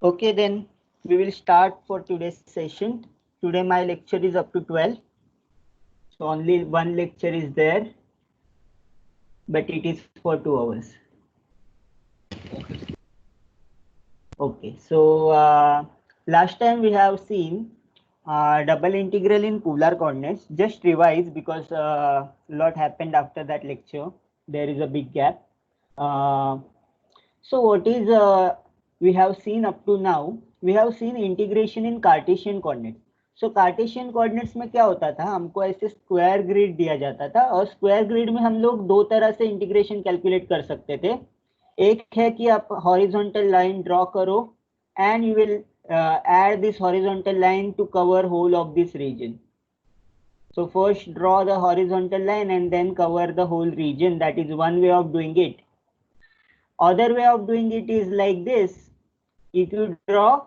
Okay, then we will start for today's session. Today my lecture is up to 12. So only one lecture is there, but it is for 2 hours. Okay, so last time we have seen double integral in polar coordinates. Just revise because a lot happened after that lecture. There is a big gap. Uh, so what is we have seen up to now? We have seen integration in Cartesian coordinates. So Cartesian coordinates में क्या होता था, हमको ऐसे square grid दिया जाता था और स्क्वायर ग्रिड में हम लोग दो तरह से इंटीग्रेशन कैलकुलेट कर सकते थे. एक है कि आप हॉरिजॉन्टल लाइन ड्रॉ करो and you will add this horizontal line to cover whole of this region. So first draw the horizontal line and then cover the whole region. That is one way of doing it. Other way of doing it is like this. If you draw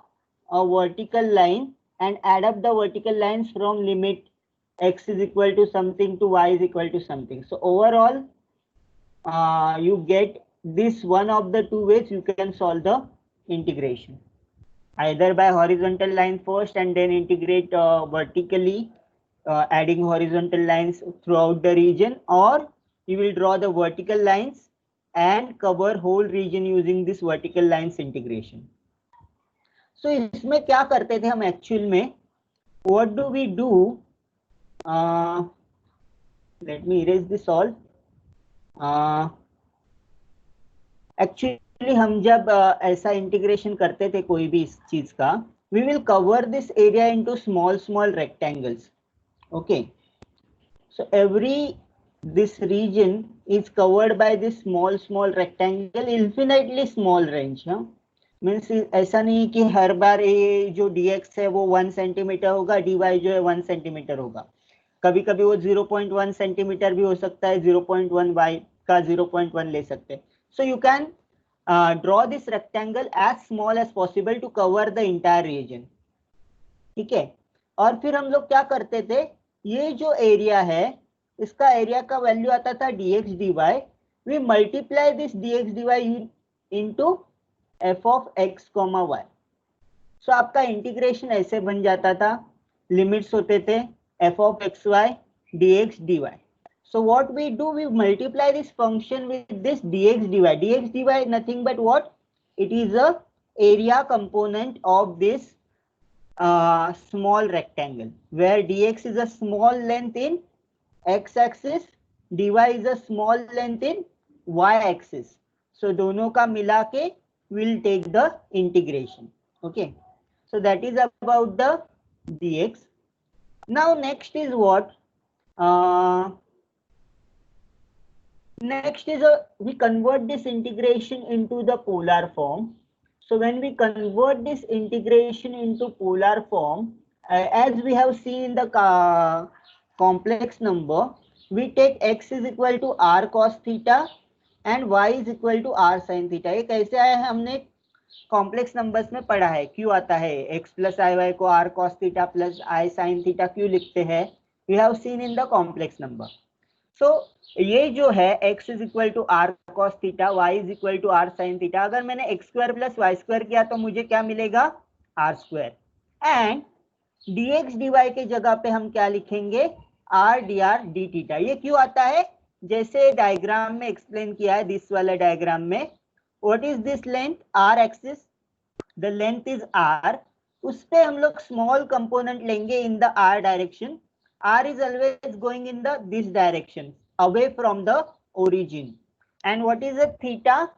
a vertical line and add up the vertical lines from limit x is equal to something to y is equal to something. So overall, you get this one of the two ways you can solve the integration. Either by horizontal line first and then integrate vertically, adding horizontal lines throughout the region, or you will draw the vertical lines and cover whole region using this vertical lines integration. So इसमें क्या करते थे हम actual में, what do we do? Let me erase this all. Actually हम जब ऐसा integration करते थे कोई भी इस चीज का, we will cover this area into small small rectangles. Okay, so every this region is covered by this small small rectangle, infinitely small range. Means ऐसा नहीं कि हर बार ये जो dx है वो 1 सेंटीमीटर होगा, dy जो है 1 सेंटीमीटर होगा. कभी कभी वो 0.1 सेंटीमीटर भी हो सकता है, 0.1 y का 0.1 ले सकते हैं. So you can draw this rectangle as small as possible to cover the entire region. ठीक है, और फिर हम लोग क्या करते थे, ये जो एरिया है इसका एरिया का वैल्यू आता था dx dy. We multiply this dx dy into f of x, y. So आपका इंटीग्रेशन ऐसे बन जाता था, लिमिट्स होते थे f of xy dx dy. So what we do, we multiply this function with this dx dy. Dx dy nothing but what? It is a area component of this small rectangle, where dx is a small length in x-axis, dy is a small length in y-axis. So दोनों का मिला के will take the integration. Okay, so that is about the dx. Now next is what? Next is we convert this integration into the polar form. So when we convert this integration into polar form, as we have seen in the complex number, we take x is equal to r cos theta and y is equal to r sin theta. ये कैसे आया है, हमने complex numbers में पढ़ा है. क्यों आता है x प्लस आई वाई को r cos theta plus i sin theta क्यों लिखते हैं, we have seen in the complex number. So ये जो है x is equal to r cos theta, y is equal to r sine theta. अगर मैंने x square plus y square किया तो मुझे क्या मिलेगा, r square. And dx dy के जगह पे हम क्या लिखेंगे, r dr d थीटा. ये क्यों आता है, जैसे डायग्राम में एक्सप्लेन किया है, दिस वाला डायग्राम में. What is this length, r axis, the length is r. उस पे हम लोग स्मॉल कंपोनेंट लेंगे in the r direction. r is always going in the this direction away from the origin. And what is a theta,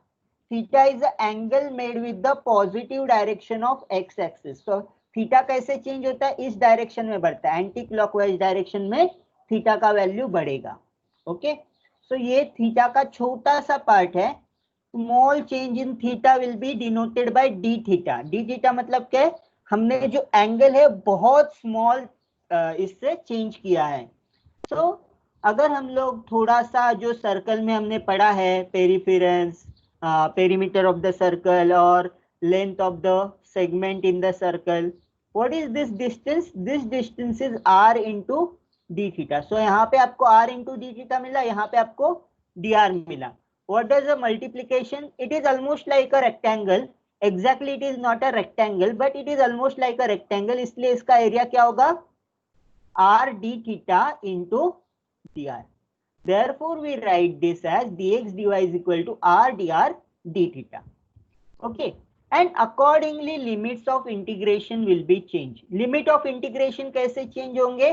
theta is the angle made with the positive direction of x axis. So theta कैसे change होता है, इस direction में बढ़ता है, anti clockwise direction में theta का value बढ़ेगा. ओके, सो ये थीटा का छोटा सा पार्ट है. Small change in theta will be denoted by D theta. D theta मतलब क्या है, हमने जो एंगल है बहुत स्मॉल इससे चेंज किया है. सो अगर हम लोग थोड़ा सा जो सर्कल में हमने पढ़ा है, पेरिफेरेंस, पेरीमीटर ऑफ द सर्कल और length of the segment in the circle, what is this distance, this distance is r into d theta. So यहाँ पे आपको r इंटू डी थीटा मिला, यहाँ पे आपको dr मिला. What does the multiplication? It is almost like a rectangle. Exactly it is not a rectangle but it is almost like a rectangle, इसलिए इसका एरिया क्या होगा, R D theta into D R. Therefore, we write this as dx dy is equal to r dr d theta. Okay. And accordingly, limits of integration will be changed. Limit of integration कैसे change होंगे?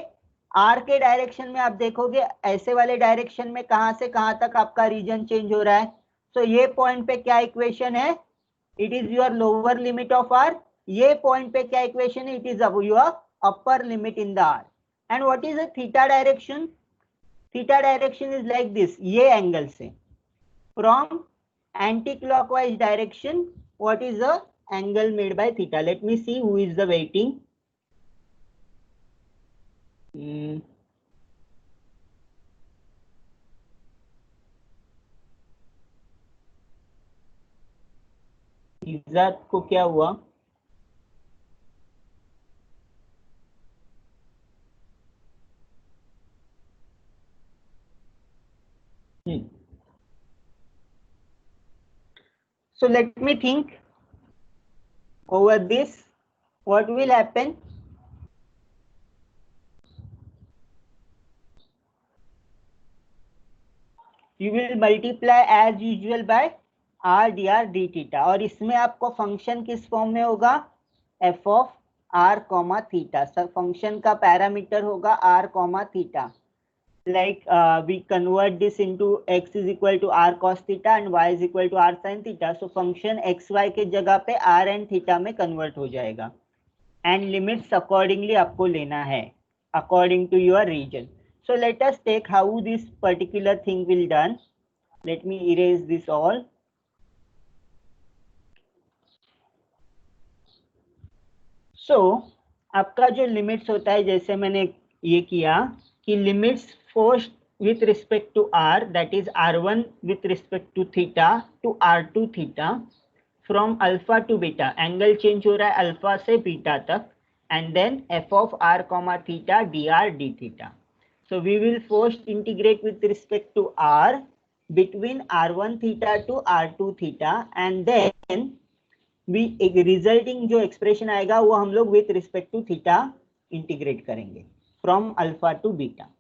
r के direction में आप देखोगे ऐसे वाले direction में कहां से कहां तक आपका रीजन चेंज हो रहा है. So ये पॉइंट पे क्या इक्वेशन है? It is your lower limit of r. ये पॉइंट पे क्या इक्वेशन है? It is your upper limit in the r. And what is the theta direction? Theta direction is like this, ये angle से from anti-clockwise direction, what is the angle made by theta? Let me see who is the waiting. इज्जत को क्या हुआ? So let me think over this. What will happen? You will multiply as usual by r dr d theta. और इसमें आपको function किस form में होगा? f of r comma theta. सब फंक्शन का पैरामीटर होगा r comma theta. Like we convert this into x is equal to r cos theta and y is equal to r sin theta. So function xy के जगह पे r and theta में convert हो जाएगा. And limits accordingly आपको लेना है according to your region. So let us take how this particular thing will done. Let me erase this all. So आपका जो limits होता है, जैसे मैंने ये किया कि limits first with respect to r, that is r1 with respect to theta to r2 theta from alpha to beta. Angle change हो रहा है अल्फा से बीटा तक. And then f of r comma theta dr d theta. So we will first integrate with respect to r between r1 theta to r2 theta, and then we resulting जो expression आएगा वो हम लोग with respect to theta integrate करेंगे from alpha to beta.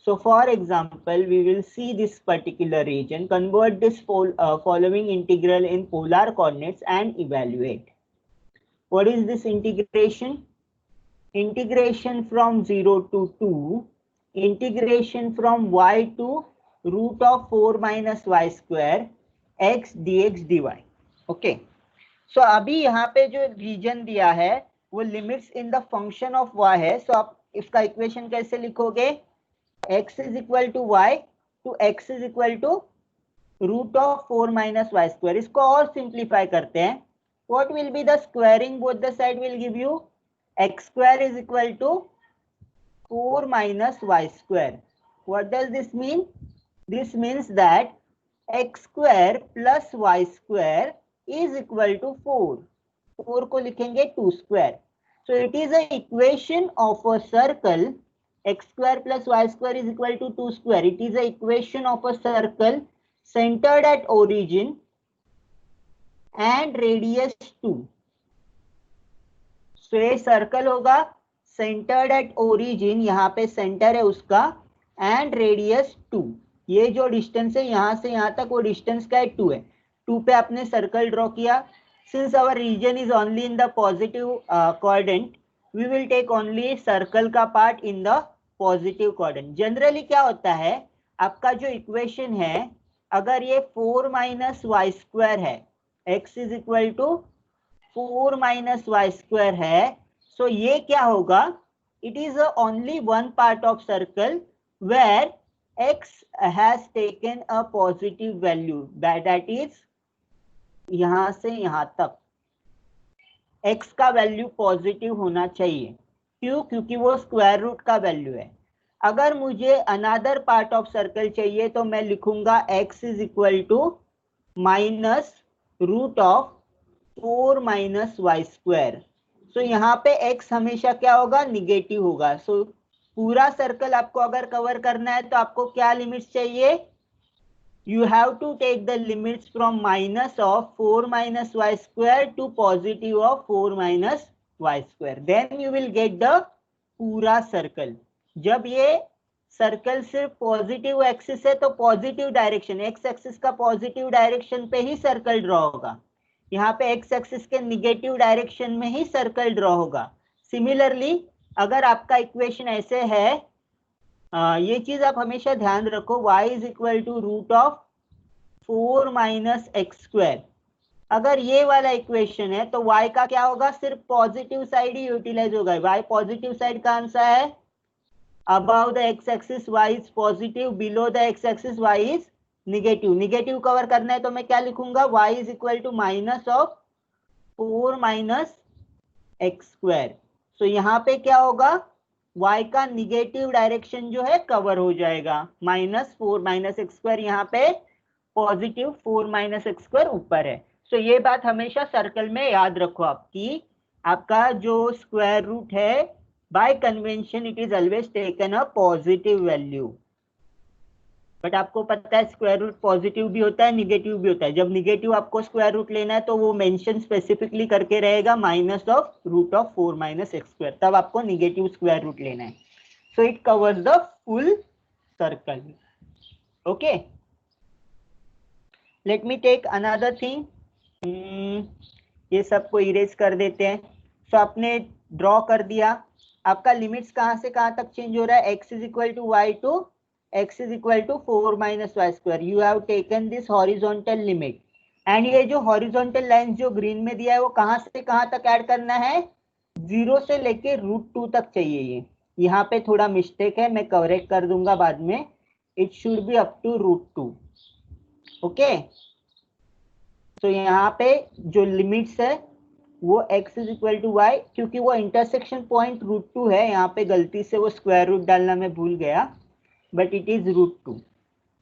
So for example, we will see this particular region, convert this following integral in polar coordinates and evaluate. What is this integration? Integration from 0 to 2, integration from y to root of 4 minus y square x dx dy. Okay. So अभी यहाँ पे जो reason दिया है वो limits in the function of y है. So आप इसका इक्वेशन कैसे लिखोगे? x is equal to y to x is equal to root of 4 minus y square. इसको और सिंप्लीफाई करते हैं. What will be the squaring? Both the side will give you x square is equal to 4 minus y square. What does this mean? This means that x square plus y square is equal to 4. 4 को लिखेंगे 2 square. So it is an equation of a circle. X square plus y square is equal to 2 square. It is an equation of a circle centered at origin and radius 2. So ये circle होगा centered at origin, यहाँ पे centre है उसका, and radius 2. ये जो distance है यहाँ से यहाँ तक वो डिस्टेंस का है 2 है. 2 पे आपने सर्कल ड्रॉ किया. Since our region is only in the positive quadrant, we will take only circle का part in the positive quadrant. Generally क्या होता है, आपका जो इक्वेशन है, अगर ये 4 माइनस वाई स्क्वायर है, x is equal to 4 minus Y square है, सो ये क्या होगा, it is only one part of circle where x has taken a positive value, that is यहां से यहां तक x का वैल्यू पॉजिटिव होना चाहिए. क्यों? क्योंकि वो स्क्वायर रूट का वैल्यू है. अगर मुझे अनदर पार्ट ऑफ सर्कल चाहिए तो मैं लिखूंगा x is equal to minus root of 4 minus Y square. So यहाँ पे x हमेशा क्या होगा, निगेटिव होगा. सो पूरा सर्कल आपको अगर कवर करना है तो आपको क्या लिमिट्स चाहिए, you have to take the limits from minus of 4 minus y square to positive of 4 minus y square. Then you will get the पूरा सर्कल. जब ये सर्कल सिर्फ पॉजिटिव एक्सिस है तो पॉजिटिव डायरेक्शन, एक्स एक्सिस का positive direction पे ही circle draw होगा. यहाँ पे एक्स एक्सिस के निगेटिव डायरेक्शन में ही सर्कल ड्रॉ होगा. सिमिलरली अगर आपका इक्वेशन ऐसे है, ये चीज आप हमेशा ध्यान रखो, y is equal to root of 4 minus x square. अगर ये वाला इक्वेशन है तो y का क्या होगा, सिर्फ पॉजिटिव साइड ही यूटिलाइज होगा. y पॉजिटिव साइड का आंसर है above the x axis y is positive, below the x axis y is negative. Negative cover करना है तो मैं क्या लिखूंगा, y is equal to minus of 4 minus x square. So यहाँ पे क्या होगा, y का निगेटिव डायरेक्शन जो है कवर हो जाएगा. माइनस 4 माइनस एक्स स्क्वायर, यहाँ पे पॉजिटिव 4 माइनस एक्स स्क्वायर ऊपर है. सो ये बात हमेशा सर्कल में याद रखो आपकी, आपका जो स्क्वायर रूट है bye convention it is always taken a positive value. But आपको पता है स्क्वायर रूट पॉजिटिव भी होता है, निगेटिव भी होता है. जब निगेटिव आपको स्क्वायर रूट लेना है तो वो मेंशन स्पेसिफिकली करके रहेगा minus of root of 4 minus x square, तब आपको निगेटिव स्क्वायर रूट लेना है. So it covers the full circle. Okay, let me take another thing. ये सबको इरेज कर देते हैं. सो आपने ड्रॉ कर दिया, आपका लिमिट्स कहाँ से कहाँ तक चेंज हो रहा है, x is equal to Y to x is equal to 4 minus Y square. You have taken this horizontal limit and ये जो हॉरिजॉन्टल लाइन जो ग्रीन में दिया है वो कहाँ से कहाँ तक ऐड करना है, 0 से लेके √2 तक चाहिए. ये यहाँ पे थोड़ा मिस्टेक है, मैं करेक्ट कर दूंगा बाद में. It should be up to √2. Okay, तो यहाँ पे जो लिमिट्स है वो x is equal to Y, क्योंकि वो इंटरसेक्शन पॉइंट √2 है, यहाँ पे गलती से वो स्क्वायर रूट डालना मैं भूल गया, बट इट इज √2.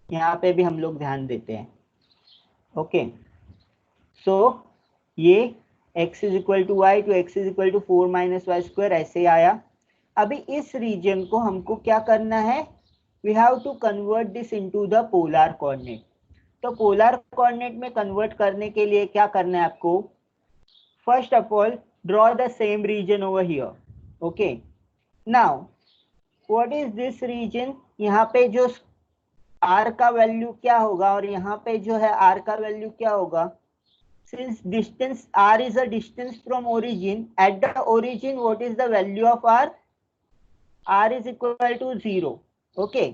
यहाँ पे भी हम लोग ध्यान देते हैं. ओके, सो ये x is equal to Y to x is equal to 4 minus Y square ऐसे आया. अभी इस रीजन को हमको क्या करना है, we have to convert this into the polar coordinate. तो पोलर कोऑर्डिनेट में कन्वर्ट करने के लिए क्या करना है आपको, first of all draw the same region over here. Okay, now what is this region, यहाँ पे जो r का वैल्यू क्या होगा और यहाँ पे जो है r का वैल्यू क्या होगा. since distance r is a distance from origin, at the origin what is the value of r, r is equal to 0. okay,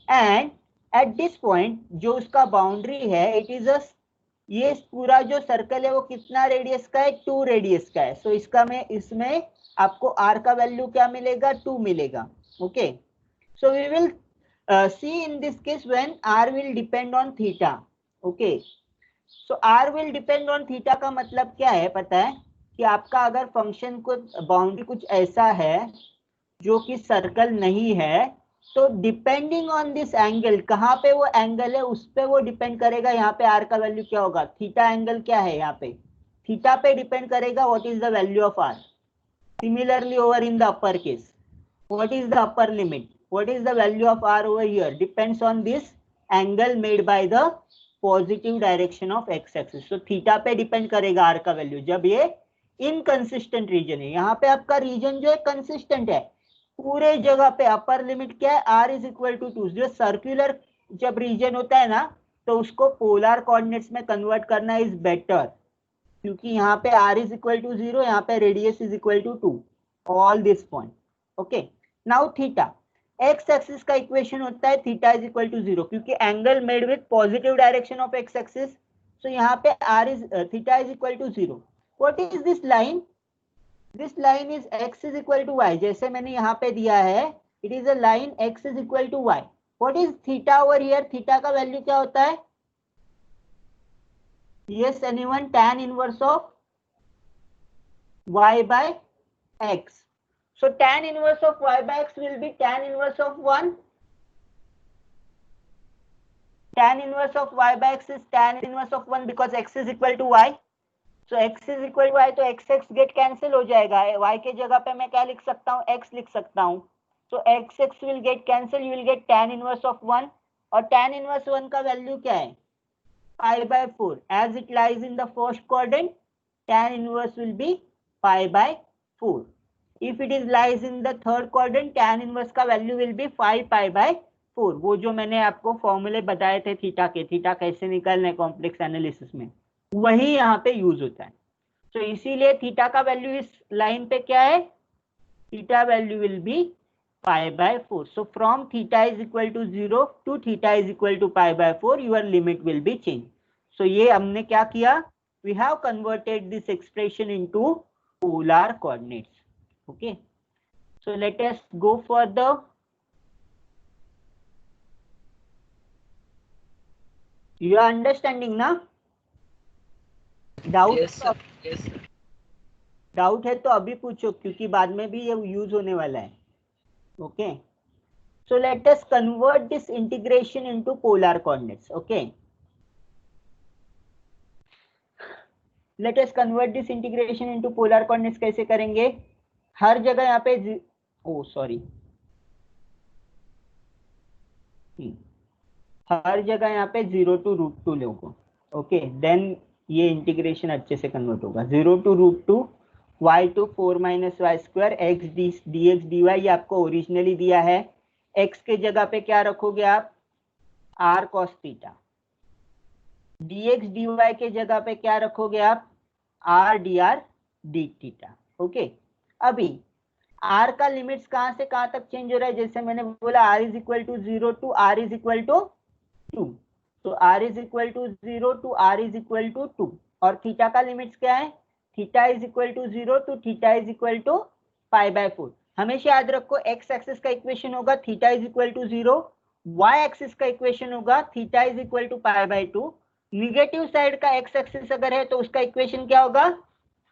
and at this point जो उसका बाउंड्री है it is a, ये पूरा जो circle है वो कितना radius का है, 2 रेडियस का है. सो इसका में इसमें आपको r का वैल्यू क्या मिलेगा, 2 मिलेगा. Okay, so we will see in this case when r will depend on theta. Okay, so r will depend on theta का मतलब क्या है पता है, कि आपका अगर फंक्शन को बाउंड्री कुछ ऐसा है जो कि सर्कल नहीं है, तो डिपेंडिंग ऑन दिस एंगल, कहाँ पे वो एंगल है उस पे वो डिपेंड करेगा यहाँ पे r का वैल्यू क्या होगा. थीटा एंगल क्या है यहाँ पे, थीटा पे डिपेंड करेगा what is the value of r. Similarly over in the upper case what is the upper limit, what is the value of r over here, depends on this angle made by the positive direction of x axis. So theta पे depend करेगा r का value जब ये inconsistent reason है. यहाँ पे आपका reason जो है कंसिस्टेंट है, पूरे जगह पे अपर लिमिट क्या है, r इज इक्वल टू 2. जो सर्कुलर जब रीजन होता है ना तो उसको पोलर कोऑर्डिनेट्स में कन्वर्ट करना इज बेटर, क्योंकि यहाँ पे r इज इक्वल टू 0, यहाँ पे radius is equal to 2, all this point. Okay, now theta, x axis का इक्वेशन होता है थीटा इज इक्वल टू 0, क्योंकि angle made with positive direction of x axis. So यहाँ पे r is theta is equal to 0. What is this line, this line is x is equal to y, जैसे मैंने यहाँ पे दिया है it is a line x is equal to y. What is theta over here, theta का value क्या होता है, yes anyone, tan inverse of y by x. so tan inverse of y by x will be tan inverse of 1. tan inverse of y by x is tan inverse of 1 because x is equal to y. so x is equal to y, तो x x get cancel हो जाएगा, y के जगह पे मैं क्या लिख सकता हूँ, x लिख सकता हूँ. so x x will get cancel, you will get tan inverse of 1. और tan इनवर्स 1 का वैल्यू क्या है, π/4. As it lies in the first quadrant, tan inverse will be π/4. If it is lies in the third quadrant, tan inverse का value will be 5π/4. वो जो मैंने आपको फॉर्मूले बताए थे थीटा के, थीटा कैसे निकालना है कॉम्प्लेक्स एनालिसिस में, वही यहाँ पे यूज होता है. तो इसीलिए थीटा का वैल्यू इस लाइन पे क्या है, theta value will be π/4. So from theta is equal to 0 to theta is equal to π/4, your limit will be changed. So ये हमने क्या किया, we have converted this expression into polar coordinates. Okay, so let us go for the you are understanding ना, doubt Yes, sir. Yes, sir. Doubt है तो अभी पूछो, क्योंकि बाद में भी ये यूज होने वाला है. Okay, so let us convert this integration into polar coordinates. Okay, let us convert this integration into polar coordinates. कैसे करेंगे, हर जगह यहाँ पे हर जगह यहाँ पे 0 to √2 लोगो. ओके, देन ये इंटीग्रेशन अच्छे से कन्वर्ट होगा. 0 to √2 y to 4 - y² x dx dy, ये आपको ओरिजिनली दिया है. x के जगह पे क्या रखोगे आप, r cos theta. dx dy के जगह पे क्या रखोगे आप, r dr d theta. Okay, अभी r का लिमिट्स कहां से कहां तक चेंज हो रहा है, जैसे मैंने बोला r is equal to 0 to r is equal to 2. तो r is equal to 0 to r is equal to 2. और थीटा का लिमिट्स क्या है, theta is equal to 0 to theta is equal to π/4. हमेशा याद रखो, x एक्सिस का equation होगा theta is equal to 0, y axis का इक्वेशन होगा theta is equal to π/2. Negative side का x एक्सिस अगर है तो उसका इक्वेशन क्या होगा,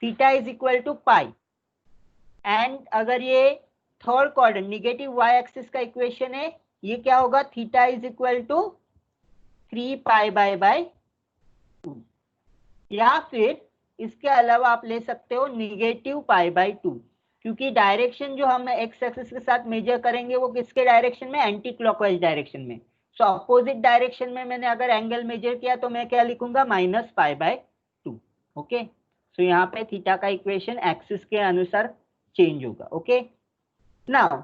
theta is equal to pi. And अगर ये third quadrant negative y axis का इक्वेशन है, ये क्या होगा, थीटा इज इक्वल टू 3π/2. या फिर इसके अलावा आप ले सकते हो निगेटिव π/2, क्योंकि डायरेक्शन जो हम x एक्सिस के साथ मेजर करेंगे वो किसके डायरेक्शन में, एंटी क्लॉकवाइज डायरेक्शन में. सो अपोजिट डायरेक्शन में मैंने अगर एंगल मेजर किया तो मैं क्या लिखूंगा, -π/2. ओके, सो यहाँ पे थीटा का इक्वेशन एक्सिस के अनुसार चेंज होगा. Okay, now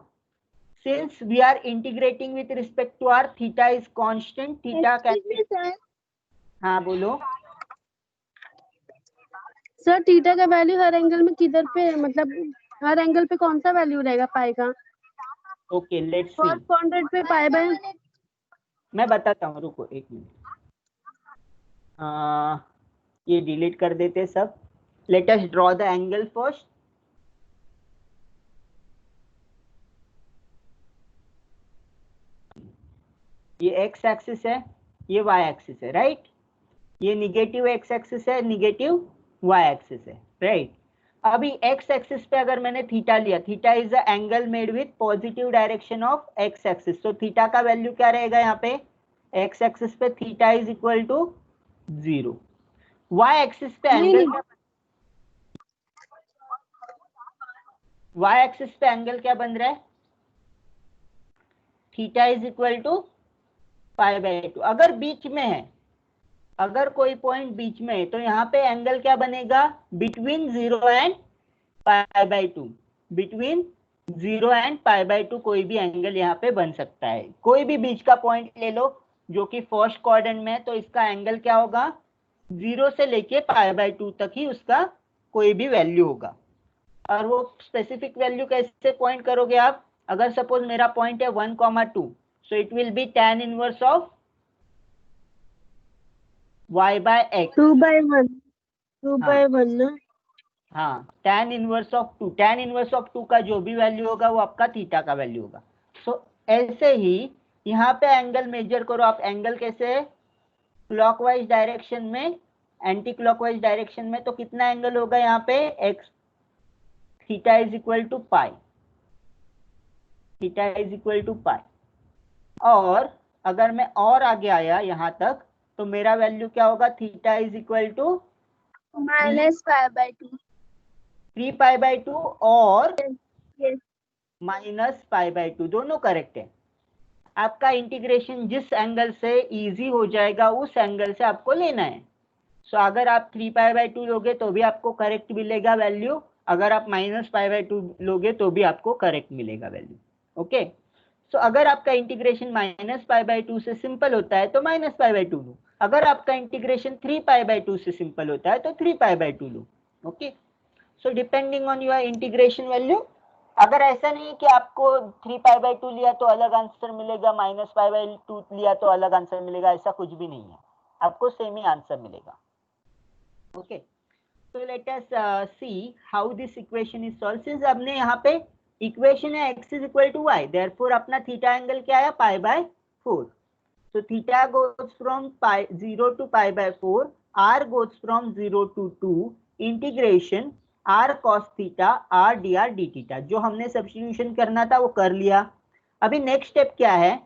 since we are integrating with respect to r, theta is constant, theta can. हाँ बोलो सर. थीटा का वैल्यू हर एंगल में किधर पे है, मतलब हर एंगल पे कौन सा वैल्यू रहेगा पाई का? Okay, let's C. First quadrant पे π/, मैं बताता हूँ, रुको एक मिनट. ये डिलीट कर देते सब. Let us draw the angle first. ये x एक्सिस है, ये y एक्सिस है, राइट. ये निगेटिव x एक्सिस है, निगेटिव y एक्सिस है, राइट. अभी x एक्सिस पे अगर मैंने थीटा लिया, theta is the angle made with positive direction of x axis. तो थीटा का वैल्यू क्या रहेगा यहाँ पे, x एक्सिस पे theta is equal to 0. y axis पे एंगल, y एक्सिस पे एंगल क्या बन रहा है, थीटा इज इक्वल टू π/2. अगर बीच में है, अगर कोई पॉइंट बीच में है तो यहाँ पे एंगल क्या बनेगा, बिटवीन 0 एंड π/2. बिटवीन 0 एंड π/2 कोई भी एंगल यहाँ पे बन सकता है. कोई भी बीच का पॉइंट ले लो जो कि फर्स्ट क्वाड्रेंट में है, तो इसका एंगल क्या होगा, 0 से लेके π/2 तक ही उसका कोई भी वैल्यू होगा. और वो स्पेसिफिक वैल्यू कैसे पॉइंट करोगे आप, अगर सपोज मेरा पॉइंट है 1,2, so it will be tan inverse of y/x. 2/1 ना. हाँ, tan inverse of 2, tan inverse of 2 का जो भी वैल्यू होगा वो आपका थीटा का वैल्यू होगा. सो ऐसे ही यहाँ पे एंगल मेजर करो आप. एंगल कैसे है, क्लॉकवाइज डायरेक्शन में, एंटी क्लॉकवाइज डायरेक्शन में, तो कितना एंगल होगा यहाँ पे, x, theta is equal to pi, theta is equal to pi. और अगर मैं और आगे आया यहाँ तक तो मेरा वैल्यू क्या होगा, थीटा इज इक्वल टू -π/2. 3π/2 और Yes. -π/2, दोनों करेक्ट है. आपका इंटीग्रेशन जिस एंगल से इजी हो जाएगा उस एंगल से आपको लेना है। सो अगर आप 3π/2 लोगे तो भी आपको करेक्ट मिलेगा वैल्यू, अगर आप -π/2 लोगे तो भी आपको करेक्ट मिलेगा वैल्यू। ओके, सो अगर आपका इंटीग्रेशन -π/2 से सिंपल होता है तो -π/2 लो, अगर आपका इंटीग्रेशन 3π/2 से सिंपल होता है तो 3π/2 लो। Okay, so depending on your integration value, अगर ऐसा नहीं कि आपको 3π/2 लिया तो अलग आंसर मिलेगा, -π/2 लिया तो अलग आंसर मिलेगा, ऐसा कुछ भी नहीं है, आपको सेम ही आंसर मिलेगा। Okay, so let us see how this equation is solved. Since हमने यहाँ पे इक्वेशन है x is equal to y, therefore अपना थीटा एंगल क्या है, π/4. So theta goes from 0 to π/4, r goes from 0 to 2, integration r cos theta r dr d theta. जो हमने substitution करना था वो कर लिया। अभी नेक्स्ट स्टेप क्या है,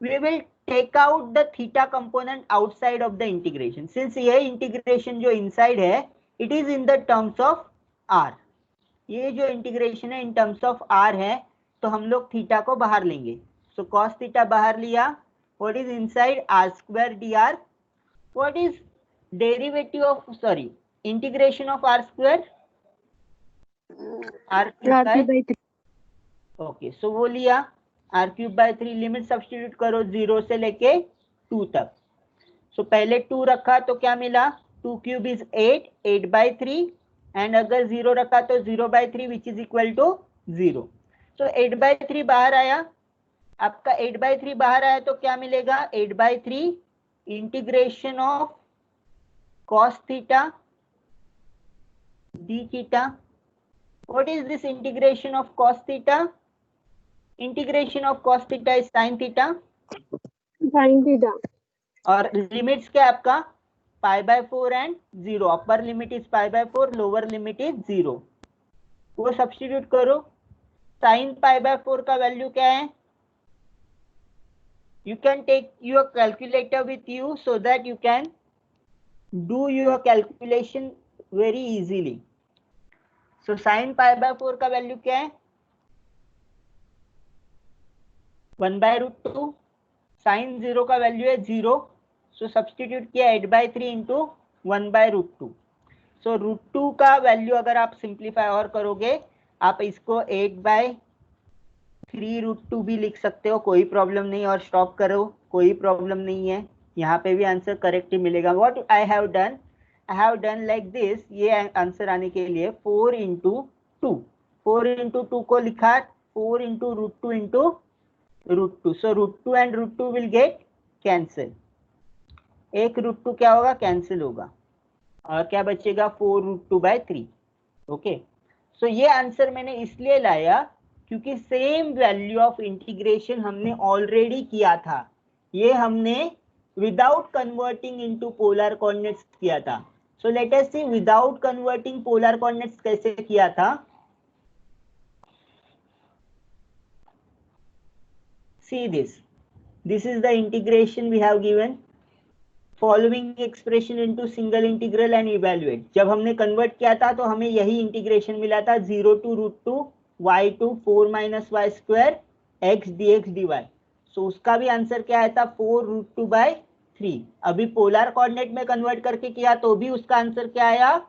we will take out the theta component outside of the integration. Since ये इंटीग्रेशन जो इनसाइड है it is in the terms of r, ये जो इंटीग्रेशन है इन टर्म्स ऑफ r है, तो हम लोग थीटा को बाहर लेंगे। सो cos थीटा बाहर लिया, what is inside r square dr, what is derivative of integration of r square, r cube by 3. Okay, सो वो लिया r3/3, लिमिट सब्स्टिट्यूट करो 0 से लेके 2 तक। सो पहले 2 रखा तो क्या मिला, 2³ इज 8, 8/3, एंड अगर 0 रखा तो 0/3 विच इज इक्वल टू 0। सो 8/3 बाहर आया, आपका 8/3 बाहर आया तो क्या मिलेगा, 8/3 integration of cos theta d theta. What is this integration of cos theta, integration of cos theta is sin theta, sin theta, और लिमिट्स क्या आपका π/4 and 0, upper limit is π/4, lower limit is 0, वो सब्स्टिट्यूट करो। sin π/4 का value क्या है, you can take your calculator with you so that you can do your calculation very easily. So sin π/4 का value क्या है, 1/√2, sin 0 का वैल्यू है 0, सो सब्स्टिट्यूट किया 8/3 इंटू 1/√2। सो √2 का वैल्यू अगर आप सिंप्लीफाई और करोगे, आप इसको 8/3√2 भी लिख सकते हो, कोई प्रॉब्लम नहीं, और स्टॉप करो, कोई प्रॉब्लम नहीं है, यहाँ पे भी आंसर करेक्ट ही मिलेगा। What I have done like this, ये आंसर आने के लिए 4 × 2, 4 × 2 को लिखा 4 × √2 into √2, so √2 and √2 will get cancel, एक √2 क्या होगा, कैंसिल होगा, और क्या बचेगा 4√2/3। ओके, सो ये आंसर मैंने इसलिए लाया क्योंकि सेम वैल्यू ऑफ इंटीग्रेशन हमने ऑलरेडी किया था, ये हमने without converting into polar coordinates किया था। सो लेट अस सी विदाउट कन्वर्टिंग पोलर कोऑर्डिनेट्स कैसे किया था। See this is the integration we have given, following expression into single integral and evaluate। जब हमने कन्वर्ट किया था तो हमें यही इंटीग्रेशन मिला था, 0 to √2 y to 4 - y² x dx dy। सो उसका भी आंसर क्या आया था, 4√2/3। अभी पोलर कोऑर्डिनेट में कन्वर्ट करके किया तो भी उसका आंसर क्या आया,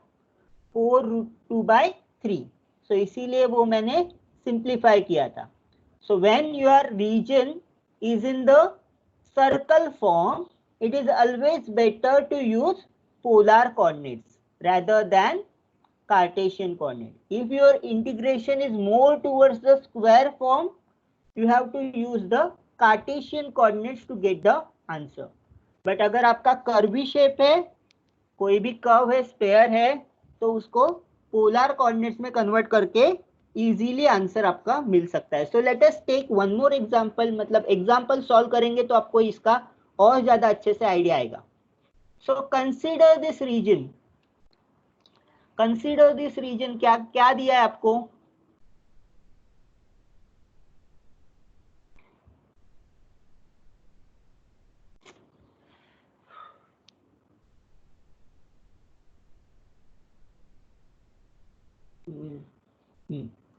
4√2/3। सो इसीलिए वो मैंने सिंप्लीफाई किया था। So when your region is in the circle form, it is always better to use polar coordinates rather than Cartesian coordinate. If your integration is more towards the square form, you have to use the Cartesian coordinates to get the answer. But अगर आपका curvy shape है, कोई भी curve है, spare है, तो उसको polar coordinates में कन्वर्ट करके इजीली आंसर आपका मिल सकता है। So let us take one more example, मतलब एग्जांपल सॉल्व करेंगे तो आपको इसका और ज्यादा अच्छे से आइडिया आएगा। सो कंसीडर दिस रीजन, क्या क्या दिया है आपको,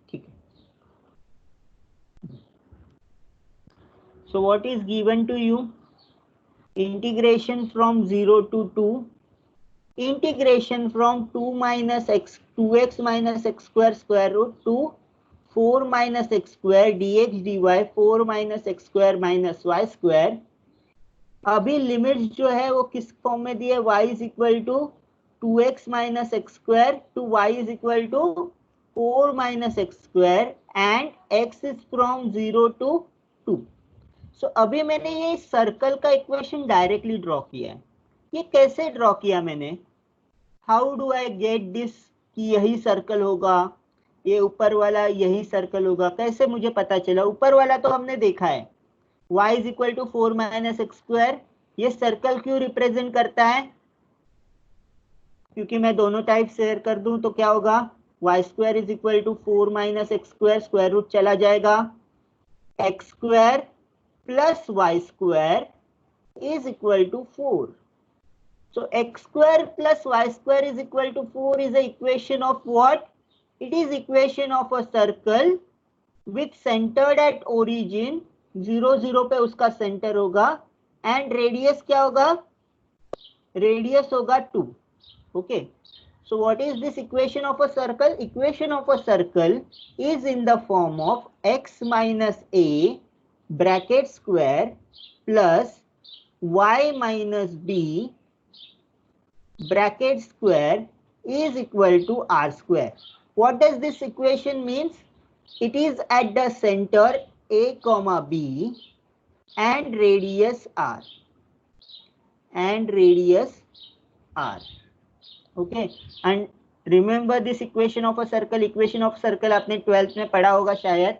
ठीक है। So what is given to you? Integration from 0 to 2. Integration from 2x minus x square root to 4 minus x square dx dy 4 minus x square minus y square. अभी limits जो है वो किस फॉर्म में दिए? y is equal to 2x minus x square to y is equal to 4 minus x square and x is from 0 to 2. So अभी मैंने ये सर्कल का इक्वेशन डायरेक्टली ड्रॉ किया है. ये कैसे ड्रॉ किया मैंने? How do I get this कि यही सर्कल होगा, ये ऊपर वाला यही सर्कल होगा? कैसे मुझे पता चला? ऊपर वाला तो हमने देखा है, y is equal to 4 minus x square. ये सर्कल क्यों रिप्रेजेंट करता है? क्योंकि मैं दोनों टाइप शेयर कर दूं तो क्या होगा? y square is equal to 4 minus x square, square root चला जाएगा, x square plus y square is equal to 4. So x square plus y square is equal to 4 is the equation of what? It is equation of a circle which centered at origin 0 0 पे उसका centre होगा and radius क्या होगा? Radius होगा 2. Okay. So what is this equation of a circle? Equation of a circle is in the form of x minus a bracket square plus y minus b bracket square is equal to r square. What does this equation means? It is at the center a comma b and radius r. Okay, and remember this equation of a circle. Equation of circle आपने 12th में पढ़ा होगा शायद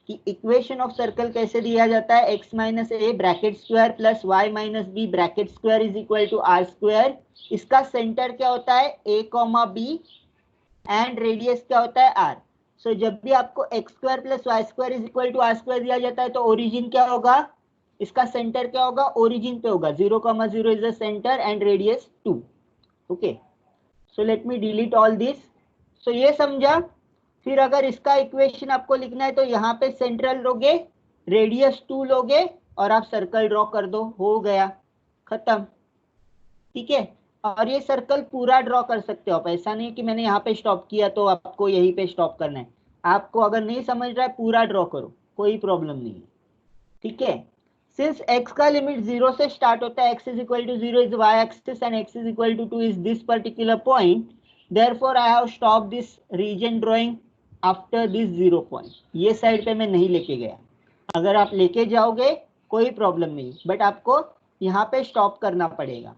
कि equation of circle कैसे दिया जाता है? x minus a bracket square plus y minus b bracket square is equal to r square. इसका सेंटर क्या होता है? a comma b and radius क्या होता है? r. सो जब भी आपको x square plus y square is equal to r square दिया जाता है तो ओरिजिन क्या होगा? इसका सेंटर क्या होगा? ओरिजिन पे होगा. 0 comma 0 is the centre and radius 2. Okay, so let me delete all this. So ये समझा. फिर अगर इसका इक्वेशन आपको लिखना है तो यहाँ पे सेंट्रल लोगे, रेडियस 2 लोगे और आप सर्कल ड्रॉ कर दो. हो गया, खत्म. ठीक है. और ये सर्कल पूरा ड्रॉ कर सकते हो आप. ऐसा नहीं कि मैंने यहाँ पे स्टॉप किया तो आपको यहीं पे स्टॉप करना है. आपको अगर नहीं समझ रहा है पूरा ड्रॉ करो, कोई प्रॉब्लम नहीं है. ठीक है. सिंस x का लिमिट 0 से स्टार्ट होता है, x is equal to 0 is y axis and x is equal to 2 is this particular point. Therefore I have stop this region drawing after this 0 point. ये side पे मैं नहीं लेके गया. अगर आप लेके जाओगे कोई प्रॉब्लम नहीं, बट आपको यहाँ पे स्टॉप करना पड़ेगा.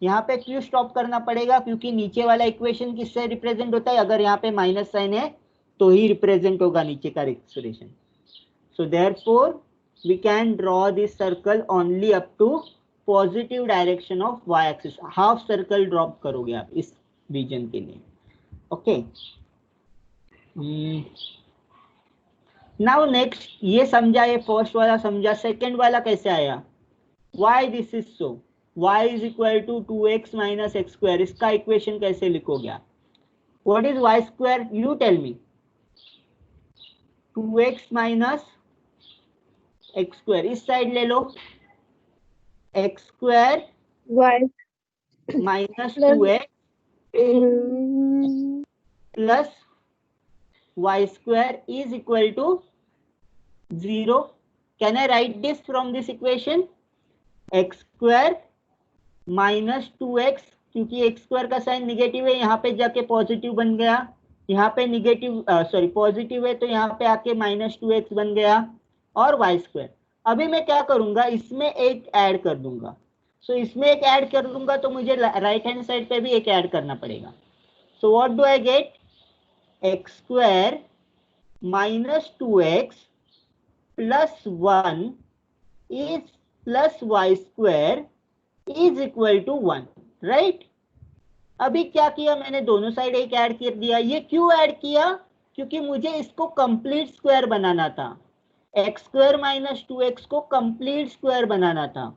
यहाँ पे क्यों स्टॉप करना पड़ेगा? क्योंकि नीचे वाला इक्वेशन किससे रिप्रेजेंट होता है? अगर यहाँ पे माइनस साइन है तो ही रिप्रेजेंट होगा नीचे का expression. So therefore we can draw this circle only up to positive direction of y axis. Half circle drop करोगे आप इस रीजन के लिए. ओके. नाउ नेक्स्ट, ये समझा, ये फर्स्ट वाला समझा. सेकेंड वाला कैसे आया? Why this is so. y is equal to 2x minus x square. इसका इक्वेशन कैसे लिखोगे आप? What is y square? You tell me. 2x minus x square इस साइड ले लो, x square y minus 2x plus y square is equal to 0. Can I write this from this equation? x square minus 2x, क्योंकि x square का sign negative है, यहाँ पे जाके positive बन गया. यहाँ पे निगेटिव सॉरी पॉजिटिव है तो यहाँ पे आके माइनस 2x बन गया. और y square. अभी मैं क्या करूंगा? इसमें एक ऐड कर दूंगा. सो इसमें एक ऐड कर दूंगा तो मुझे राइट हैंड साइड पे भी एक ऐड करना पड़ेगा. सो what do I gate? x square minus 2x plus 1 is plus y square is equal to 1. Right. अभी क्या किया मैंने? दोनों साइड एक ऐड कर दिया. ये क्यों ऐड किया? क्योंकि मुझे इसको कंप्लीट स्क्वायर बनाना था. x square minus 2x को कंप्लीट स्क्वायर बनाना था.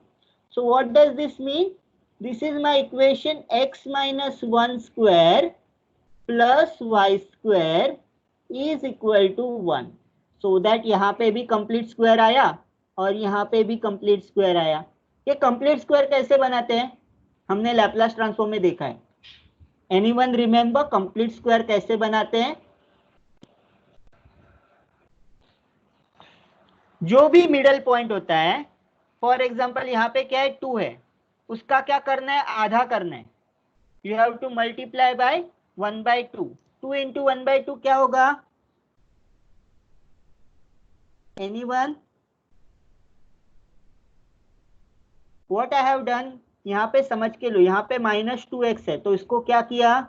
So what does this mean? This is my equation x minus 1 square plus y square is equal to 1. So that यहाँ पे भी कंप्लीट स्क्वायर आया और यहाँ पे भी कंप्लीट स्क्वायर आया। ये कंप्लीट स्क्वायर कैसे बनाते हैं, हमने लैपलास ट्रांसफॉर्म में देखा है। एनीवन रिमेंबर कंप्लीट स्क्वायर कैसे बनाते हैं? जो भी मिडल पॉइंट होता है, फॉर एग्जांपल यहाँ पे क्या है 2 है, उसका क्या करना है, आधा करना है। You have to multiply by 1/2। 2 into 1/2 क्या होगा? Anyone? What I have done, यहाँ पे समझ के लो, यहाँ पे -2x है, तो इसको क्या किया,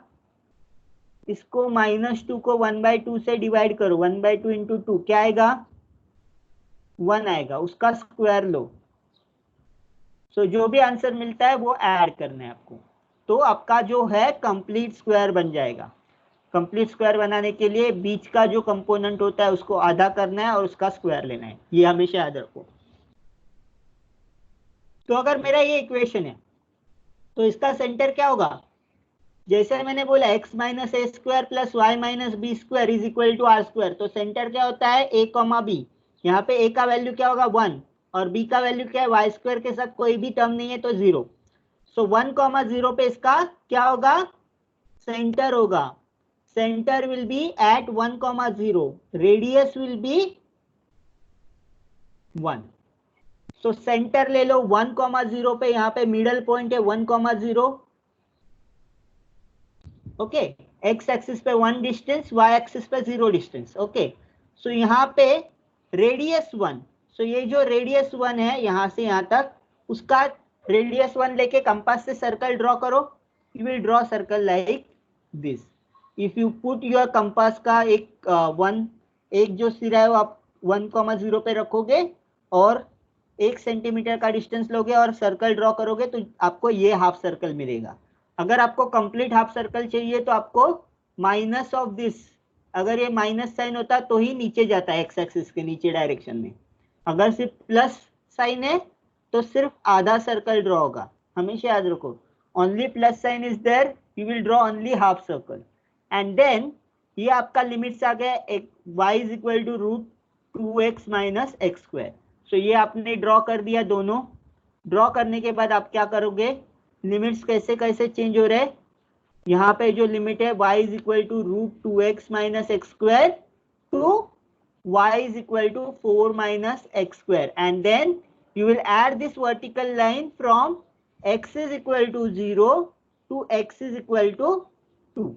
इसको -2 को 1/2 से डिवाइड करो। 1/2 इंटू 2 क्या आएगा, 1 आएगा, उसका स्क्वायर लो। सो जो भी आंसर मिलता है वो ऐड करना है आपको, तो आपका जो है कंप्लीट स्क्वायर बन जाएगा। कंप्लीट स्क्वायर बनाने के लिए बीच का जो कंपोनेंट होता है उसको आधा करना है और उसका स्क्वायर लेना है, ये हमेशा याद रखो। तो अगर मेरा ये इक्वेशन है तो इसका सेंटर क्या होगा, जैसे मैंने बोला x minus a square plus y minus b square is equal to r square, तो सेंटर क्या होता है a कॉमा बी। यहाँ पे a का वैल्यू क्या होगा 1 और b का वैल्यू क्या है, वाई स्क्वायर के साथ कोई भी टर्म नहीं है तो 0। सो 1,0 पे इसका क्या होगा, सेंटर होगा। Centre will be at 1,0, radius will be 1। So centre ले लो 1,0 पे, यहाँ पे मिडल पॉइंट है 1,0। ओके, एक्स एक्सिस पे 1 डिस्टेंस, वाई एक्सिस पे 0 डिस्टेंस। ओके, सो यहाँ पे रेडियस 1, सो ये जो रेडियस 1 है यहाँ से यहाँ तक, उसका रेडियस 1 लेके कंपास से सर्कल ड्रॉ करो। You will draw circle like this. If you put your compass का एक जो सिरा है वो आप 1,0 पे रखोगे और 1 सेंटीमीटर का डिस्टेंस लोगे और सर्कल ड्रॉ करोगे तो आपको ये हाफ सर्कल मिलेगा। अगर आपको कंप्लीट हाफ सर्कल चाहिए तो आपको माइनस ऑफ दिस, अगर ये माइनस साइन होता तो ही नीचे जाता है एक्स एक्सिस के नीचे डायरेक्शन में। अगर सिर्फ प्लस साइन है तो सिर्फ आधा सर्कल ड्रॉ होगा, हमेशा याद रखो। Only plus sign is there, you will draw only half circle. And then ये आपका लिमिट्स आ गया, y is equal to √2x minus x square. So ये आपने ड्रॉ कर दिया दोनों। ड्रॉ करने के बाद आप क्या करोगे, लिमिट्स कैसे कैसे चेंज हो रहे हैं, यहाँ पे जो लिमिट है y is equal to √2x minus x square to y is equal to 4 minus x square, and then you will add this vertical line from x is equal to 0 to x is equal to 2।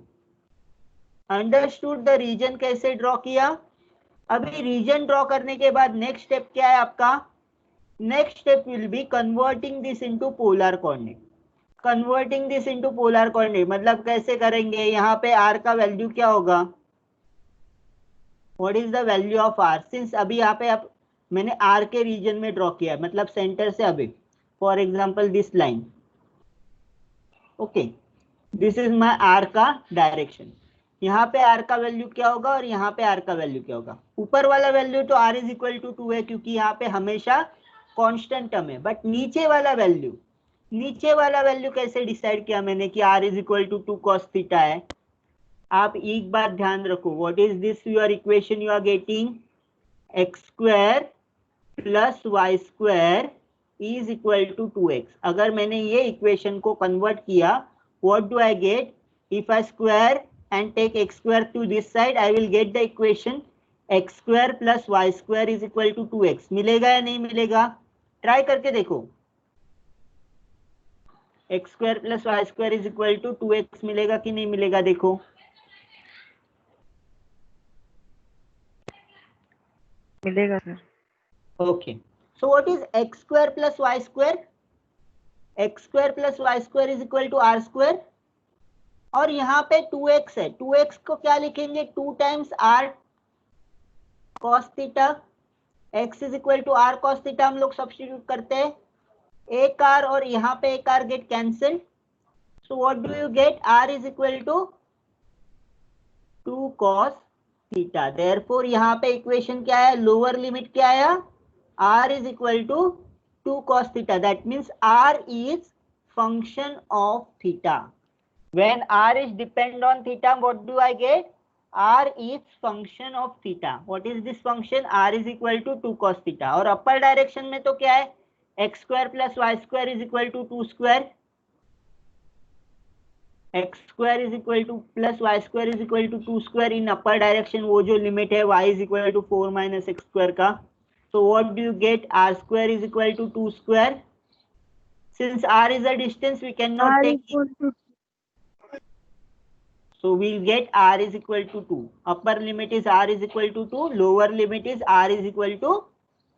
Understood the region कैसे draw किया? अभी reason draw करने के बाद next step क्या है आपका, next step will be converting this into polar coordinate. Converting this into polar coordinate मतलब कैसे करेंगे, यहाँ पे r का वैल्यू क्या होगा, what is the value of r, since अभी यहाँ पे आप मैंने r के रीजन में ड्रॉ किया है, मतलब सेंटर से अभी, for example this line. Okay, this is my r का डायरेक्शन। यहाँ पे r का वैल्यू क्या होगा और यहाँ पे r का वैल्यू क्या होगा। ऊपर वाला वैल्यू तो r इज इक्वल टू 2 है क्योंकि यहाँ पे हमेशा कांस्टेंट टर्म है, बट नीचे वाला वैल्यू कैसे डिसाइड किया मैंने कि r is equal to 2 cos theta है। आप एक बात ध्यान रखो, what is this your equation you are getting, x square plus y square is equal to 2x। अगर मैंने ये इक्वेशन को कन्वर्ट किया, what do I get, if I square and take x square to this side, I will get the equation x square plus y square is equal to 2x। मिलेगा या नहीं मिलेगा, try करके देखो। x square plus y square is equal to 2x मिलेगा कि नहीं मिलेगा, देखो। मिलेगा sir. Okay, so what is x square plus y square, x square plus y square is equal to r square, और यहाँ पे 2x है, 2x को क्या लिखेंगे, 2 times r cos theta, x is equal to r cos theta हम लोग substitute करते हैं, एक r और यहाँ पे एक r get cancel, so what do you get, r is equal to 2 cos theta. Therefore यहाँ पे इक्वेशन क्या है, लोअर लिमिट क्या आया, r is equal to 2 cos theta, that means r is function of theta. When r is depend on theta, what do I get? R is function of theta. What is this function? R is equal to 2 cos theta. और upper direction में तो क्या है? x square plus y square is equal to 2 square. x square is equal to plus y square is equal to 2 square in upper direction. वो जो limit है y is equal to 4 minus x square का. So what do you get? R square is equal to 2 square. Since R is a distance, we cannot R take. equal to So we'll get R is equal to 2. Upper limit is R is equal to 2. Lower limit is R is equal to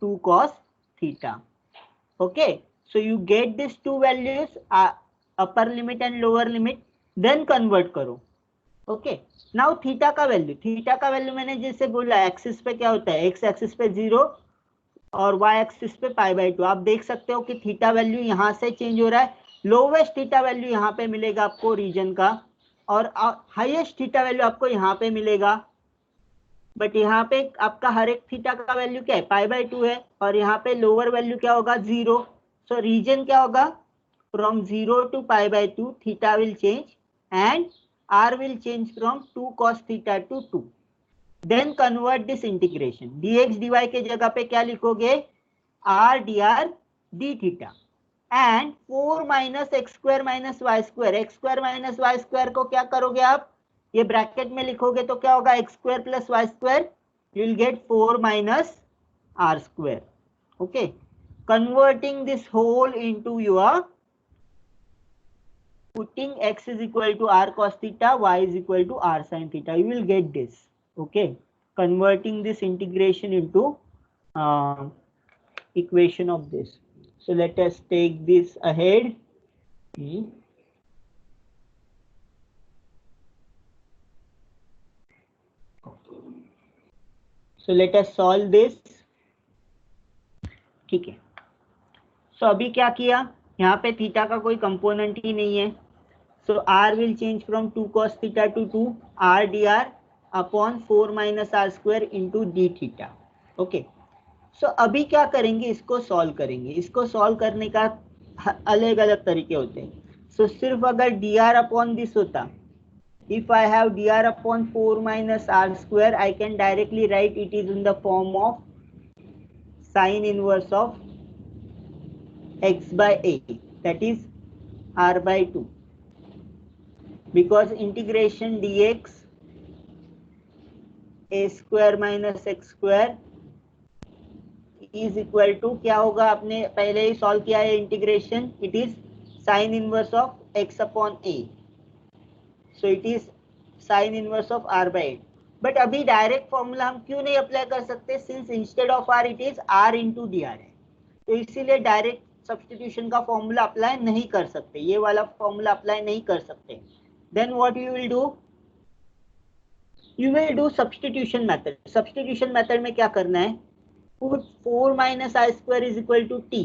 2 cos theta. Okay. So you get these two values, upper limit and lower limit. Then convert करो. Okay. Now theta का value. Theta का value मैंने जैसे बोला axis पे क्या होता है? x एक्सिस पे 0 और y एक्सिस पे π/2. आप देख सकते हो कि थीटा वैल्यू यहाँ से चेंज हो रहा है. लोवेस्ट थीटा वैल्यू यहाँ पे मिलेगा आपको रीजन का, और हाईएस्ट थीटा वैल्यू आपको यहाँ पे मिलेगा. बट यहाँ पे आपका हर एक थीटा का वैल्यू क्या है? π/2 है, और यहाँ पे लोअर वैल्यू क्या होगा? 0. सो रीजन क्या होगा? From 0 to π/2 theta will change and r will change from 2 cos theta to 2. Then convert this integration. dx dy के जगह पे क्या लिखोगे? r dr d theta and 4 minus x square minus y square. x square minus y square को क्या करोगे आप? ये ब्रैकेट में लिखोगे तो क्या होगा? x square plus y square. You will get 4 minus r square. Okay. Converting this whole into your, putting x is equal to r cos theta, y is equal to r sin theta. You will get this. Okay. Converting this integration into equation of this. So let us take this ahead. So let us solve this. ठीक है. So अभी क्या किया? यहाँ पे theta का कोई component ही नहीं है. So r will change from 2 cos theta to 2 r dr upon 4 minus r square into d theta. Okay. So अभी क्या करेंगे? इसको सॉल्व करेंगे. इसको सॉल्व करने का अलग अलग तरीके होते हैं. So सिर्फ अगर dr upon this होता, if I have dr upon 4 minus r square, I can directly write it is in the form of sin inverse of x by a, that is r by 2. Because integration dx a square minus x square is equal to क्या होगा? आपने पहले ही solve किया है integration. It is sine inverse of x upon a. So it is sine inverse of r by 8. But अभी direct formula हम क्यों नहीं अप्लाई कर सकते? Since instead of r it is r into D R है, तो इसीलिए direct substitution का फॉर्मूला अप्लाई नहीं कर सकते. ये वाला फॉर्मूला अप्लाई नहीं कर सकते. Then what you will do? You will do substitution method. Substitution method में क्या करना है? Put 4 minus I square is equal to t,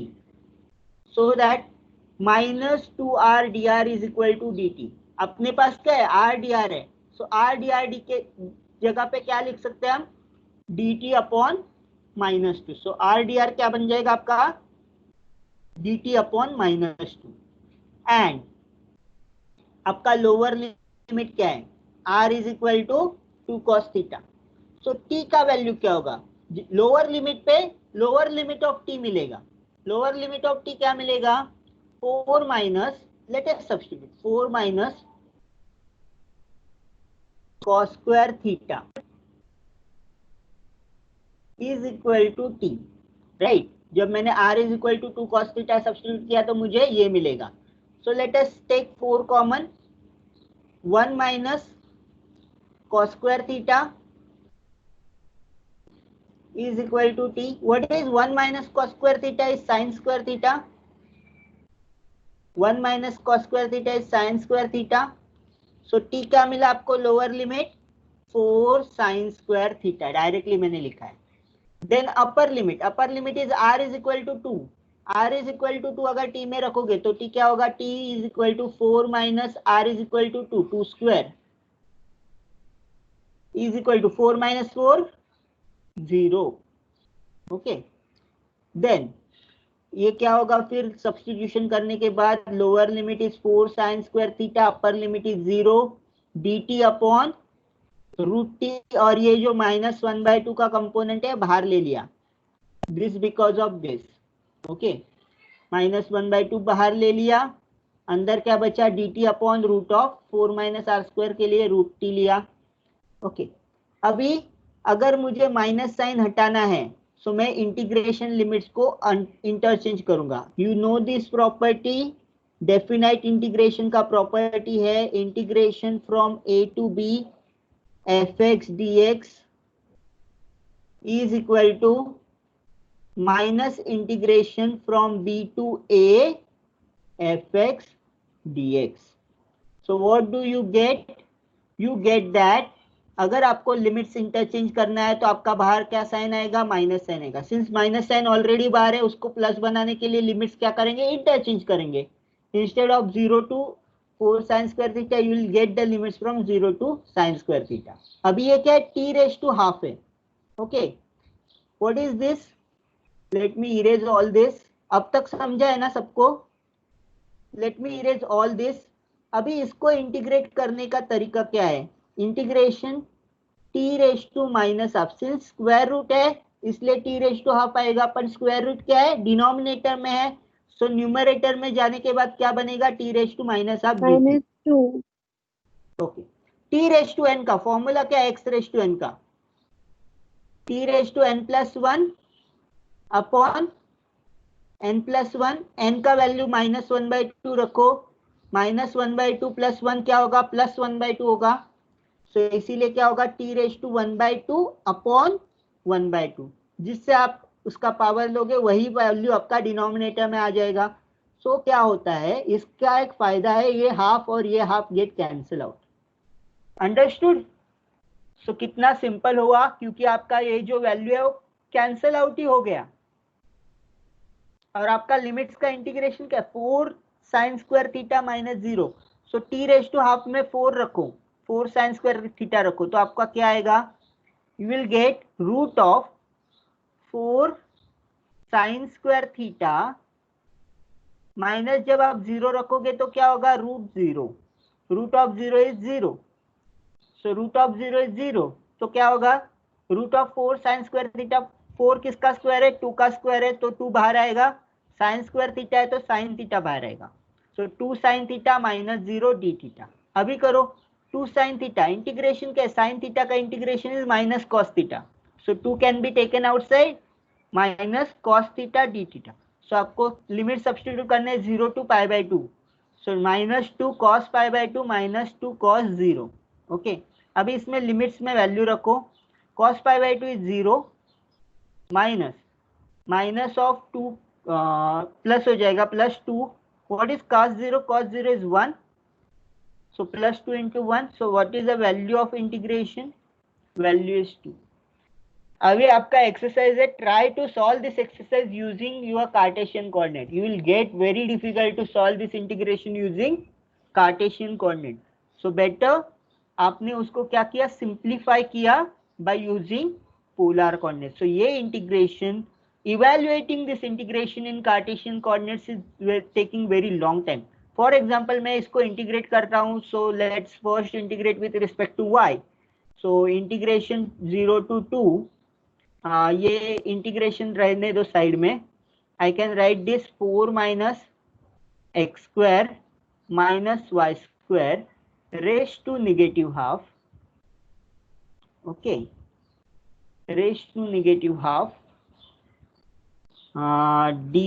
so that minus 2r dr is equal to dt. अपने पास क्या है? r dr है. So r dr d के जगह पे क्या लिख सकते हैं हम? dt upon minus 2. So r dr क्या बन जाएगा आपका? dt upon minus 2. एंड आपका लोअर लिमिट क्या है? r is equal to 2 cos theta. So t का वैल्यू क्या होगा? लोअर लिमिट पे लोअर लिमिट ऑफ टी मिलेगा. लोअर लिमिट ऑफ टी क्या मिलेगा? 4 minus, let us substitute, 4 minus cos square theta is equal to t. Right. जब मैंने r is equal to 2 cos theta substitute किया तो मुझे ये मिलेगा. So let us take 4 common. 1 minus cos square theta is equal to t. What is 1 minus cos square theta? Is sin square theta. 1 minus cos square theta is sin square theta. So t क्या मिला आपको? Lower limit 4 sin square theta. Directly मैंने लिखा है. Then upper limit is r is equal to 2. r is equal to 2 अगर t में रखोगे तो t क्या होगा? t is equal to 4 minus r is equal to 2. 2 square is equal to 4 minus 4 0. Okay. Then ये क्या होगा फिर सब्स्टिट्यूशन करने के बाद? Lower limit is 4 sine square theta, upper limit is 0 dt upon root t और ये जो -1/2 का कंपोनेंट है बाहर ले लिया, this because of this. Okay, -1/2 बाहर ले लिया, अंदर क्या बचा, dt upon root of 4 - r² के लिए रूट टी लिया। ओके, अभी अगर मुझे माइनस साइन हटाना है सो मैं इंटीग्रेशन लिमिट्स को इंटरचेंज करूंगा। You know this property, definite integration का प्रॉपर्टी है integration from a to b fx dx is equal to minus integration from b to a fx dx. So what do you get? You get that अगर आपको limits interchange करना है तो आपका बाहर क्या साइन आएगा, माइनस साइन आएगा। सिंस माइनस साइन ऑलरेडी बाहर है, उसको प्लस बनाने के लिए लिमिट्स क्या करेंगे, इंटरचेंज करेंगे। Instead of 0 to 4 sin square theta you will get the limits from 0 to sin square theta। अभी ये क्या है, t raised to half है। Okay, what is this, let me erase all this. अब तक समझा है ना सबको, let me erase all this. अभी इसको इंटीग्रेट करने का तरीका क्या है, integration t raise to minus half, since square root है इसलिए t रेज टू हाफ आएगा, पर स्क्वायर रूट क्या है, डिनोमिनेटर में है, सो न्यूमरेटर में जाने के बाद क्या बनेगा, t raise to minus half dt। -2। Okay, t raise to n का फॉर्मूला क्या है, x रेज टू n का, t raise to n plus 1 upon n plus 1, n का वैल्यू -1/2 रखो, -1/2 प्लस 1 क्या होगा, +1/2 होगा। तो इसीलिए क्या होगा, t रेज टू 1/2 अपॉन 1/2, जिससे आप उसका पावर लोगे वही वैल्यू आपका डिनोमिनेटर में आ जाएगा। सो क्या होता है, इसका एक फायदा है, ये हाफ और ये half get cancel out. Understood? So कितना सिंपल हुआ, क्योंकि आपका ये जो वैल्यू है वो कैंसिल आउट ही हो गया। और आपका लिमिट्स का इंटीग्रेशन क्या है, 4 sin square theta - 0। So t raise to half में 4 रखो, 4 sin square theta रखो, तो आपका क्या आएगा, you will get root of 4 sin square theta minus, जब आप 0 रखोगे तो क्या होगा, √0, root of 0 is 0, so root of 0 is 0, तो क्या होगा, root of 4 sin square theta, 4 किसका स्क्वायर है, 2 का स्क्वायर है, तो 2 बाहर आएगा, साइन स्क्वायर थीटा है तो साइन थीटा बाहर आएगा, so 2 sin theta -0 d theta. अभी करो 2 sin थीटा, इंटीग्रेशन क्या है, साइन थीटा का integration is minus cos theta, so 2 can be taken outside, minus cos theta d theta. So आपको लिमिट सब्स्टिट्यूट करने 0 to π/2, so -2 cos π/2 -2 cos 0। Okay, अभी इसमें limits में वैल्यू रखो, cos π/2 is 0 minus of 2 plus हो जाएगा +2, what is cos 0, cos 0 is 1, so +2 into 1, so what is the value of integration, value is 2। अभी आपका एक्सरसाइज है, try to solve this exercise using your Cartesian coordinate, you will get very difficult to solve this integration using Cartesian coordinate. So better आपने उसको क्या किया, simplify किया by using polar coordinate. So ये integration, evaluating this integration in Cartesian coordinates is taking very long time. For example, मैं इसको integrate करता हूँ, so let's first integrate with respect to y. So integration 0 to 2, ये integration रहने दो side में, I can write this 4 minus x square minus y square raised to negative half, okay, raised to negative half dy,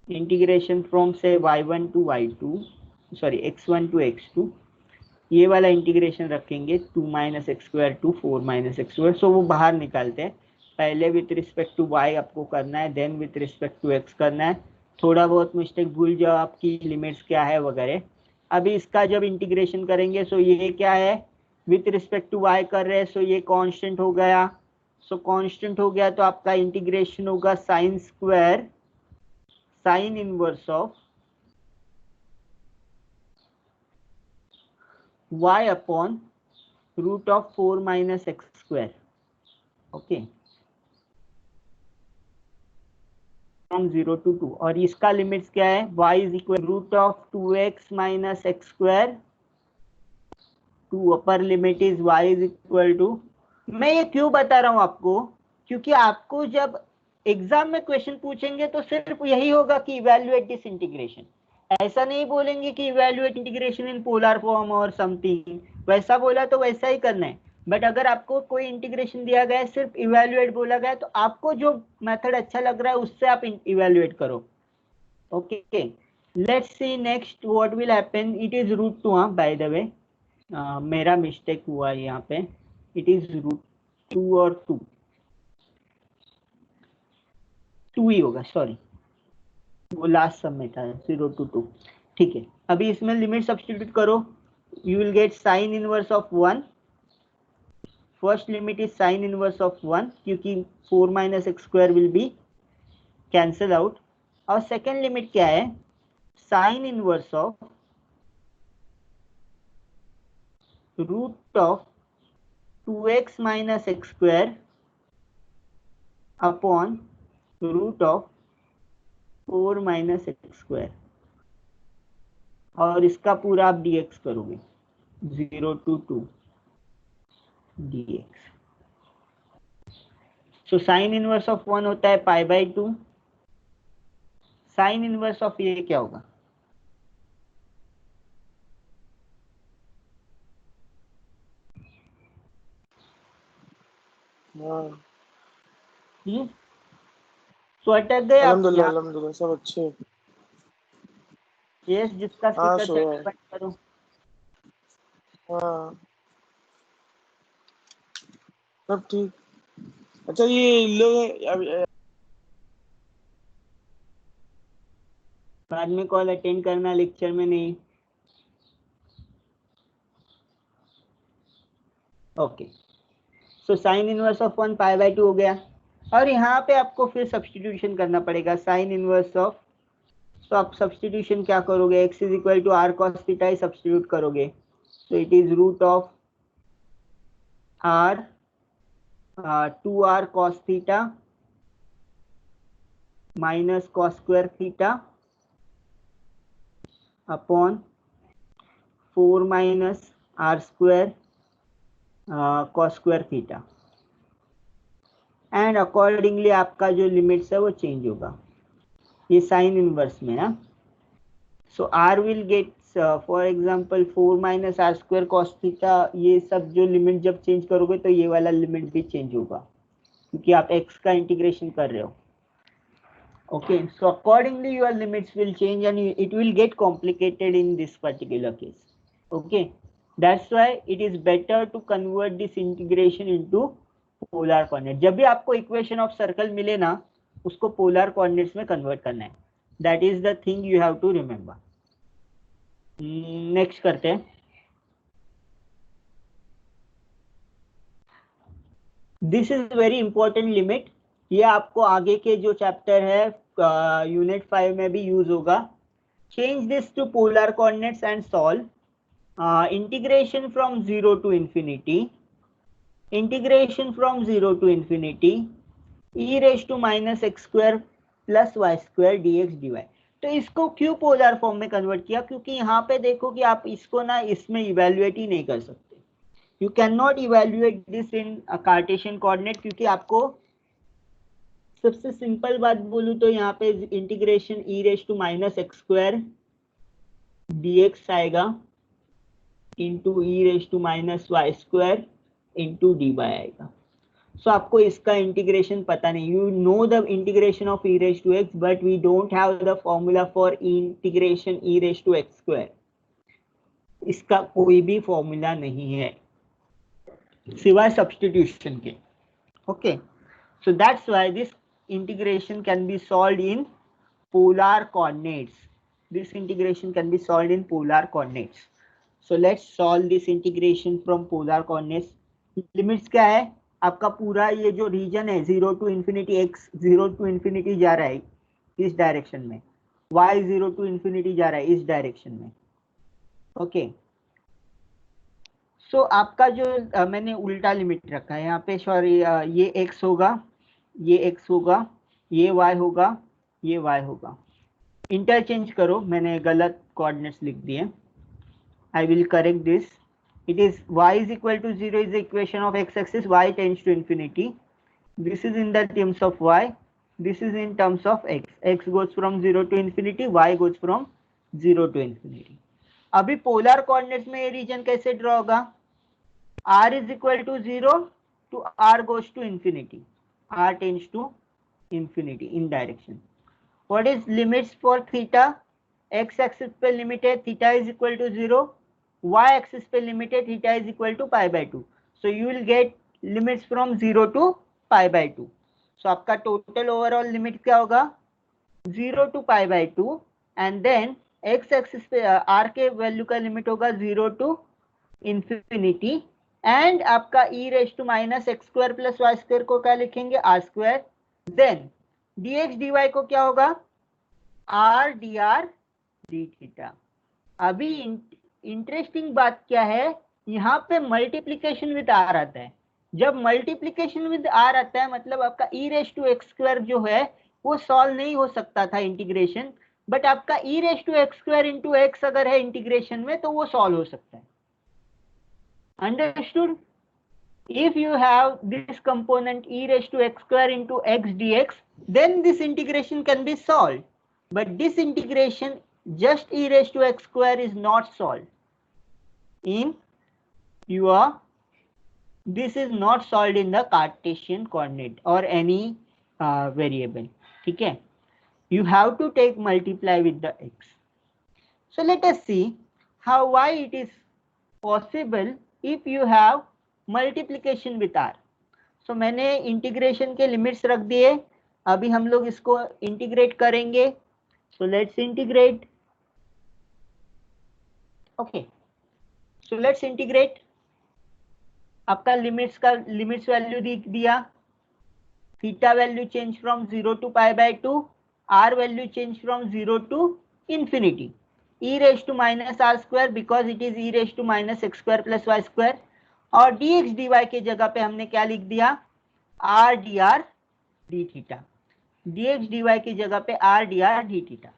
integration from से y1 to y2, sorry x1 to x2, ये वाला integration रखेंगे 2 - x² to 4 - x², सो वो बाहर निकालते हैं। पहले with respect to y आपको करना है, then with respect to x करना है, थोड़ा बहुत मिस्टेक भूल जाओ आपकी लिमिट्स क्या है वगैरह। अभी इसका जब इंटीग्रेशन करेंगे, सो ये क्या है, विथ रिस्पेक्ट टू y कर रहे हैं, सो ये कांस्टेंट हो गया, सो कांस्टेंट हो गया तो आपका इंटीग्रेशन होगा sine square sine inverse of y upon root of 4 - x², okay, from 0 to 2। और इसका लिमिट्स क्या है, y is equal root of 2x - x² to upper limit is y is equal to, मैं ये क्यों बता रहा हूँ आपको, क्योंकि आपको जब एग्जाम में क्वेश्चन पूछेंगे तो सिर्फ यही होगा कि इवैल्यूएट दिस इंटीग्रेशन, ऐसा नहीं बोलेंगे कि evaluate integration in polar form और समथिंग, वैसा बोला तो वैसा ही करना है। बट अगर आपको कोई इंटीग्रेशन दिया गया है, सिर्फ इवैल्यूएट बोला गया है, तो आपको जो मेथड अच्छा लग रहा है उससे आप इवैल्यूएट करो। Okay, let's see next what will happen, it is root two, हाँ बाय द वे मेरा मिस्टेक हुआ है यहाँ पे, इट इज रूट टू और टू ही होगा, सॉरी वो लास्ट सम में था 0 to 2। ठीक है, अभी इसमें लिमिट सब्स्टिट्यूट करो, you will get sine inverse of 1, first limit is sine inverse of 1 क्योंकि 4 minus x square will be cancel out, और सेकेंड लिमिट क्या है, sine inverse of root of 2x minus x square upon root of 4 minus x square, और इसका पूरा आप dx करोगे 0 to 2 dx। So sine inverse of 1 होता है पाई बाई 2, साइन इनवर्स ऑफ ये क्या होगा, सो अटक गए आप अल्हम्दुलिल्लाह अल्हम्दुलिल्लाह सब अच्छे। यस, जिसका हाँ स्पीकर सो है। बंद करो। हाँ सब ठीक। अच्छा ये लोग बाद में कॉल अटेंड करना, लेक्चर में नहीं। Okay, so sine inverse of 1 pi by 2 हो गया, और यहाँ पे आपको फिर सब्स्टिट्यूशन करना पड़ेगा साइन इनवर्स ऑफ, तो आप सब्स्टिट्यूशन क्या करोगे, x is equal to r cos theta ही सब्स्टिट्यूट करोगे, तो it is root of r 2r cos theta minus cos square theta upon 4 minus r square cos square theta, and accordingly आपका जो limits है वो change होगा, ये sign inverse में है। So r will get for example 4 minus r square cos theta, ये सब जो लिमिट जब चेंज करोगे तो ये वाला लिमिट भी चेंज होगा क्योंकि आप x का इंटीग्रेशन कर रहे हो। Okay, so accordingly your limits will change and it will get complicated in this particular case. Okay, that's why it is better to convert this integration into polar coordinate. जब भी आपको equation of circle मिले ना, उसको polar coordinates में convert करना है, that is the thing you have to remember. Next करते हैं, this is very important limit, ये आपको आगे के जो चैप्टर है यूनिट 5 में भी यूज होगा। Change this to polar coordinates and solve integration from 0 to infinity, integration from 0 to infinity e raise to minus x square plus y square dx dy। तो इसको क्यों पोलर फॉर्म में convert किया, क्योंकि यहाँ पे देखो कि आप इसको ना इसमें इवेल्युएट ही नहीं कर सकते, you can not evaluate this in Cartesian coordinate, क्योंकि आपको सबसे सिंपल बात बोलूं तो यहाँ पे integration e raise to minus x square dx आएगा into e raise to minus Y square into dy आएगा। सो आपको इसका इंटीग्रेशन पता नहीं, you know the integration of e raise to x but we don't have the formula for integration e raise to x square, इसका कोई भी formula नहीं है सिवाय सब्स्टिट्यूशन के। Okay, so that's why this integration can be solved in polar coordinates. This integration can be solved in polar coordinates. So let's solve this integration from polar coordinates. Limits क्या है आपका, पूरा ये जो रीजन है 0 to infinity, x 0 to infinity जा रहा है इस डायरेक्शन में, y 0 टू इंफिनिटी जा रहा है इस डायरेक्शन में। ओके, सो आपका जो मैंने उल्टा लिमिट रखा है यहाँ पे, सॉरी ये x होगा, ये x होगा, ये y होगा, ये y होगा, इंटरचेंज करो, मैंने गलत कोऑर्डिनेट्स लिख दिए, I will correct this, it is y is equal to 0 is the equation of x-axis, y tends to infinity. This is in the terms of y, this is in terms of x. X goes from 0 to infinity, y goes from 0 to infinity. अभी polar coordinates में ये reason कैसे draw होगा? r is equal to 0 to r goes to infinity, r tends to infinity in direction. What is limits for theta? x axis पे limit है theta is equal to 0, y axis पे limit है theta is equal to pi by 2. So you will get limits from 0 to pi by 2. So आपका total overall limit क्या होगा? 0 to pi by 2, and then x axis पे r के value का limit होगा 0 to infinity, and आपका e raised to minus x square plus y square को क्या लिखेंगे? r square. Then dx dy को क्या होगा? r dr d theta. अभी इंटरेस्टिंग बात क्या है, यहाँ पे मल्टीप्लीकेशन विद r आता है. जब मल्टीप्लीकेशन विद r आता है मतलब आपका e raised to x square जो है वो सॉल्व नहीं हो सकता था इंटीग्रेशन, बट आपका e raised to x square into x अगर है इंटीग्रेशन में तो वो सॉल्व हो सकता है. Understood? If you have this component e raised to x square into x dx, then this integration can be solved. But this integration just e raised to x square is not solved. This is not solved in the Cartesian coordinate or any variable. ठीक है? You have to take multiply with the x. So let us see why it is possible if you have multiplication with r. So मैंने integration के limits रख दिए, अभी हम लोग इसको इंटीग्रेट करेंगे. So let's integrate. Okay, so let's integrate. आपका लिमिट्स वैल्यू दिया, theta value change from 0 to pi by 2, r value change from 0 to infinity, e raised to minus r square because it is e raised to minus x square plus y square. और dx dy के जगह पे हमने क्या लिख दिया? r dr d theta. dx dy की जगह पे r dr d theta.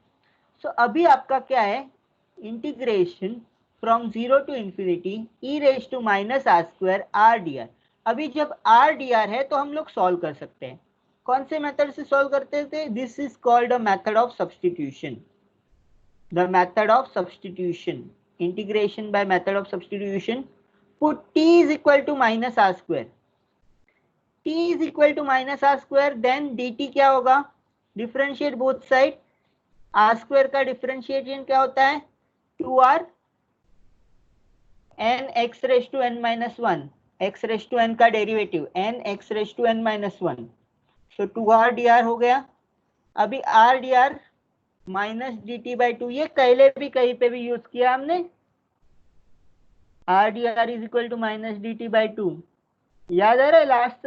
So अभी आपका क्या है? Integration from 0 to infinity e raised to minus r square r dr. अभी जब r dr है तो हम लोग सॉल्व कर सकते हैं. कौन से मेथड से सॉल्व करते थे? This is called a method of substitution. The method of substitution, integration by method of substitution. Put t is equal to minus r square. t is equal to minus r square, then dt क्या होगा? Differentiate both side. r square का differentiation क्या होता है? 2r n x raised to n minus 1. x raised to n का derivative n x raised to n minus 1. So 2r dr हो गया. अभी r dr minus dt by 2, ये पहले भी कहीं पे भी यूज किया हमने. r dr is equal to minus dt by 2. याद आ रहा है? लास्ट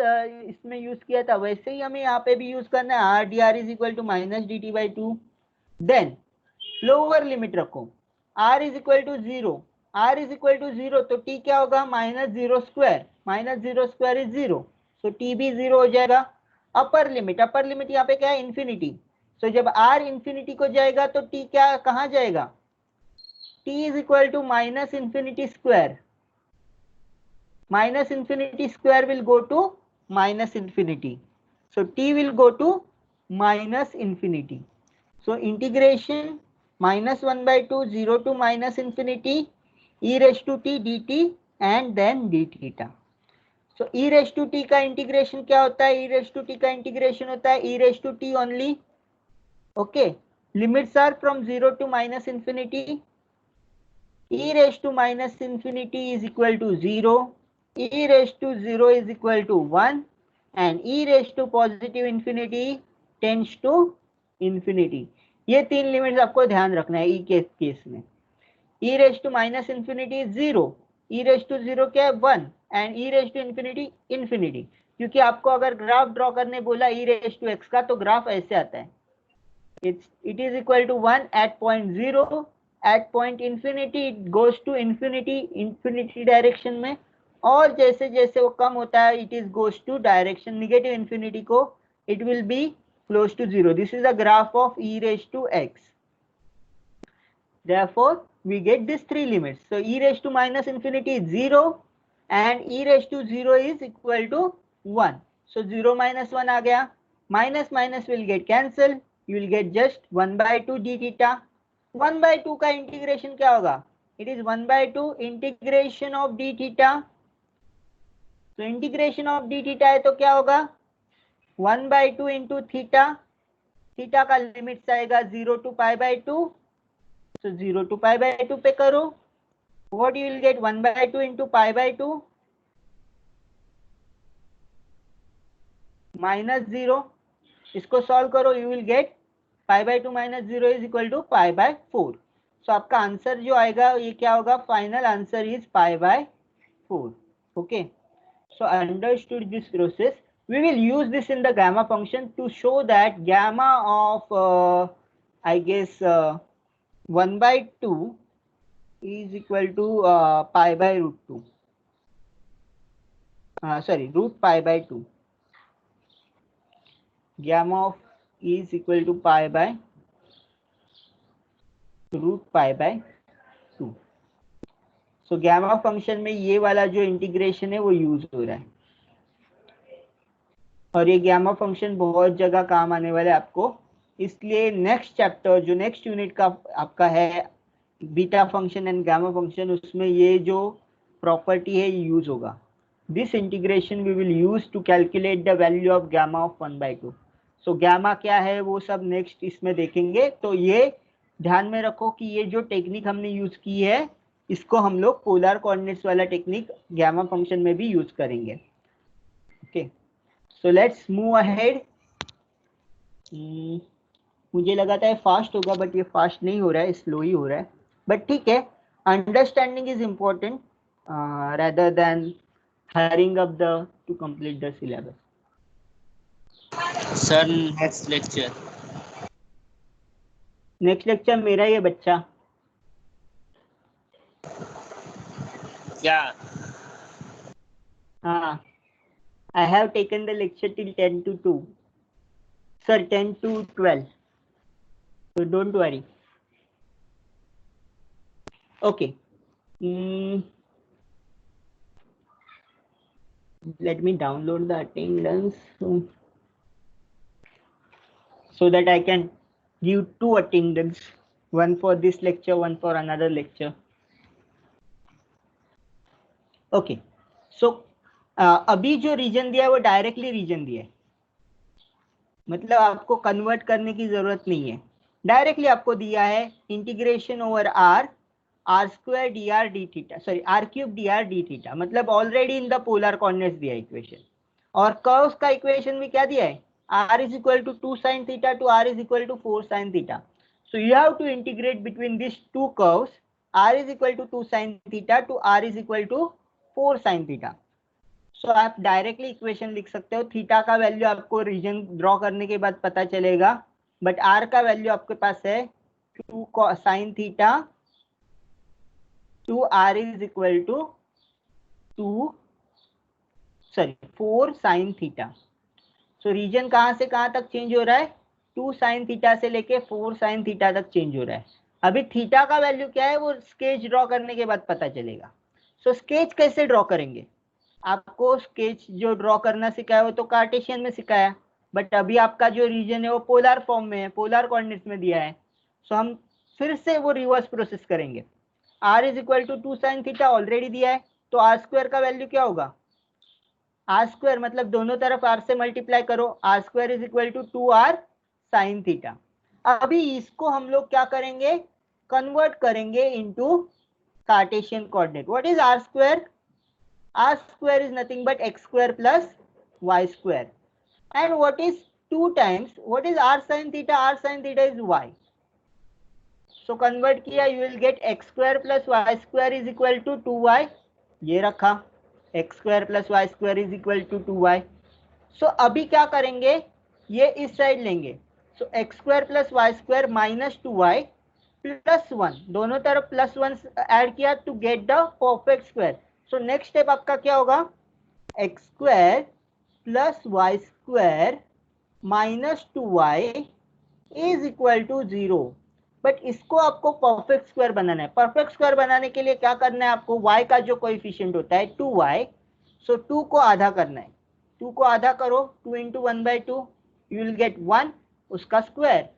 इसमें यूज किया था, वैसे ही हमें यहाँ पे भी यूज करना है. r dr is equal to minus dt by 2. Then lower limit रखो, r is equal to 0. r is equal to 0 तो t क्या होगा? Minus 0 square. Minus 0 square is 0, so t भी 0 हो जाएगा. अपर लिमिट यहाँ पे क्या है? इन्फिनिटी. सो जब r इन्फिनिटी को जाएगा तो t क्या कहाँ जाएगा? t is equal to minus infinity square. Minus infinity square will go to minus infinity. So t will go to minus infinity. So integration minus 1 by 2, 0 to minus infinity, e raised to t dt and then d theta. So e raised to t का integration क्या होता है? e raised to t का integration होता है e raised to t only. Okay, limits are from 0 to minus infinity. e raised to minus infinity is equal to 0, e raised to 0 is equal to 1, and e raised to positive infinity tends to infinity. ये तीन limits आपको ध्यान रखना है ई के case में. e raised to minus infinity is 0, e raised to 0 क्या है? 1, and e raised to infinity infinity. क्योंकि आपको अगर ग्राफ ड्रॉ करने बोला e raised to x का तो ग्राफ ऐसे आता है. It is equal to 1 at point 0. At point infinity it goes to infinity direction में, और जैसे जैसे वो कम होता है it is goes to direction negative infinity को, it will be close to 0. This is a graph of e raised to x. Therefore we get these three limits. So e raised to minus infinity is 0 and e raised to 0 is equal to 1. So 0 minus 1 आ गया, minus minus will get cancelled, you will get just 1 by 2 d theta. 1 by 2 का integration क्या होगा? It is 1 by 2 integration of d theta. तो integration of d theta है तो क्या होगा? 1 by 2 into theta. Theta का लिमिट्स आएगा 0 to pi by 2. So 0 to pi by 2 पे करो. What you will get? 1 by 2 into pi by 2 minus 0. इसको सॉल्व करो, you will get pi by 2 minus 0 is equal to pi by 4. So आपका answer जो आएगा ये क्या होगा? Final answer is pi by 4. Okay. So understood this process. We will use this in the gamma function to show that gamma of I guess 1 by 2 is equal to pi by root 2. Sorry, root pi by 2. Gamma of is equal to pi by root pi by 2. So gamma function में ये वाला जो integration है वो use हो रहा है और ये गैमा फंक्शन बहुत जगह काम आने वाला है आपको, इसलिए नेक्स्ट चैप्टर जो नेक्स्ट यूनिट का आपका है beta function and gamma function, उसमें ये जो प्रॉपर्टी है ये यूज होगा. This integration we will use to calculate the value of gamma of 1 by 2. So gamma क्या है वो सब नेक्स्ट इसमें देखेंगे. तो ये ध्यान में रखो कि ये जो टेक्निक हमने यूज की है इसको हम लोग पोलर कोऑर्डिनेट्स वाला टेक्निक गैमा फंक्शन में भी यूज करेंगे. Okay, so let's move ahead. मुझे लगा था फास्ट होगा बट ये फास्ट नहीं हो रहा है, स्लो ही हो रहा है, बट ठीक है. Understanding is important rather than hurrying up to complete the syllabus. Sir next lecture. Next lecture मेरा ही है बच्चा. क्या? हाँ, I have taken the lecture till 10 to 2. Sir, 10 to 12. So don't worry. Okay. Let me download the attendance so that I can give 2 attendance, one for this lecture, one for another lecture. Okay. So अभी जो reason दिया है वो directly reason दिया है, मतलब आपको convert करने की जरूरत नहीं है. डायरेक्टली आपको दिया है integration over r square dr d थीटा, sorry r cube dr d थीटा, मतलब already in the polar coordinates दिया है इक्वेशन. और कर्व्स का इक्वेशन भी क्या दिया है? r is equal to 2 sin theta to r is equal to 4 sin theta. So you have to integrate between these two curves. r is equal to 2 sin theta to r is equal to 4 sin theta. So आप directly equation लिख सकते हो. Theta का value आपको reason draw करने के बाद पता चलेगा, बट r का वैल्यू आपके पास है 2 sin theta to r is equal to 4 sin theta. So region कहाँ से कहाँ तक चेंज हो रहा है? 2 sin थीटा से लेके 4 sin थीटा तक चेंज हो रहा है. अभी थीटा का वैल्यू क्या है वो स्केच ड्रॉ करने के बाद पता चलेगा. सो स्केच कैसे ड्रॉ करेंगे? आपको स्केच जो ड्रॉ करना सिखाया वो तो कार्टेशियन में सिखाया, बट अभी आपका जो रीजन है वो पोलर फॉर्म में है, पोलर कोऑर्डिनेट्स में दिया है. सो हम फिर से वो रिवर्स प्रोसेस करेंगे. r is equal to 2 sin theta already दिया है, तो r स्क्वायर का वैल्यू क्या होगा? r स्क्वायर मतलब दोनों तरफ r से मल्टीप्लाई करो, r square is equal to 2r sin theta. अभी इसको हम लोग क्या करेंगे? कन्वर्ट करेंगे into Cartesian coordinate. What is r square? r square is nothing but x square plus y square. And what is 2 times? What is r sin theta? R sin theta is y. So convert किया, you will get x square plus y square is equal to 2y. ये रखा, x square plus y square is equal to 2y. So अभी क्या करेंगे? ये इस side लेंगे. So x square plus y square minus 2y plus 1. दोनों तरफ plus 1 ऐड किया to get the perfect square. So next step आपका क्या होगा? X square plus y square minus 2y is equal to 0. But इसको आपको perfect square बनाना है। Perfect square बनाने के लिए क्या करना है आपको, y का जो कोएफिशिएंट होता है 2y, सो 2 को आधा करना है। 2 को आधा करो, 2 इंटू 1/2, यू विल गेट 1, उसका स्क्वायर,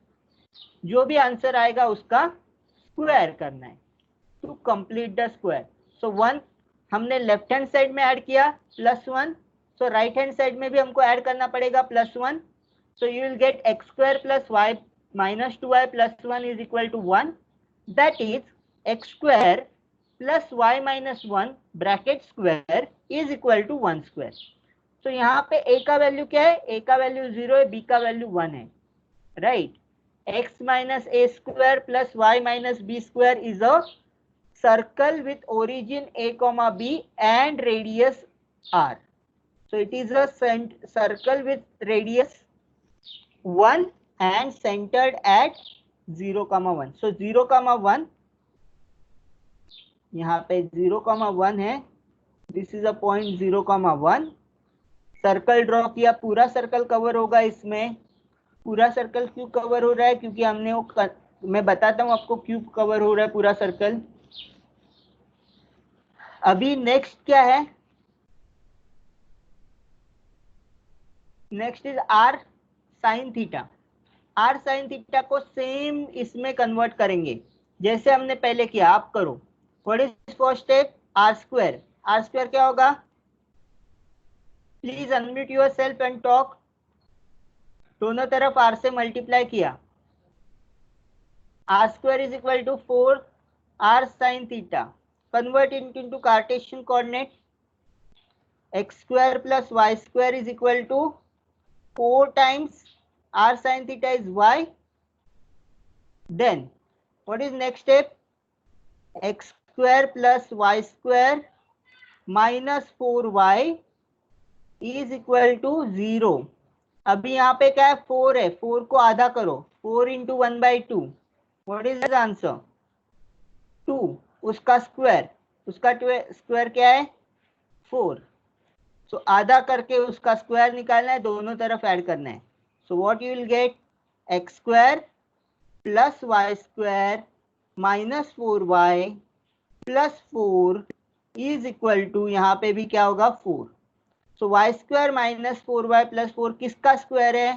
जो भी आंसर आएगा उसका स्क्वायर करना है टू कंप्लीट द स्क्वायर। सो 1 हमने लेफ्ट हैंड साइड में ऐड किया +1, सो राइट हैंड साइड में भी हमको ऐड करना पड़ेगा +1, so you will gate x square plus y minus 2y plus 1 is equal to 1, that is x square plus y minus 1 bracket square is equal to 1 square. So यहाँ पे a का value क्या है, a का value 0 है, b का value 1 है, right. x minus a square plus y minus b square is a circle with origin a comma b and radius r. So it is a circle with radius 1 and centered at 0,1. So 0,1, यहाँ पे 0,1 है, this is a point 0,1। Circle draw किया, पूरा circle cover होगा इसमें। पूरा circle क्यों cover हो रहा है, क्योंकि हमने वो मैं बताता हूँ आपको क्यों कवर हो रहा है पूरा सर्कल। अभी नेक्स्ट क्या है, next is r sin theta. r sin theta को सेम इसमें कन्वर्ट करेंगे जैसे हमने पहले किया, आप करो। What is first step, r square. r square क्या होगा, please unmute yourself and talk. दोनों तरफ r से मल्टीप्लाई किया, r square is equal to 4 r sin theta, convert into Cartesian coordinate. x square plus y square is equal to 4 times r sin theta is y. Then what is next step, x square plus y square minus 4y is equal to 0. अभी यहाँ पे क्या है, 4 है, 4 को आधा करो, 4 into 1/2, what is the answer, 2, उसका स्क्वायर, उसका स्क्वायर क्या है 4, सो आधा करके उसका स्क्वायर निकालना है, दोनों तरफ ऐड करना है। So what you will get, x square plus y square minus 4y plus 4 is equal to, यहाँ पे भी क्या होगा 4. So y square minus 4y plus 4 किसका स्क्वायर है,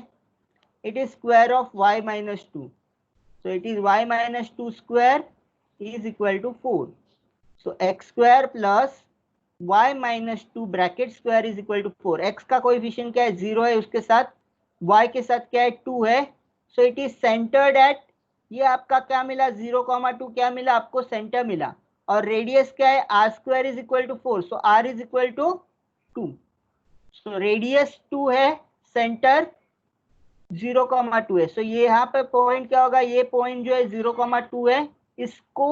it is square of y minus 2. So it is y minus 2 square is equal to 4. So x square plus y minus 2 bracket square is equal to 4. x का coefficient क्या है, 0 है, उसके साथ y के साथ क्या है 2 है, so it is centred at, ये आपका क्या मिला 0,2 क्या मिला आपको, सेंटर मिला। और रेडियस क्या है, r square is equal to 4, so r is equal to 2, so radius 2 है, सेंटर 0,2 है। सो ये यहाँ पे पॉइंट क्या होगा, ये पॉइंट जो है 0,2 है, इसको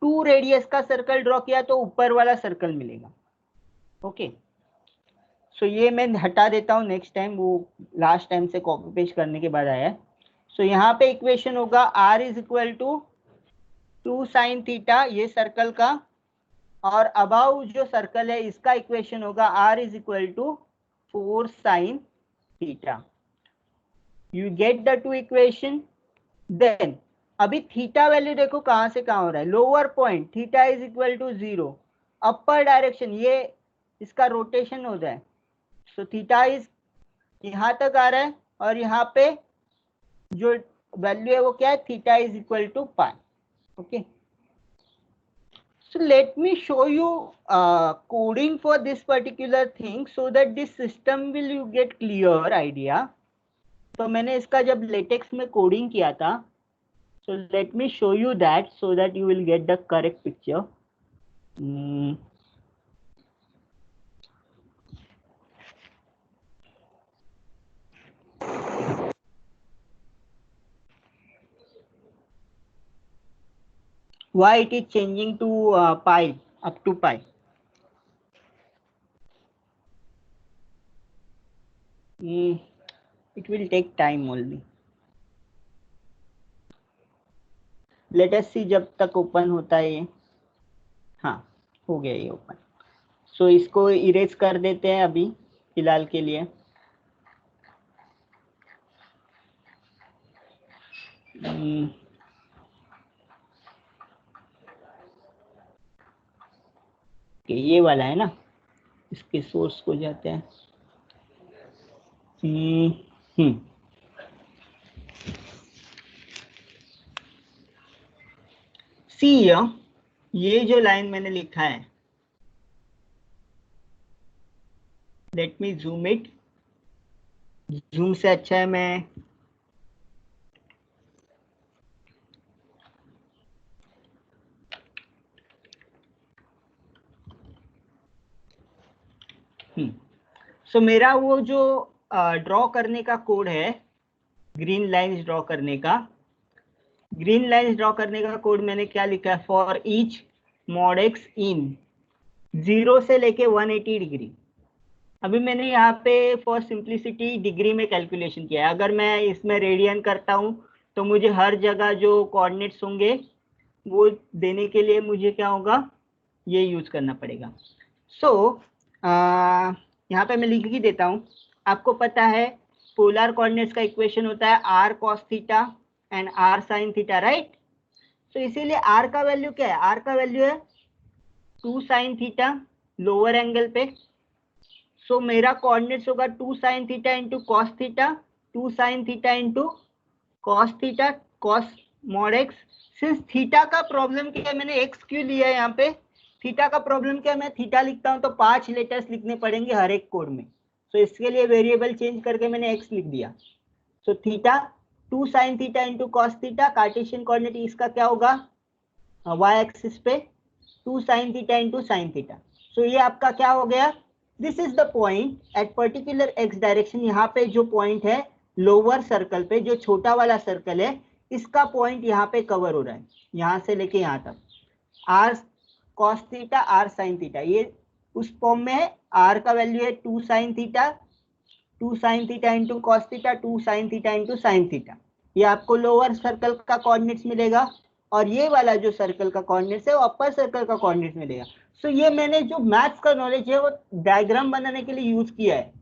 2 रेडियस का सर्कल ड्रॉ किया तो ऊपर वाला सर्कल मिलेगा। ओके, सो ये मैं हटा देता हूँ नेक्स्ट टाइम, वो लास्ट टाइम से कॉपी पेस्ट करने के बाद आया है। सो यहाँ पे इक्वेशन होगा r is equal to 2 sine theta, ये सर्कल का, और अबाउ जो सर्कल है इसका इक्वेशन होगा r is equal to 4 sine theta. You get the two equation. Then अभी थीटा वैल्यू देखो कहाँ से कहाँ हो रहा है, lower point theta is equal to 0, upper direction, ये इसका रोटेशन हो जाए, सो थीटा इज यहाँ तक आ रहा है, और यहाँ पे जो वैल्यू है वो क्या है, theta is equal to pi. Okay, so let me show you coding for this particular thing so that this system will you get clear idea. तो मैंने इसका जब लेटेक्स में कोडिंग किया था, so let me show you that so that you will get the correct picture. Why it is changing to pi, up to pi? It will take time only. Let us see जब तक open होता है ये। हाँ, हो गया ये open. सो इसको इरेज कर देते हैं अभी फिलहाल के लिए। ओके ये वाला है ना, इसके सोर्स को जाते हैं। सी ये जो लाइन मैंने लिखा है, let me zoom it. Zoom से अच्छा है मैं सो मेरा वो जो ड्रॉ करने का कोड है, ग्रीन लाइंस ड्रॉ करने का, ग्रीन लाइंस ड्रॉ करने का कोड मैंने क्या लिखा है, फॉर ईच मॉड एक्स इन 0 से लेके 180 डिग्री। अभी मैंने यहाँ पे फॉर सिंप्लिसिटी डिग्री में कैलकुलेशन किया है। अगर मैं इसमें रेडियन करता हूँ तो मुझे हर जगह जो कोऑर्डिनेट्स होंगे वो देने के लिए मुझे क्या होगा, ये यूज करना पड़ेगा। सो यहाँ पे मैं लिख ही देता हूँ। आपको पता है पोलर कोऑर्डिनेट्स का इक्वेशन होता है r cos theta and r sine theta, right. तो इसीलिए आर का वैल्यू क्या है, आर का वैल्यू है 2 साइन थीटा लोअर एंगल पे। सो मेरा कोऑर्डिनेट्स होगा 2 sine theta into cos theta, 2 sine theta into cos theta, cos mod x. Since theta का प्रॉब्लम क्या है, मैंने एक्स क्यों लिया है यहाँ पे, थीटा का प्रॉब्लम क्या है, मैं थीटा लिखता हूँ तो 5 लेटर्स लिखने पड़ेंगे हर एक कोड में। सो इसके लिए वेरिएबल चेंज करके मैंने एक्स लिख दिया। So theta 2 sine theta into cos theta, Cartesian coordinate इसका क्या होगा, वाई एक्सिस पे 2 sine theta into sine theta. So ये आपका क्या हो गया, this is the point at particular x direction. यहाँ पे जो पॉइंट है लोअर सर्कल पे, जो छोटा वाला सर्कल है, इसका पॉइंट यहाँ पे कवर हो रहा है, यहाँ से लेके यहाँ तक। R cos theta r sine theta, ये उस फॉर्म में है। आर का वैल्यू है 2 sine theta, 2 sine theta into cos theta, 2 sine theta into sine theta. ये आपको लोअर सर्कल का कोऑर्डिनेट्स मिलेगा, और ये वाला जो सर्कल का कोऑर्डिनेट्स है वो अपर सर्कल का कोऑर्डिनेट्स मिलेगा। सो ये मैंने जो मैथ्स का नॉलेज है वो डायग्राम बनाने के लिए यूज किया है।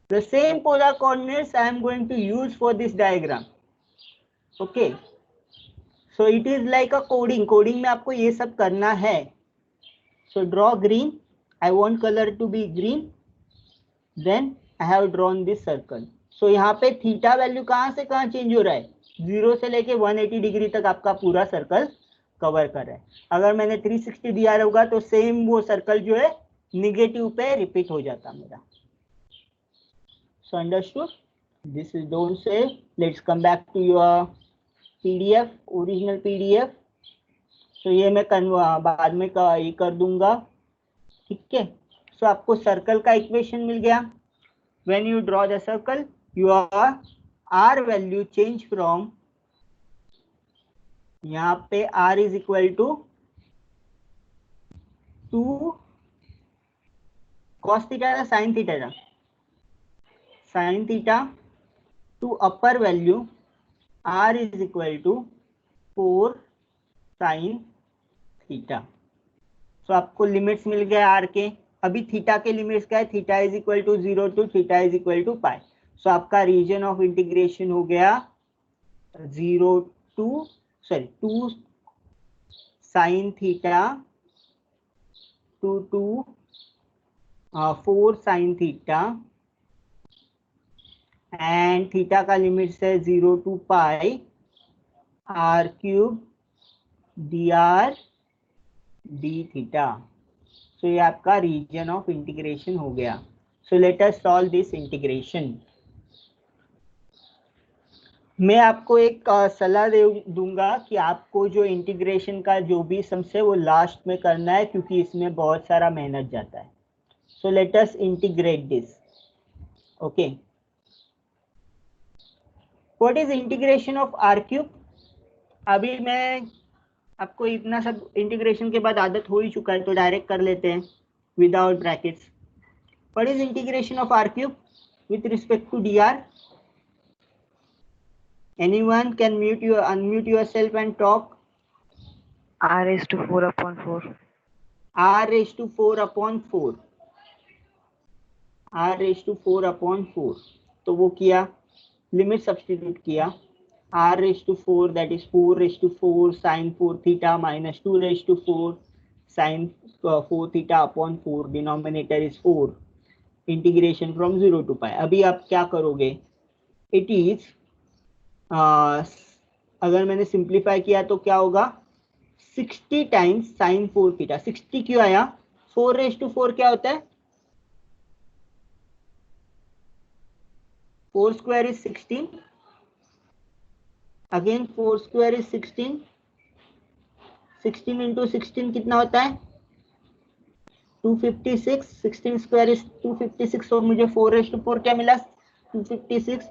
The same polar coordinates I am going to use for this diagram. Okay, so it is like a coding में आपको ये सब करना है। So draw green, I want colour to be green, then I have drawn this circle. So यहाँ पे theta value कहाँ से कहाँ चेंज हो रहा है, 0 से लेके 180 डिग्री तक आपका पूरा सर्कल कवर कर रहा है। अगर मैंने 360 दिया होगा तो सेम वो सर्कल जो है निगेटिव पे रिपीट हो जाता मेरा। So understood, this is don't say. Let's come back to your PDF, original PDF. So ये मैं बाद में ये कर दूंगा, ठीक है। सो आपको सर्कल का इक्वेशन मिल गया। When you draw the circle, your r value change from, यहाँ पे r is equal to 2 cos theta था, साइन थीटा था, sine theta to upper value r is equal to 4 sine theta. So आपको limits मिल गए r के। अभी theta के limits क्या है, theta is equal to 0 to theta is equal to pi. So आपका रीजन ऑफ इंटीग्रेशन हो गया 2 sine theta to 4 sine theta, and theta का लिमिट है 0 to pi r cube dr d theta. So ये आपका region of integration हो गया। So let us solve this integration. मैं आपको एक सलाह दूंगा कि आपको जो इंटीग्रेशन का जो भी सम्स है वो लास्ट में करना है, क्योंकि इसमें बहुत सारा मेहनत जाता है। So let us integrate this. Okay, what is integration of r cube. अभी मैं आपको इतना सब इंटीग्रेशन के बाद आदत हो ही चुका है, तो डायरेक्ट कर लेते हैं without brackets. What is integration of r cube with respect to dr। Anyone can unmute yourself and talk. r raised to 4 upon 4. R raised to 4 upon 4. R raised to 4 upon 4. तो वो किया, limit substitute किया, r raised to 4 that is 4 raised to 4 sin 4 theta minus 2 raised to 4 sin 4 theta upon 4, denominator is 4, integration from 0 to pi. अभी आप क्या करोगे? It is अगर मैंने सिंप्लीफाई किया तो क्या होगा? 60 टाइम्स sin 4 थीटा. 60 क्यों आया? 4⁴ क्या होता है? 4 square is 16. Again 4 square is 16. 16 into 16 कितना होता है? 256. 16 square is 256 और मुझे 4⁴ क्या मिला? 256.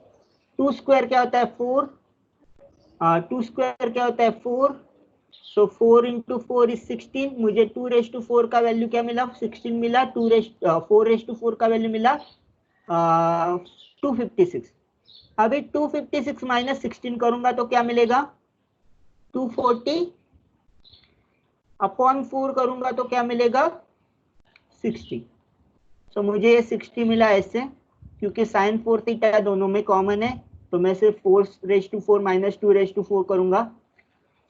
2 square क्या होता है? 4. 2 square क्या होता है? 4. So 4 into 4 is 16. मुझे 2⁴ का वैल्यू क्या मिला? 16 मिला. 4⁴ का वैल्यू मिला 256. अभी 256 माइनस 16 करूंगा तो क्या मिलेगा? 240 अपॉन 4 करूंगा तो क्या मिलेगा? 60. तो मुझे ये 60 मिला ऐसे, क्योंकि sin 4 थीटा दोनों में कॉमन है, तो मैं सिर्फ 4⁴ माइनस 2⁴ करूंगा.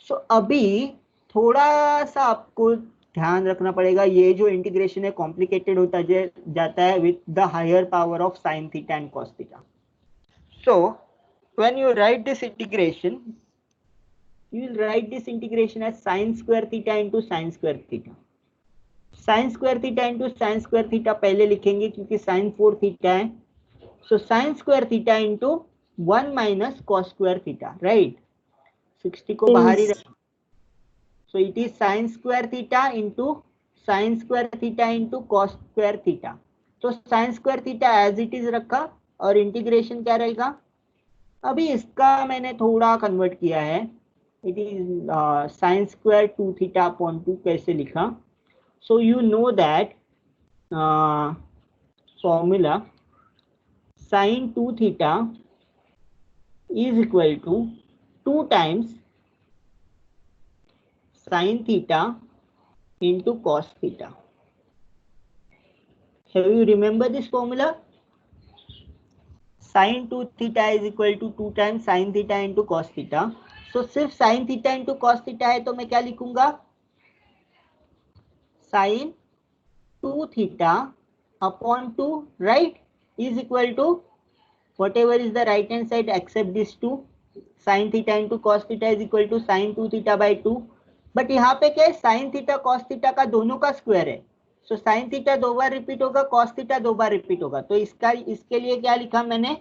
सो अभी थोड़ा सा आपको ध्यान रखना पड़ेगा, ये जो इंटीग्रेशन है कॉम्प्लिकेटेड होता जाता है with the higher power of sin theta and cos theta. So when you write this integration, you will write this integration as sin square theta into sin square theta. Sin square theta into sin square theta पहले लिखेंगे क्योंकि sin 4 theta है. So sin square theta into 1 minus cos square theta, right? 60 को बाहर ही रखें. So it is sin square theta into sin square theta into cos square theta. तो sin square theta as it is रखा और integration क्या रहेगा? अभी इसका मैंने थोड़ा कन्वर्ट किया है. It is sin square 2 theta upon 2. कैसे लिखा? So you know that formula sin 2 theta is equal to 2 times sin theta into cos theta. Have you remember this formula? Sin 2 theta is equal to 2 times sin theta into cos theta. So सिर्फ sin theta into cos theta है तो मैं क्या लिखूंगा? Sin 2 theta upon 2, right, is equal to whatever is the right hand side except this 2. Sin theta into cos theta is equal to sin 2 theta by 2. But यहाँ पे क्या है? sin theta cos theta का दोनों का square है. सो sin theta 2 बार repeat होगा, cos theta 2 बार repeat होगा. तो इसके लिए क्या लिखा मैंने?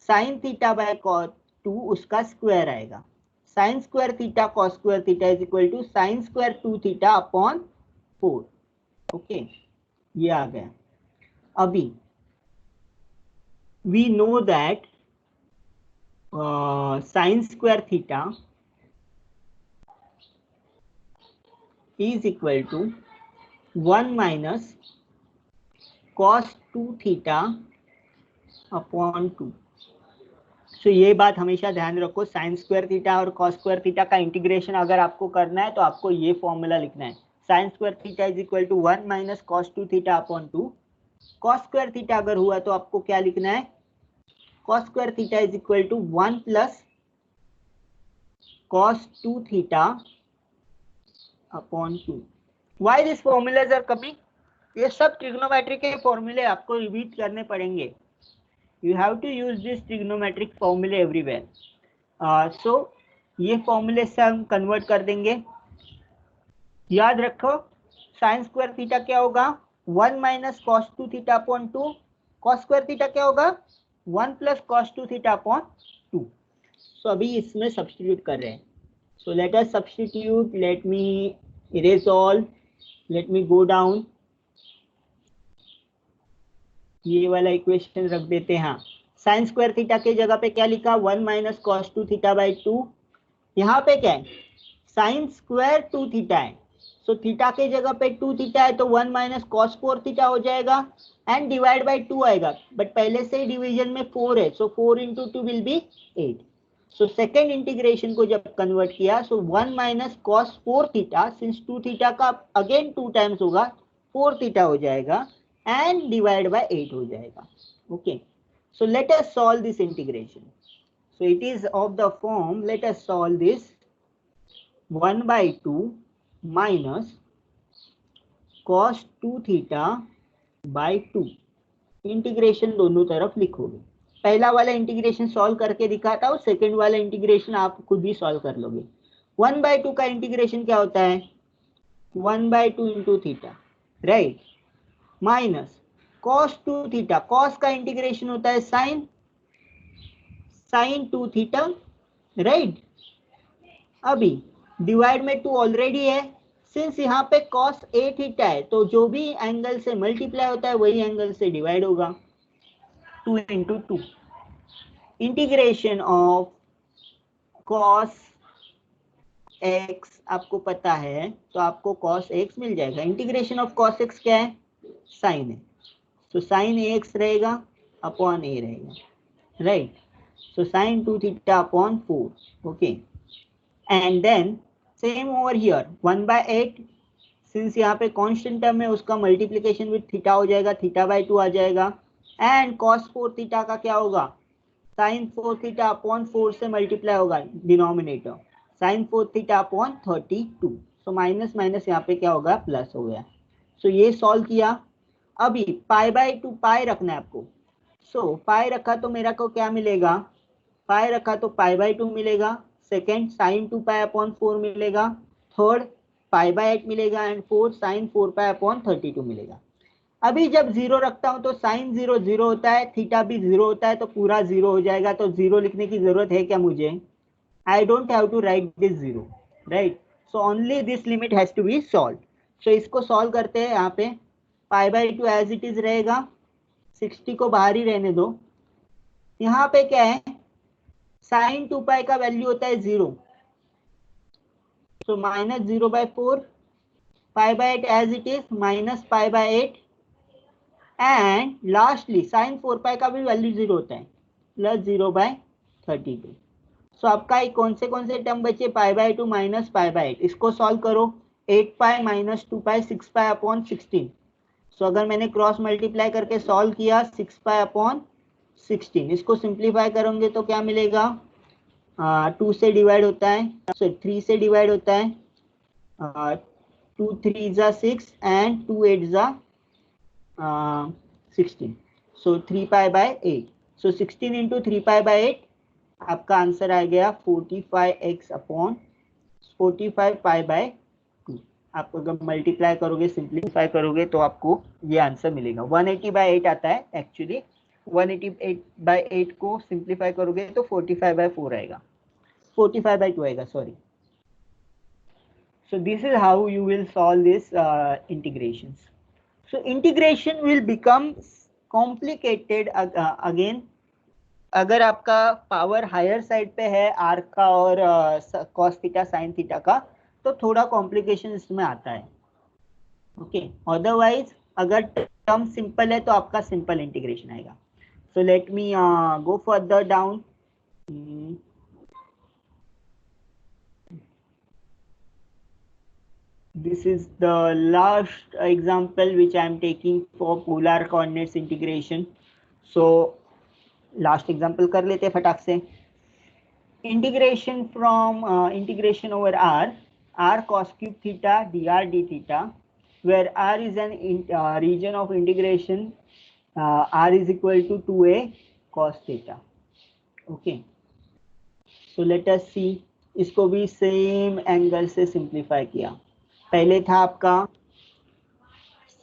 sin theta by cos 2 उसका स्क्वायर आएगा. sin square theta cos square theta is equal to sin square 2 theta upon 4. Okay, ये आ गया. अभी we know that sin square theta is equal to 1 minus cos 2 theta upon 2. सो ये बात हमेशा ध्यान रखो, sin स्क्वायर थीटा और cos स्क्वायर थीटा का इंटीग्रेशन अगर आपको करना है तो आपको ये फॉर्मूला लिखना है. sin square theta is equal to 1 minus cos 2 theta upon 2. cos square theta अगर हुआ तो आपको क्या लिखना है? cos square theta is equal to 1 plus cos 2 theta upon 2. Why this formulas are coming? ये सब ट्रिग्नोमेट्री के फॉर्मूले आपको रिपीट करने पड़ेंगे. You have to use this trigonometric formula everywhere. So ये फॉर्मूले से हम कन्वर्ट कर देंगे. याद रखो sin स्क्वायर थीटा क्या होगा? 1 minus cos 2 theta upon 2. cos square theta क्या होगा? 1 plus cos 2 theta upon 2. So अभी इसमें सब्स्टिट्यूट कर रहे हैं. So let us substitute. Late me erase all. Let me go down. ये वाला इक्वेशन रख देते हैं. साइन स्क्वायर थीटा के जगह पे क्या लिखा? 1 माइनस कॉस 2 थीटा बाई 2. यहाँ पे क्या है? साइन स्क्वायर 2 थीटा है. सो थीटा के जगह पे 2 थीटा है तो 1 माइनस कॉस 4 थीटा हो जाएगा एंड डिवाइड बाई 2 आएगा. बट पहले से ही डिवीजन में 4 है, सो 4 into 2 will be 8. So second integration को जब कन्वर्ट किया सो 1 minus cos 4 theta, since 2 theta का अगेन 2 टाइम्स होगा, 4 थीटा हो जाएगा and divide by 8 हो जाएगा. Okay, so let us solve this integration. So it is of the form, let us solve this 1 by 2 minus cos 2 theta by 2। Integration दोनों तरफ लिखोगे। पहला वाला इंटीग्रेशन सॉल्व करके दिखाता हूँ, सेकेंड वाला इंटीग्रेशन आप खुद ही सॉल्व कर लोगे। 1/2 का इंटीग्रेशन क्या होता है? 1/2 into theta, right, minus cos 2 theta, cos का इंटीग्रेशन होता है sin 2 थीटा, राइट। अभी डिवाइड में 2 ऑलरेडी है, सिंस यहाँ पे cos a थीटा है तो जो भी एंगल से मल्टीप्लाई होता है वही एंगल से डिवाइड होगा। 2 into 2, integration of cos x आपको पता है तो आपको cos x मिल जाएगा। इंटीग्रेशन ऑफ cos x क्या है? sin है, तो sin ax रहेगा अपॉन a रहेगा, right. So sin 2 theta upon 4, okay. And then same over here 1/8, since यहाँ पे कांस्टेंट टर्म है उसका मल्टीप्लिकेशन विद थीटा हो जाएगा, थीटा बाई 2 आ जाएगा। एंड cos 4 थीटा का क्या होगा? sin 4 थीटा अपॉन 4 से मल्टीप्लाई होगा denominator, sin 4 theta upon 32। So minus minus यहाँ पे क्या होगा? प्लस हो गया। सो ये सॉल्व किया। अभी पाई बाई 2 पाई रखना है आपको। सो पाई रखा तो मेरा को क्या मिलेगा? पाई रखा तो पाई बाई 2 मिलेगा, सेकेंड sin 2 पाई अपॉन 4 मिलेगा, थर्ड पाई बाई 8 मिलेगा, and fourth sin 4 pi upon 32 मिलेगा। अभी जब जीरो रखता हूं तो sin 0 0 होता है, थीटा भी 0 होता है, तो पूरा 0 हो जाएगा। तो 0 लिखने की जरूरत है क्या मुझे? I don't have to write this 0, right. So only this limit has to be solve. So इसको सॉल्व करते हैं। यहाँ पे pi by 2 as it is रहेगा, 60 को बाहर ही रहने दो। यहाँ पे क्या है? sin 2 पाई का वैल्यू होता है 0, so minus 0/4, pi by 8 as it is, minus pi by 8, and lastly sin 4 pi का भी वैल्यू 0 होता है, प्लस 0/32। सो आपका कौन से टर्म बचे? पाई बाई 2 माइनस पाई बाई 8। इसको सॉल्व करो। 8 पाई माइनस 2 पाई 6 पाई अपॉन 16। सो अगर मैंने क्रॉस मल्टीप्लाई करके सॉल्व किया 6 पाई अपॉन 16, इसको सिंप्लीफाई करोगे तो क्या मिलेगा? 2 से डिवाइड होता है, सो 3 से डिवाइड होता है, 2 3 जा 6 एंड 2 8 जा 16, सो 3 pi by 8। So 16 into 3 pi by 8 आपका आंसर आ गया 45x अपॉन 45 पाई बाय 2। आप अगर मल्टीप्लाई करोगे, सिंप्लीफाई करोगे तो आपको ये आंसर मिलेगा। 180/8 आता है एक्चुअली। 180/8 को सिंप्लीफाई करोगे तो 45/4 आएगा, 45/2 आएगा, sorry. So this is how you will solve this integrations. So integration will become complicated again अगर आपका पावर हायर साइड पे है आर का और cos थीटा sin थीटा का, तो थोड़ा कॉम्प्लिकेशन इसमें आता है, ओके। अदरवाइज अगर टर्म सिंपल है तो आपका सिंपल इंटीग्रेशन आएगा। सो let me go further down. This is the last example which I am taking for polar coordinates integration. So last example कर लेते हैं फटाक से। Integration from integration over r cos cube theta dr d theta, where r is an region of integration, r is equal to 2a cos theta. Okay. So let us see, इसको भी same angle से simplify किया। पहले था आपका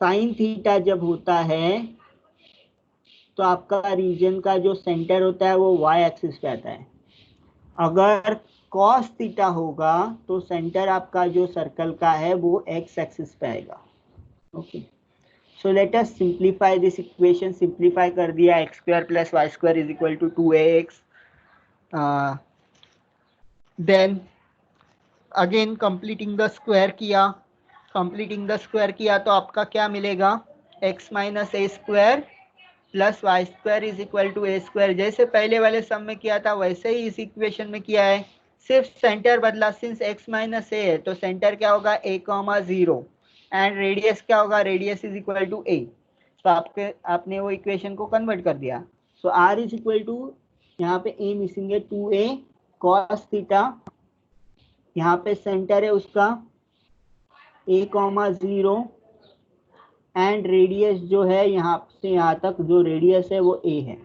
sine theta जब होता है तो आपका रीजन का जो सेंटर होता है वो वाई एक्सिस पे आता है। अगर कॉस थीटा होगा तो सेंटर आपका जो सर्कल का है वो एक्स एक्सिस पे आएगा, okay. So let us simplify this equation. Simplify कर दिया, x square plus y square is equal to 2ax। Then again completing the square किया, तो आपका क्या मिलेगा? x minus a square plus y square is equal to a square. जैसे पहले वाले सम में किया था वैसे ही इस इक्वेशन में किया है, सिर्फ सेंटर बदला। सिंस x माइनस ए है तो सेंटर क्या होगा? a,0 एंड रेडियस क्या होगा? Radius is equal to a। तो आपने वो इक्वेशन को कन्वर्ट कर दिया। So r is equal to, यहाँ पे a मिसिंग है, 2a cos थीटा, यहाँ पे सेंटर है उसका a,0 एंड रेडियस जो है यहाँ से यहाँ तक जो रेडियस है वो ए है।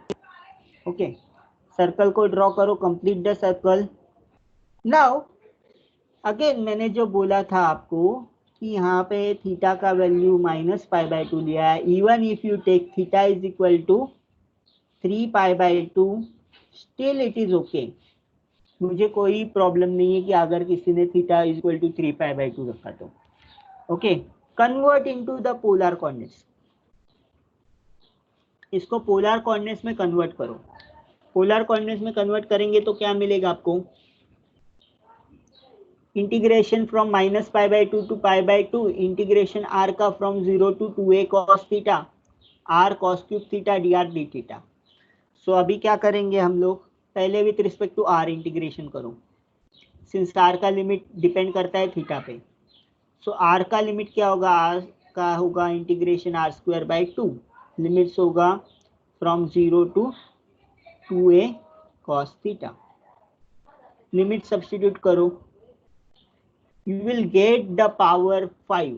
ओके, सर्कल को ड्रॉ करो, complete the circle. Now again मैंने जो बोला था आपको कि यहाँ पे थीटा का वैल्यू -π/2 लिया है। Even if you take theta is equal to 3π/2 still it is okay. मुझे कोई प्रॉब्लम नहीं है कि अगर किसी ने थीटा इज इक्वल टू 3π/2 रखा तो। Okay, convert into the polar coordinates. इसको पोलर कोऑर्डिनेट्स में कन्वर्ट करो। पोलर कोऑर्डिनेट्स में कन्वर्ट करेंगे तो क्या मिलेगा आपको? Integration from -π/2 to π/2, integration r का from 0 to 2a cos theta, r cos cube theta dr d theta. So अभी क्या करेंगे हम लोग? पहले with respect to r integration करो, सिंस r का लिमिट डिपेंड करता है थीटा पे। सो r का लिमिट क्या होगा? r का होगा इंटीग्रेशन r²/2, लिमिट्स होगा from 0 to 2a cos theta. Limit substitute करो, you will get the power 5।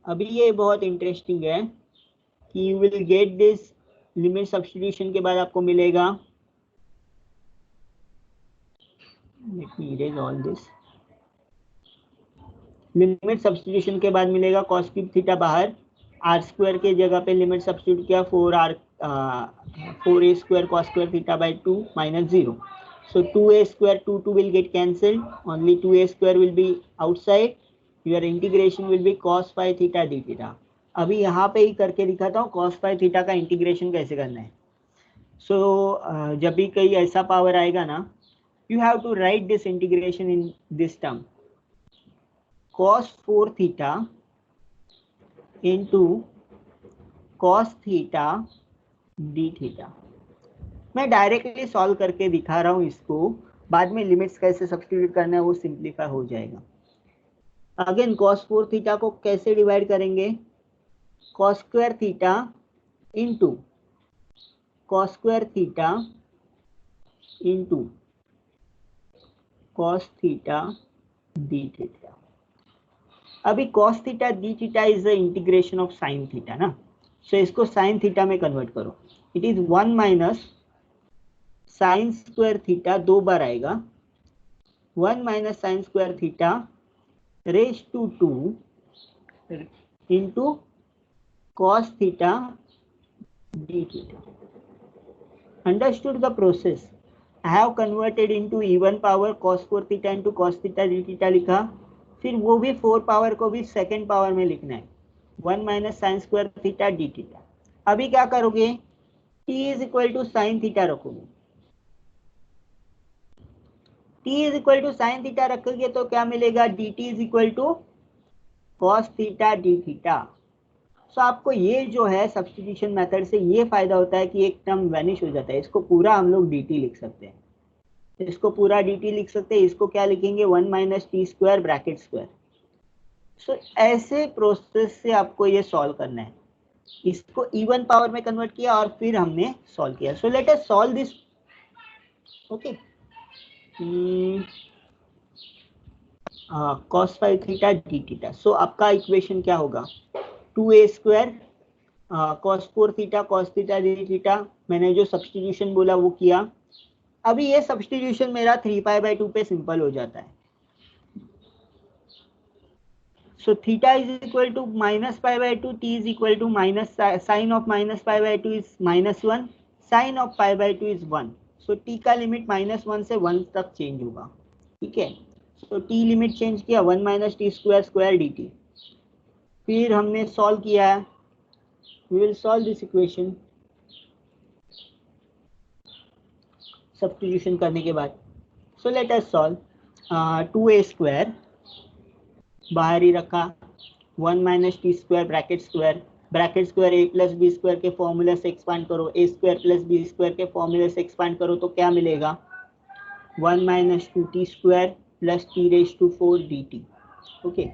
अभी ये बहुत इंटरेस्टिंग है कि you will get this limit substitution के बाद आपको मिलेगा, let me erase all this। Limit substitution के बाद मिलेगा cos क्यूब थीटा बाहर, r² के जगह पे लिमिट सब्स्टिट्यूट किया 4a² cos² θ/2 -0। So 2a² 2 will get cancelled, only 2a² will be outside, your integration will be cos phi theta d theta। अभी यहाँ पे ही करके दिखाता हूँ cos phi theta का इंटीग्रेशन कैसे करना है। So जब भी कहीं ऐसा पावर आएगा ना, you have to write this integration in this term, cos 4 theta into cos theta d theta। मैं डायरेक्टली सॉल्व करके दिखा रहा हूँ इसको, बाद में लिमिट्स कैसे सब्स्टिट्यूट करना है वो सिंप्लीफाई हो जाएगा। अगेन cos 4 थीटा को कैसे डिवाइड करेंगे? cos square theta into cos square theta into cos theta d theta. अभी cos theta d theta is the integration of sin theta ना, सो इसको sin थीटा में कन्वर्ट करो। It is 1 minus sine square theta, 2 बार आएगा, 1 minus sine square theta raise to 2 into cos theta d theta. Understood the process? I have converted into even power cos 4 theta into cos theta d theta लिखा, फिर वो भी 4 power को भी second power में लिखना है, 1 minus sine square theta d theta. अभी क्या करोगे? t is equal to sine theta रखोगे, t is equal to sine theta रखोगे तो क्या मिलेगा? dt is equal to cos theta d theta. So आपको ये जो है सब्स्टिट्यूशन मेथड से ये फायदा होता है कि एक टर्म वैनिश हो जाता है। इसको पूरा हम लोग dt लिख सकते हैं, इसको पूरा dt लिख सकते हैं। इसको क्या लिखेंगे? 1 minus t square bracket square. So ऐसे प्रोसेस से आपको ये सॉल्व करना है। इसको इवन पावर में कन्वर्ट किया और फिर हमने सॉल्व किया। So let us solve this. Okay, cos 5 theta d theta. So आपका इक्वेशन क्या होगा? 2a² cos 4 theta cos theta d theta. मैंने जो सब्स्टिट्यूशन बोला वो किया। अभी ये सब्स्टिट्यूशन मेरा 3π/2 पे सिंपल हो जाता है। So theta is equal to -π/2, t is equal to minus sine of -π/2 is -1, sine of π/2 is 1। So t का लिमिट -1 से 1 तक चेंज होगा। ठीक है, तो t लिमिट चेंज किया, 1 minus t square square d t. फिर हमने सॉल्व किया है, we will solve this equation substitution करने के बाद। सो लेट अस सॉल्व। 2a² बाहर ही रखा, 1 minus t square bracket square a plus b square के फॉर्मूला से एक्सपांड करो, a square plus b square के फॉर्मूले से एक्सपांड करो तो क्या मिलेगा? 1 minus 2t square plus t raise to 4 dt। Okay,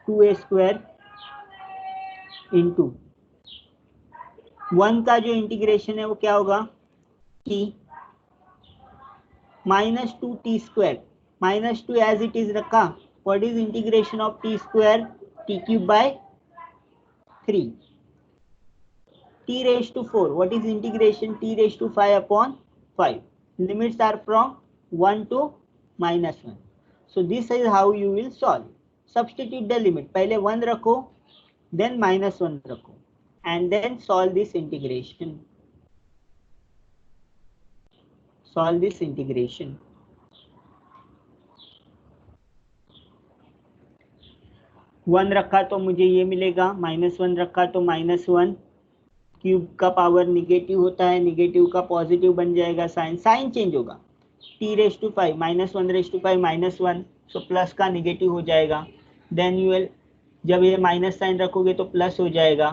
2a² into 1 का जो इंटीग्रेशन है वो क्या होगा? t minus 2t square, -2 as it is रखा। What is integration of t square? t cube bye 3. T raised to 4. What is integration? T raised to 5 upon 5. Limits are from 1 to -1. So this is how you will solve. Substitute the limit. पहले 1 रखो, then -1 रखो, and then solve this integration. Solve this integration. One रखा तो मुझे ये मिलेगा, -1 रखा तो -1 क्यूब का पावर निगेटिव होता है, निगेटिव का पॉजिटिव बन जाएगा, साइन चेंज होगा. t raise to 5 -1 raise to 5 -1, so plus का निगेटिव हो जाएगा. देन यू विल, जब ये माइनस साइन रखोगे तो प्लस हो जाएगा.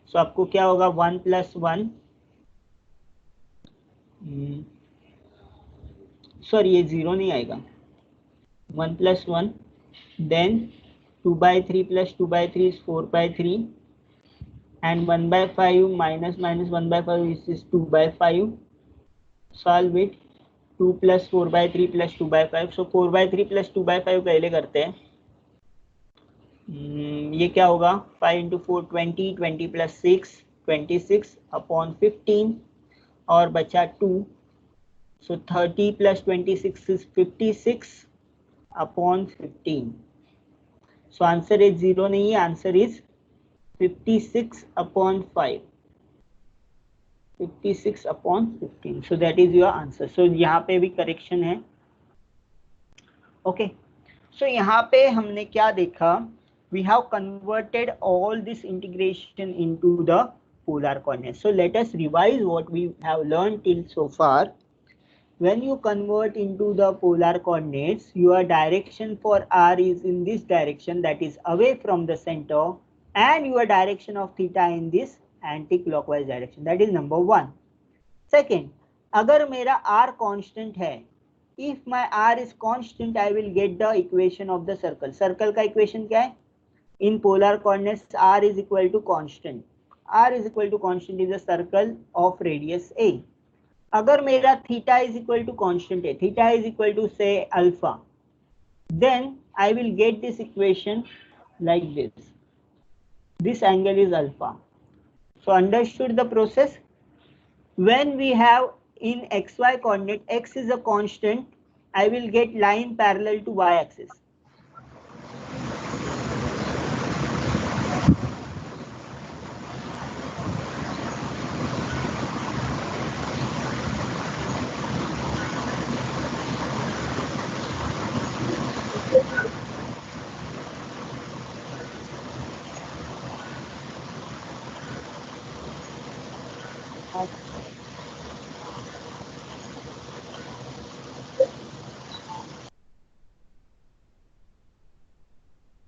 सो आपको क्या होगा, 1 + 1, सॉरी ये 0 नहीं आएगा, 1 + 1, then 2/3 + 2/3 is 4/3, and 1/5 minus 1/5 is 2/5. Solve it. 2 + 4/3 + 2/5. So 4/3 + 2/5 पहले करते हैं. ये क्या होगा, 5 × 4 20, 20 + 6 26 upon 15, और बचा 2. So 30 + 26 is 56 upon 15. So answer is 0 नहीं है, answer is 56 upon 5. 56 upon 15. So that is your answer. So यहाँ पे भी करेक्शन है. Okay. So यहाँ पे हमने क्या देखा, we have converted all this integration into the polar coordinates. So let us revise what we have learned till so far. When you convert into the polar coordinates, your direction for r is in this direction, that is away from the center, and your direction of theta in this anti-clockwise direction. That is number 1. Second, अगर मेरा r constant है, if my r is constant, I will get the equation of the circle. Circle का equation क्या है? In polar coordinates, r is equal to constant. R is equal to constant is a circle of radius a. अगर मेरा theta is equal to constant है, theta is equal to say alpha, then I will get this equation like this. This angle is alpha. So understood the process? When we have in xy coordinate, x is a constant, I will get line parallel to y axis.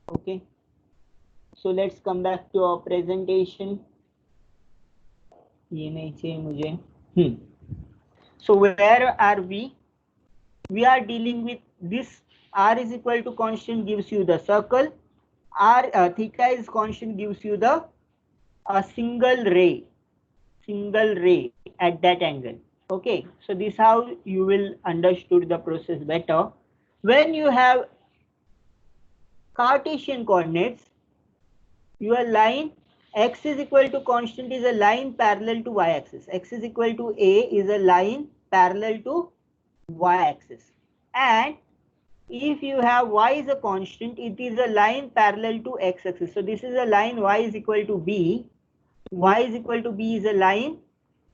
Okay, so let's come back to our presentation. ये नहीं चाहिए मुझे. So where are we? We are dealing with this. R is equal to constant gives you the circle. Theta is constant gives you the single ray at that angle. Okay, so this is how you will understood the process better. When you have Cartesian coordinates, your line x is equal to constant is a line parallel to y axis. X is equal to a is a line parallel to y axis, and if you have y is a constant, it is a line parallel to x axis. So this is a line y is equal to b. Y is equal to b is a line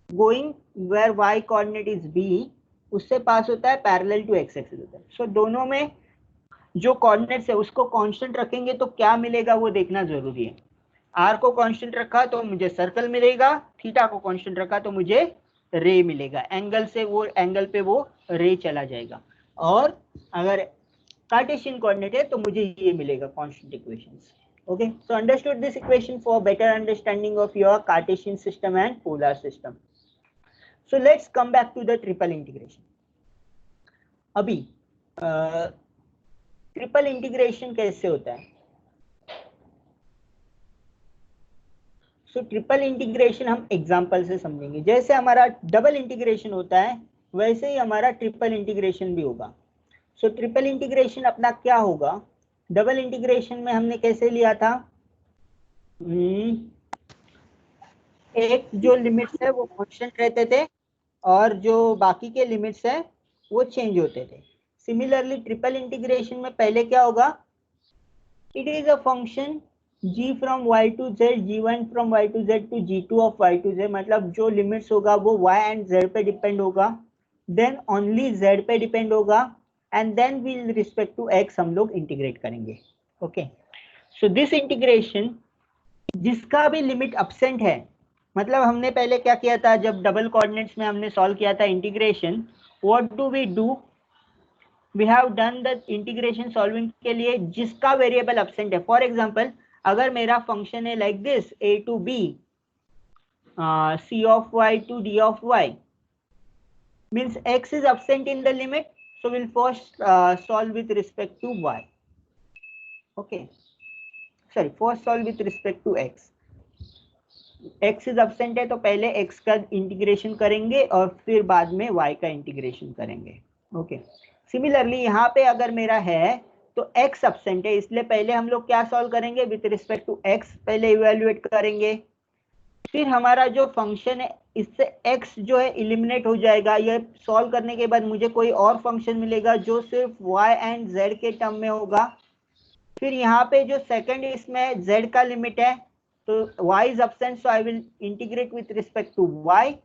going where y coordinate is b, उससे पास होता है parallel to x axis होता है. So दोनों में जो coordinates है उसको कांस्टेंट रखेंगे तो क्या मिलेगा वो देखना जरूरी है. r को कांस्टेंट रखा तो मुझे सर्कल मिलेगा, थीटा को कांस्टेंट रखा तो मुझे रे मिलेगा. एंगल से वो एंगल पे वो रे चला जाएगा, और अगर कार्टेशियन कोऑर्डिनेट है तो मुझे ये मिलेगा constant equations. Okay, so understood this equation for better understanding of your Cartesian system and polar system. So let's come back to the triple integration. अभी ट्रिपल इंटीग्रेशन कैसे होता है? सो ट्रिपल इंटीग्रेशन हम एग्जांपल से समझेंगे. जैसे हमारा डबल इंटीग्रेशन होता है वैसे ही हमारा ट्रिपल इंटीग्रेशन भी होगा. सो ट्रिपल इंटीग्रेशन अपना क्या होगा? डबल इंटीग्रेशन में हमने कैसे लिया था, एक जो लिमिट्स है वो कांस्टेंट रहते थे और जो बाकी के लिमिट्स है वो चेंज होते थे। सिमिलरली ट्रिपल इंटीग्रेशन में पहले क्या होगा, it is a function g from y to z, g1 from y to z to g2 of y to z, मतलब जो लिमिट्स होगा वो y एंड z पे डिपेंड होगा, देन ओनली z पे डिपेंड होगा, and then will respect to x हम लोग इंटीग्रेट करेंगे। ओके, सो दिस इंटीग्रेशन जिसका भी लिमिट अब्सेंट है, मतलब हमने पहले क्या किया था जब डबल कोऑर्डिनेट्स में हमने सॉल्व किया था integration, what do we do, we have done the integration solving के लिए जिसका वेरिएबल अब्सेंट है। फॉर एग्जांपल अगर मेरा फंक्शन है like this a to b, c of y to d of y, means x is absent in the limit, so we'll first solve with respect to y. Okay, sorry, first solve with respect to x. x is absent है तो पहले x का integration करेंगे और फिर बाद में y का इंटीग्रेशन करेंगे। ओके, सिमिलरली यहाँ पे अगर मेरा है तो x absent है, इसलिए पहले हम लोग क्या सॉल्व करेंगे, विथ रिस्पेक्ट टू x पहले इवेल्युएट करेंगे, फिर हमारा जो फंक्शन है इससे x जो है इलिमिनेट हो जाएगा। ये सॉल्व करने के बाद मुझे कोई और फंक्शन मिलेगा जो सिर्फ y एंड z के टर्म में होगा। फिर यहाँ पे जो सेकंड इसमें z का लिमिट है तो y is absent, so I will integrate with respect to y,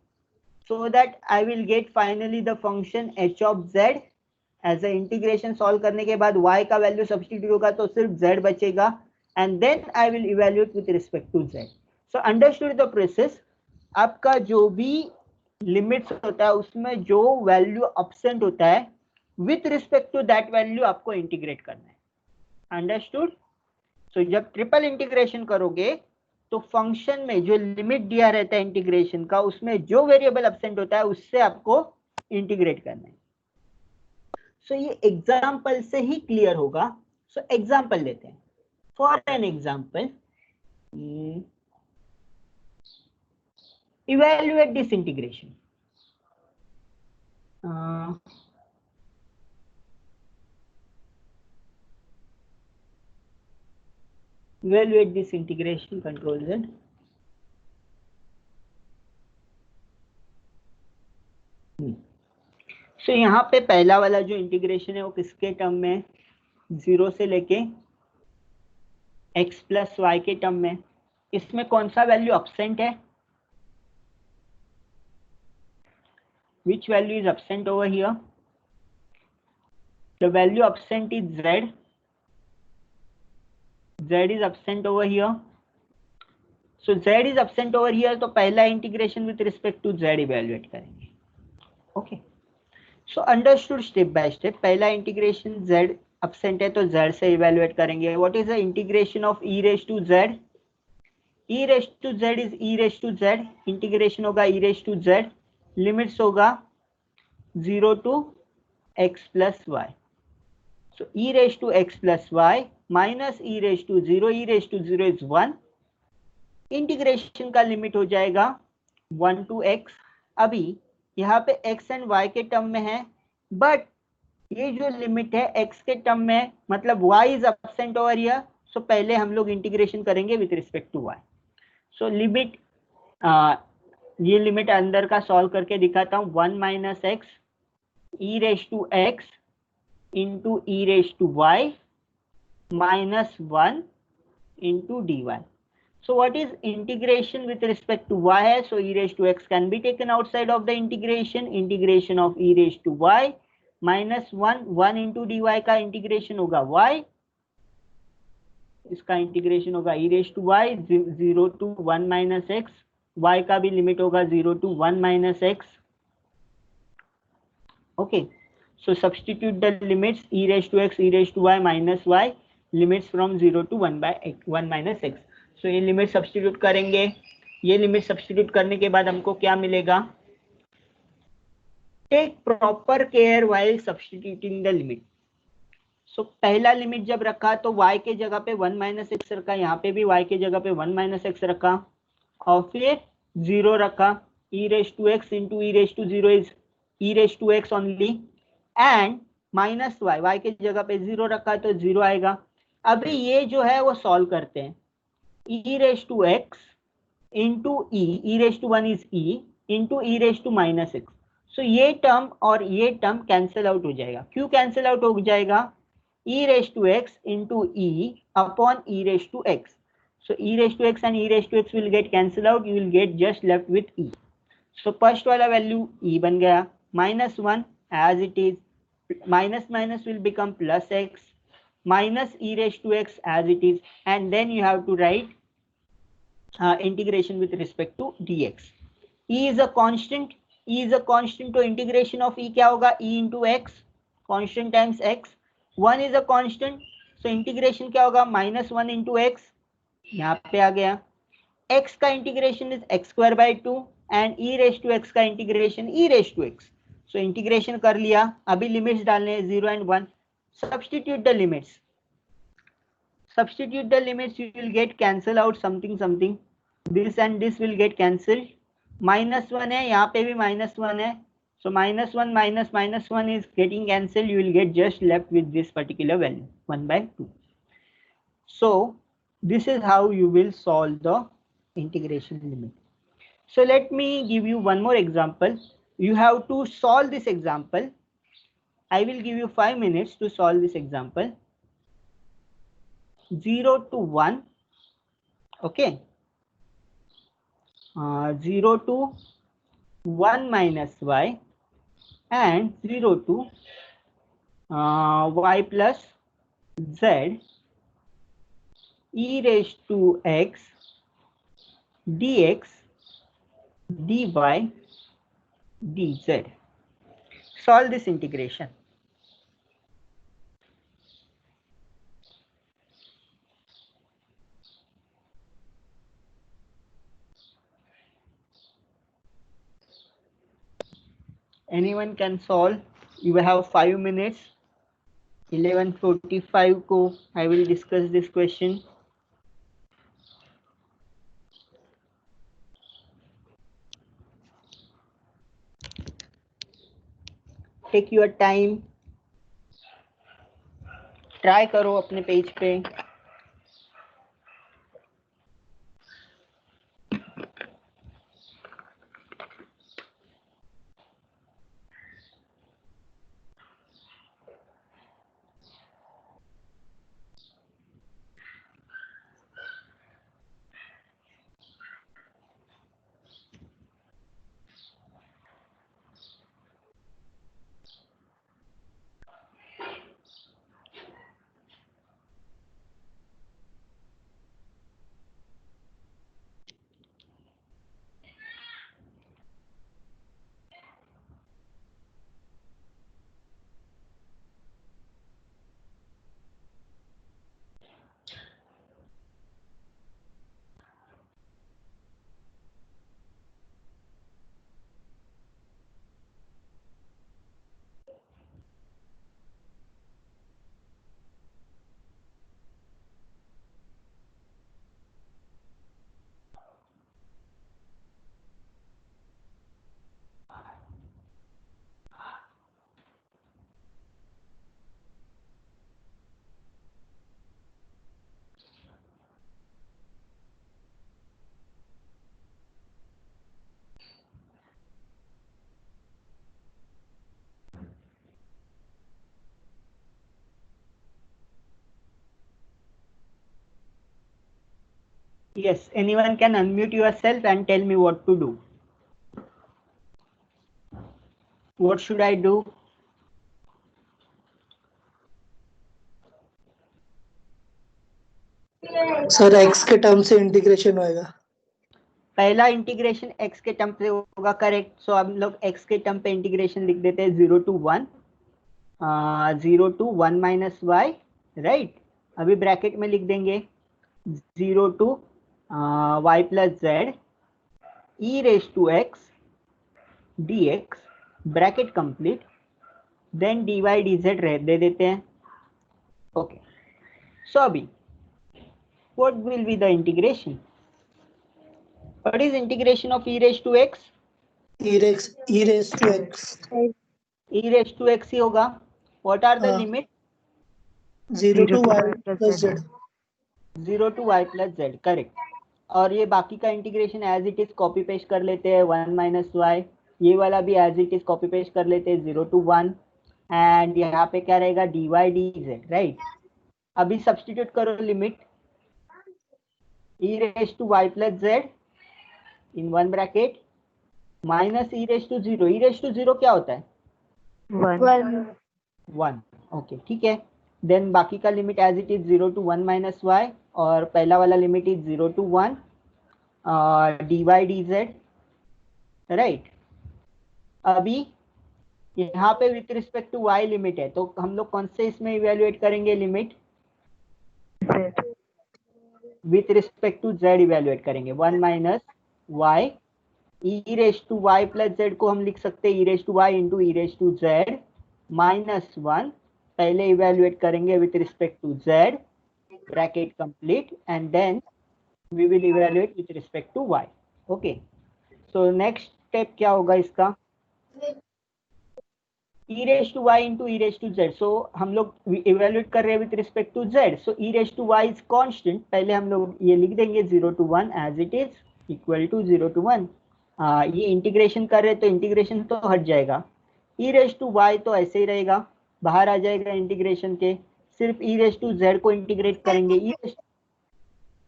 so that I will get finally the function h of z. As a integration solve करने के बाद y का वैल्यू सब्स्टिट्यूट होगा तो सिर्फ z बचेगा, and then I will evaluate with respect to z. So understood the process. आपका जो भी लिमिट्स होता है उसमें जो वैल्यू अब्सेंट होता है with respect to that value आपको इंटीग्रेट करना है। अंडरस्टूड? सो जब ट्रिपल इंटीग्रेशन करोगे तो फंक्शन में जो लिमिट दिया रहता है इंटीग्रेशन का, उसमें जो वेरिएबल अब्सेंट होता है उससे आपको इंटीग्रेट करना है। सो ये एग्जाम्पल से ही क्लियर होगा। सो एग्जाम्पल लेते हैं। For an example, evaluate this integration. Evaluate this integration, control Z. So यहाँ पे पहला वाला जो इंटीग्रेशन है वो किसके टर्म में, 0 से लेके x प्लस वाई के टर्म में। इसमें कौन सा वैल्यू अब्सेंट है, which value is absent over here? The value absent is z. Z is absent over here. So z is absent over here, तो पहला integration with respect to z evaluate करेंगे। Okay, so understood step by step. पहला integration z absent है तो z से evaluate करेंगे। What is the integration of e raise to z? e raise to z is e raise to z, integration होगा e raise to z, limits होगा 0 to x plus y. So e raised to x plus y minus e raised to 0, e raised to 0 is 1. Integration का limit हो जाएगा 1 to x. अभी यहाँ पे x and y के term में है, बट ये जो लिमिट है x के टर्म में है, मतलब y is absent over here, so पहले हम लोग इंटीग्रेशन करेंगे with respect to y. So limit, ये लिमिट अंदर का सॉल्व करके दिखाता हूँ। 1 minus x e raise to x into e raise to y minus 1 into dy. So what is integration with respect to y है? So e raised to x can be taken outside of the integration. Integration of e raised to y minus 1 into dy का integration होगा y, इसका integration होगा e raised to y 0 to 1 minus x, y का भी limit होगा 0 to 1 minus x. Okay, so substitute the limits e raised to x, e raised to y minus y, limits from 0 to 1 minus x. So ये limit substitute करेंगे। ये limit substitute करने के बाद हमको क्या मिलेगा, take proper care while substituting the limit. So पहला लिमिट जब रखा तो y के जगह पे 1 माइनस एक्स रखा, यहाँ पे भी y के जगह पे 1 माइनस एक्स रखा, और फिर 0 रखा। e raise to x into e raise to 0 is e raise to x only, and minus y के जगह पे 0 रखा तो 0 आएगा। अभी ये जो है वो सॉल्व करते हैं। e raised to x into e raised to 1 is e into e raised to minus x. So ये टर्म और ये टर्म कैंसिल आउट हो जाएगा. क्यों कैंसिल आउट हो जाएगा? e raised to x into e upon e raised to x. So e raised to x and e raised to x will get cancelled out. You will get just left with e. So first वाला value e बन गया, -1 as it is, minus minus will become plus x, minus e raised to x as it is, and then you have to write integration with respect to dx. E is a constant. E is a constant, तो integration of e क्या होगा? E into x, constant times x. 1 is a constant, so integration क्या होगा? -1 into x. यहाँ पे आ गया. x का integration is x square by 2 and e raised to x का integration e raised to x. So integration कर लिया. अभी लिमिट्स डालने हैं 0 and 1. Substitute the limits. Substitute the limits. You will get cancel out something. This and this will get cancelled. -1 है, यहाँ पे भी -1 है. So -1 minus -1 is getting cancelled. You will get just left with this particular value 1 by 2. So this is how you will solve the integration limit. So let me give you one more example. You have to solve this example. I will give you 5 minutes to solve this example. 0 to 1. Okay. 0 to 1 minus y and 0 to y plus z e raised to x dx dy dz. Solve this integration. Anyone can solve. You have 5 minutes. 11:45 को I will discuss this question. Take your time. Try करो अपने page पे. Yes, anyone can unmute yourself and tell me what to do. What should I do? Sir x के term से integration होएगा. पहला integration x के term पे होगा. करेक्ट. सो हम लोग x के टर्म पे इंटीग्रेशन लिख देते हैं 0 to 1 0 to 1 minus y. Right. अभी ब्रैकेट में लिख देंगे 0 to y plus z e raised to x dx bracket complete. Then dy dz दे देते हैं. ओके. सो अभी what will be the integration? What is integration of e raised to x? e raised to x. e raised to x ही होगा. What are the limits? 0 to y plus z. 0 to y plus z, correct. और ये बाकी का integration as it is copy paste कर लेते हैं, 1 minus y, ये वाला भी as it is copy paste कर लेते हैं, 0 to 1, एंड यहाँ पे क्या रहेगा, dy dz, राइट। अभी सब्स्टिट्यूट करो limit e raised to y plus z in one bracket minus e raised to 0, e raised to 0 क्या होता है, 1, ओके ठीक है। देन बाकी का limit as it is 0 to 1 minus y, और पहला वाला limit is 0 to 1 dy dz, right. अभी यहाँ पे with respect to y limit है, तो हम लोग कौन से इसमें इवेल्युएट करेंगे, limit with respect to z evaluate करेंगे, 1 माइनस y e raise to y plus z को हम लिख सकते हैं e raise to y into e raise to z minus 1, पहले इवेल्युएट करेंगे with respect to z, bracket complete, and then we will evaluate with respect to y, okay. So next step क्या होगा इसका, e raise to y into e raise to z, so हम लोग इवेल्युएट कर रहे हैं with respect to z, so e raise to y is constant, पहले हम लोग ये लिख देंगे 0 to 1 as it is equal to 0 to 1, ये इंटीग्रेशन कर रहे हैं तो इंटीग्रेशन तो हट जाएगा, e रेज टू y तो ऐसे ही रहेगा, बाहर आ जाएगा इंटीग्रेशन के, सिर्फ e रेज टू z को इंटीग्रेट करेंगे,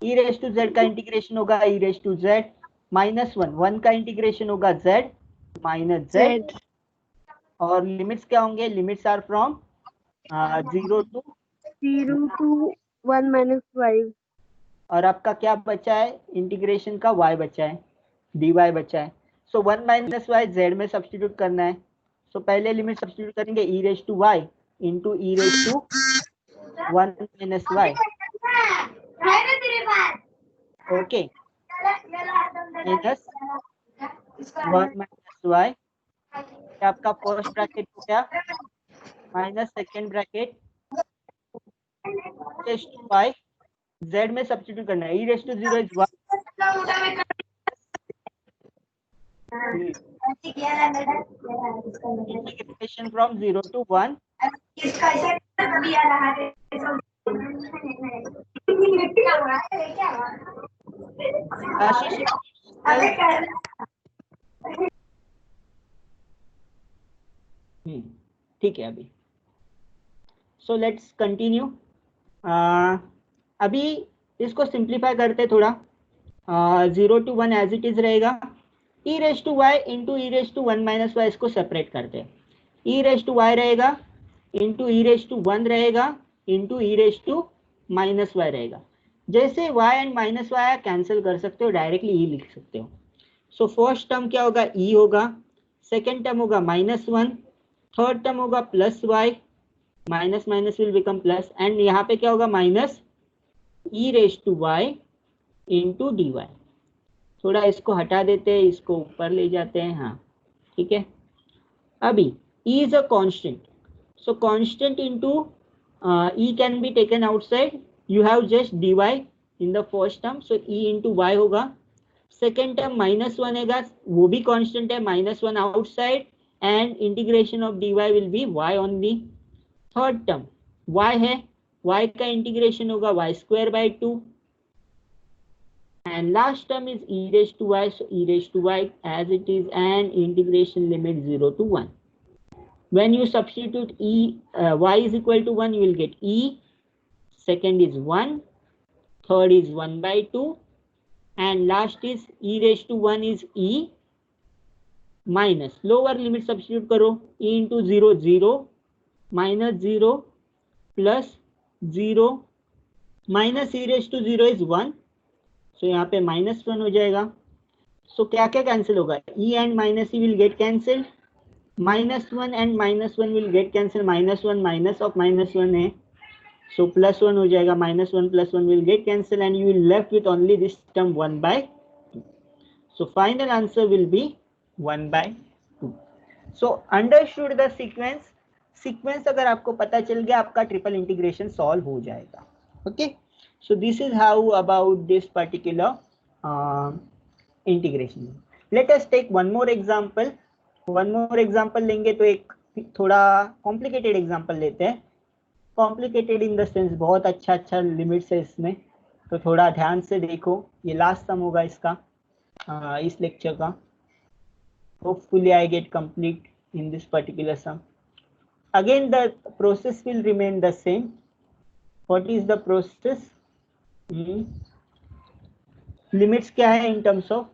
e रेज टू z का इंटीग्रेशन होगा e raise to z minus 1 का इंटीग्रेशन होगा z माइनस z, और लिमिट्स क्या होंगे, limits are from 0 to 1 minus y, और आपका क्या बचा है, इंटीग्रेशन का y बचा है, dy बचा है, सो 1 माइनस वाई z में सब्स्टिट्यूट करना है, सो पहले लिमिट सब्स्टिट्यूट करेंगे e raise to y into e raise to 1 minus y, okay, minus 1 minus y, आपका फर्स्ट ब्रैकेट हो गया minus second bracket raise to y, z में substitute करना है, e raise to 0 is 1, integration from 0 to 1, Ashish ठीक है अभी, so let's continue. अभी इसको सिंप्लीफाई करते थोड़ा, 0 to 1 एज इट इज रहेगा, e raise to y into e raise to 1 minus y, इसको सेपरेट करते हैं, e रेज टू y रहेगा इंटू e रेज टू 1 रहेगा into e raise to minus y रहेगा, जैसे y and minus y cancel कर सकते हो, डायरेक्टली e लिख सकते हो। सो फर्स्ट टर्म क्या होगा, e होगा, सेकेंड टर्म होगा -1, थर्ड टर्म होगा plus y, minus minus will become plus, and यहाँ पे क्या होगा, minus e raise to y into dy, थोड़ा इसको हटा देते हैं, इसको ऊपर ले जाते हैं, हाँ ठीक है। अभी e is a constant, so constant into e can be taken outside, you have just dy in the first term, so e into y होगा, सेकेंड टर्म -1 है, वो भी कांस्टेंट है, -1 outside, and integration of dy will be y only, third term y है, y का integration होगा y²/2, and last term is e raised to y, so e raised to y as it is, and integration limit 0 to 1. When you substitute y is equal to 1, you will get e, second is 1, third is 1/2, and last is e raised to 1 is e minus, lower limit substitute करो, e into 0 0 minus 0 plus 0 minus e raised to 0 is 1, so यहाँ पे -1 हो जाएगा, so क्या क्या cancel होगा, e and minus e will get cancelled, -1 and -1 will get cancelled, -1 minus of -1 है, so +1 हो जाएगा, -1 plus 1 will get cancelled, and you will left with only this term 1/2, so final answer will be 1/2. so understood the sequence अगर आपको पता चल गया, आपका triple integration solve हो जाएगा, okay. So this is how about this particular integration. Let us take one more example. One more example लेंगे तो एक थोड़ा complicated example लेते हैं. Complicated in the sense बहुत अच्छा लिमिट्स है इसमें. तो थोड़ा ध्यान से देखो, ये लास्ट सम होगा इसका, इस लेक्चर का. Hopefully I get complete in this particular sum. Again the process will remain the same. What is the process? Limits क्या है in terms of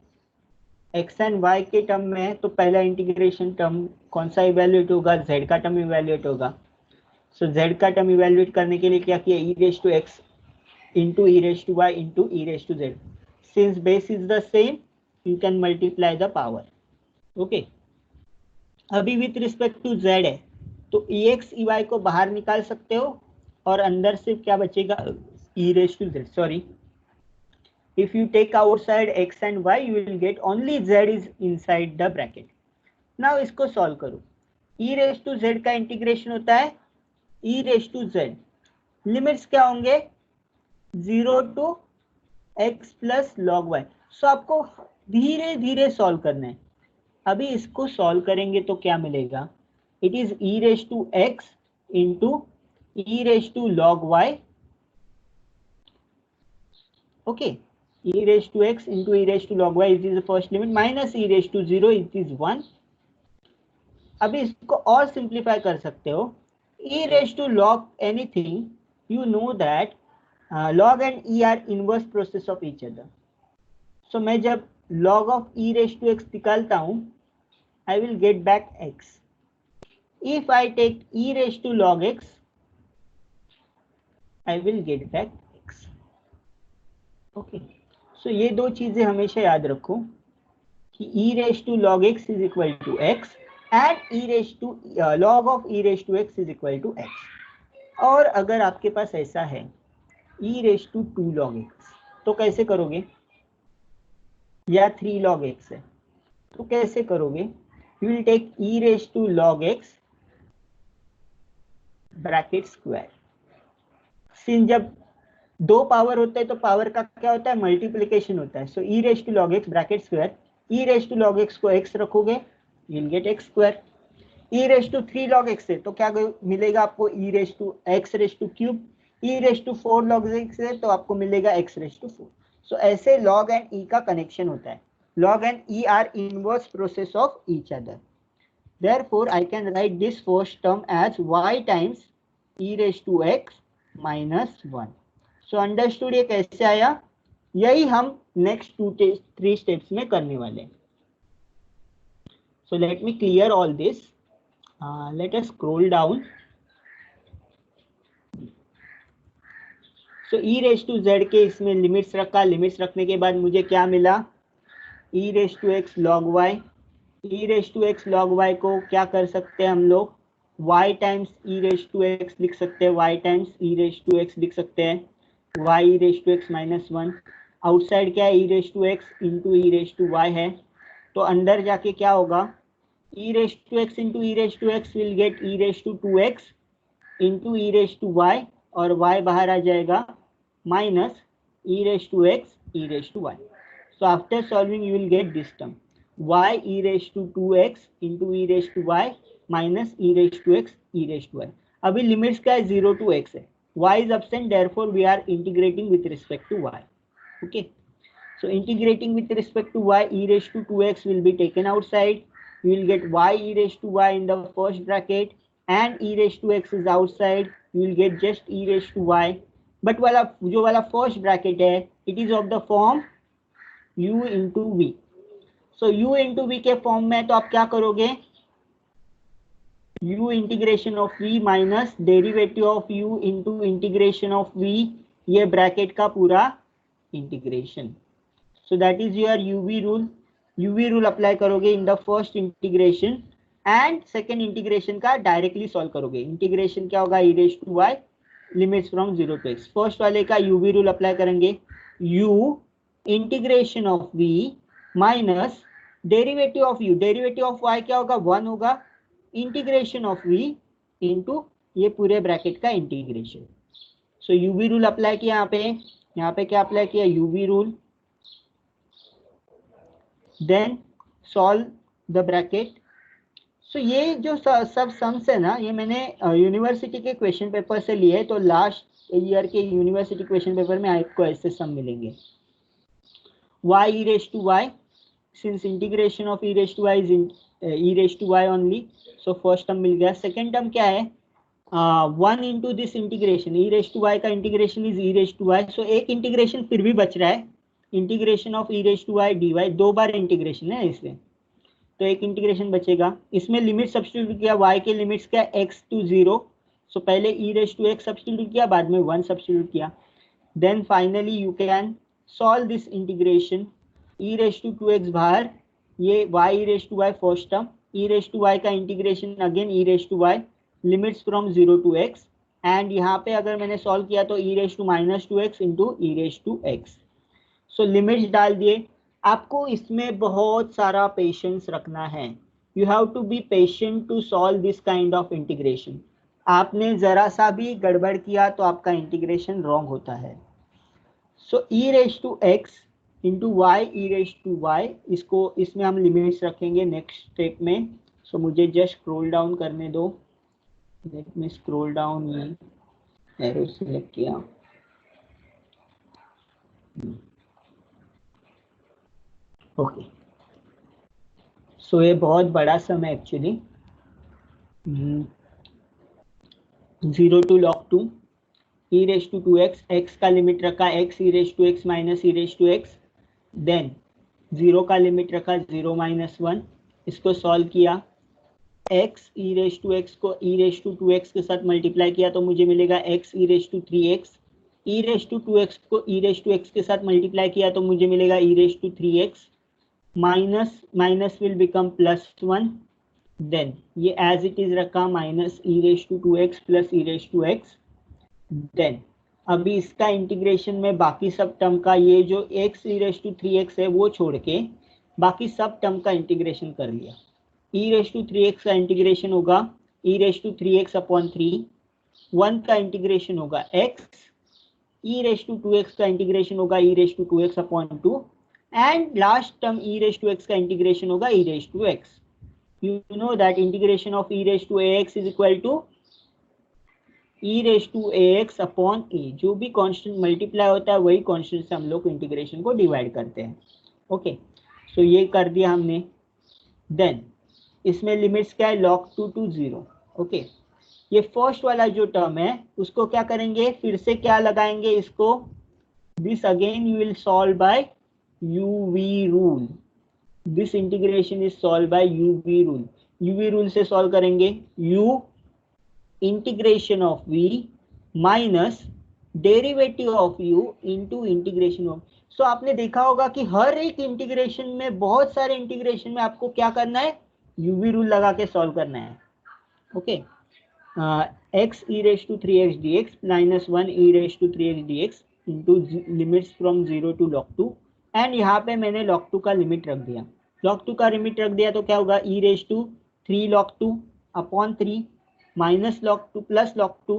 x and y के टर्म में है, तो पहला इंटीग्रेशन टर्म कौन सा इवेल्युएट होगा? जेड का टर्म इवेल्युएट होगा. सो जेड का टर्म इवेल्युएट करने के लिए क्या किया? E raise to x into e raise to y into e raise to z. Since base is the same you can multiply the power. Okay, अभी with respect to z है तो ई x E Y को बाहर निकाल सकते हो और अंदर से क्या बचेगा? E raise to z. Sorry, if you take outside x and y you will get only z is inside the bracket. now इसको सॉल्व करो. e raised to z का इंटीग्रेशन होता है e raised to z. Limits क्या होंगे? 0 to x plus log y. सो आपको धीरे धीरे सॉल्व करना है. अभी इसको सॉल्व करेंगे तो क्या मिलेगा? It is e raised to x into e raised to log y. okay, e raised to x into e raised to log y, it is the first limit, minus e raised to 0, it is 1. अभी इसको और simplify कर सकते हो. e raised to log anything, you know that log and e are inverse process of each other. so मैं जब log of e raised to x निकालता हूँ I will get back x. if I take e raised to log x I will get back x. okay, so ये दो चीजें हमेशा याद रखो कि e raised to log x is equal to x and e raised to log of e raised to x is equal to x. और अगर आपके पास ऐसा है e raised to 2 log x तो कैसे करोगे? या 3 log x है तो कैसे करोगे? you will take e raised to log x bracket square. Since जब दो पावर होता है तो पावर का क्या होता है? मल्टीप्लिकेशन होता है. So e raise to log x bracket square. E raise to log x को एक्स रखोगे you will get x square. E raise to 3 log x है तो क्या मिलेगा आपको? E raise to x raise to cube. E raise to 4 log x है तो आपको मिलेगा एक्स रेज टू 4. सो ऐसे लॉग एंड ई का कनेक्शन होता है. Log and e are inverse process of each other. Therefore I can write this first term as y times e raise to x minus 1. So understood ये कैसे आया? यही हम next 2-3 steps में करने वाले हैं. So let me clear all this. Let us scroll down. So e raise to z के इसमें लिमिट्स रखा. लिमिट्स रखने के बाद मुझे क्या मिला? E raise to x log y. E raise to x log y को क्या कर सकते हैं हम लोग? y times e raise to x लिख सकते हैं. y times e raise to x लिख सकते हैं. y e raise to x minus 1. Outside क्या है? e raise to x into e raise to y है तो अंदर जाके क्या होगा? e raise to x into e raise to x will get e raise to 2x into e raise to y और y बाहर आ जाएगा minus e raise to x e raise to y. So after solving you will get this term y e raise to 2x into e raise to y minus e raise to x e raise to y. अभी limits क्या है? 0 to x है. y is absent, therefore we are integrating with respect to y. okay, so integrating with respect to y, e raised to 2x will be taken outside. You will get y e raised to y in the first bracket and e raised to x is outside. You will get just e raised to y. but वाला जो वाला first bracket है it is of the form u into v. so u into v के form में तो आप क्या करोगे? u integration of v minus derivative of u into integration of v, ये ब्रैकेट का पूरा integration. So that is your uv rule. uv rule apply करोगे in the first integration and second integration का डायरेक्टली सॉल्व करोगे. Integration क्या होगा? e raise to y limits from 0 to x. First वाले का uv रूल अप्लाई करेंगे. u integration of v minus derivative of u. Derivative of y क्या होगा? 1 होगा. इंटीग्रेशन ऑफ v इंटू ये पूरे ब्रैकेट का integration. So UV rule apply किया. यहाँ पे क्या अप्लाई किया? UV rule. Then solve the bracket. So ये जो सब सम्स है ना, ये मैंने यूनिवर्सिटी के क्वेश्चन पेपर से लिए. तो लास्ट ईयर के यूनिवर्सिटी क्वेश्चन पेपर में आपको ऐसे सम मिलेंगे। y e raised to y, since integration of e raised to y is e raised to y only, so first term मिल गया। सेकेंड टर्म क्या है, 1 into this integration, e raised to y का integration is e raised to y, so एक integration फिर भी बच रहा है, integration of e raised to y dy, दो बार इंटीग्रेशन है इसमें, तो एक इंटीग्रेशन बचेगा। इसमें लिमिट सब्स्टिट्यूट किया, y के लिमिट्स क्या, x टू 0, सो पहले e raised to x substitute किया, बाद में 1 सब्स्टिट्यूट किया। Then finally you can solve this integration, e raised to 2x बाहर, ये y e raised to y first term, e raised to y का integration again e raised to y, limits from 0 to x, and यहाँ पे अगर मैंने solve किया तो e raised to -2x into e raised to x, so limits डाल दिए। आपको इसमें बहुत सारा पेशेंस रखना है, you have to be patient to solve this kind of integration. आपने जरा सा भी गड़बड़ किया तो आपका इंटीग्रेशन रॉन्ग होता है। सो e raised to x into y e raised to y, इसको इसमें हम लिमिट्स रखेंगे नेक्स्ट स्टेप में। सो मुझे जस्ट स्क्रॉल डाउन करने दो, लेट मी स्क्रॉल डाउन, ये एरो सिलेक्ट किया, ओके। सो ये बहुत बड़ा सम है actually, 0 to log 2, e raised to 2x, x का लिमिट रखा x e raised to x minus e raised to x, then 0 का लिमिट रखा 0 - 1, इसको सॉल्व किया, x e raised to x को e raised to 2x के साथ multiply किया तो मुझे मिलेगा x e raised to 3x, e raised to 2x को e raised to x के साथ मल्टीप्लाई किया तो मुझे मिलेगा e raised to 3x, minus minus will become +1, then ये एज इट इज रखा minus e raised to 2x plus e raised to x, then अभी इसका इंटीग्रेशन में बाकी सब टर्म का, ये जो x e raised to 3x है वो छोड़ के बाकी सब टर्म का इंटीग्रेशन कर लिया। e raised to 3x का इंटीग्रेशन होगा e raised to 3x upon 3, 1 का इंटीग्रेशन होगा x, e raised to 2x का इंटीग्रेशन होगा e raised to 2x upon 2, and last term e raised to x का इंटीग्रेशन होगा e raised to x। You know that integration of e raised to ax is equal to e raised to ax upon a, जो भी constant multiply होता है वही constant से हम लोग इंटीग्रेशन को डिवाइड करते हैं। ओके, सो ये कर दिया हमने। देन इसमें लिमिट्स क्या है, log 2 to 0। ओके, ये फर्स्ट वाला जो टर्म है उसको क्या करेंगे, फिर से क्या लगाएंगे इसको, this again you will solve by UV rule, this integration is solve by UV rule. UV rule से सॉल्व करेंगे, u integration of v minus derivative of u into integration of. So आपने देखा होगा कि हर एक इंटीग्रेशन में, बहुत सारे इंटीग्रेशन में आपको क्या करना है, UV रूल लगा के सॉल्व करना है। Okay, x e raised to 3x dx minus 1 e raised to 3x dx into limits from 0 to log 2, and यहाँ पे मैंने log 2 का लिमिट रख दिया, log 2 का लिमिट रख दिया तो क्या होगा, e raised to 3 log 2 upon 3 minus log 2 plus log 2,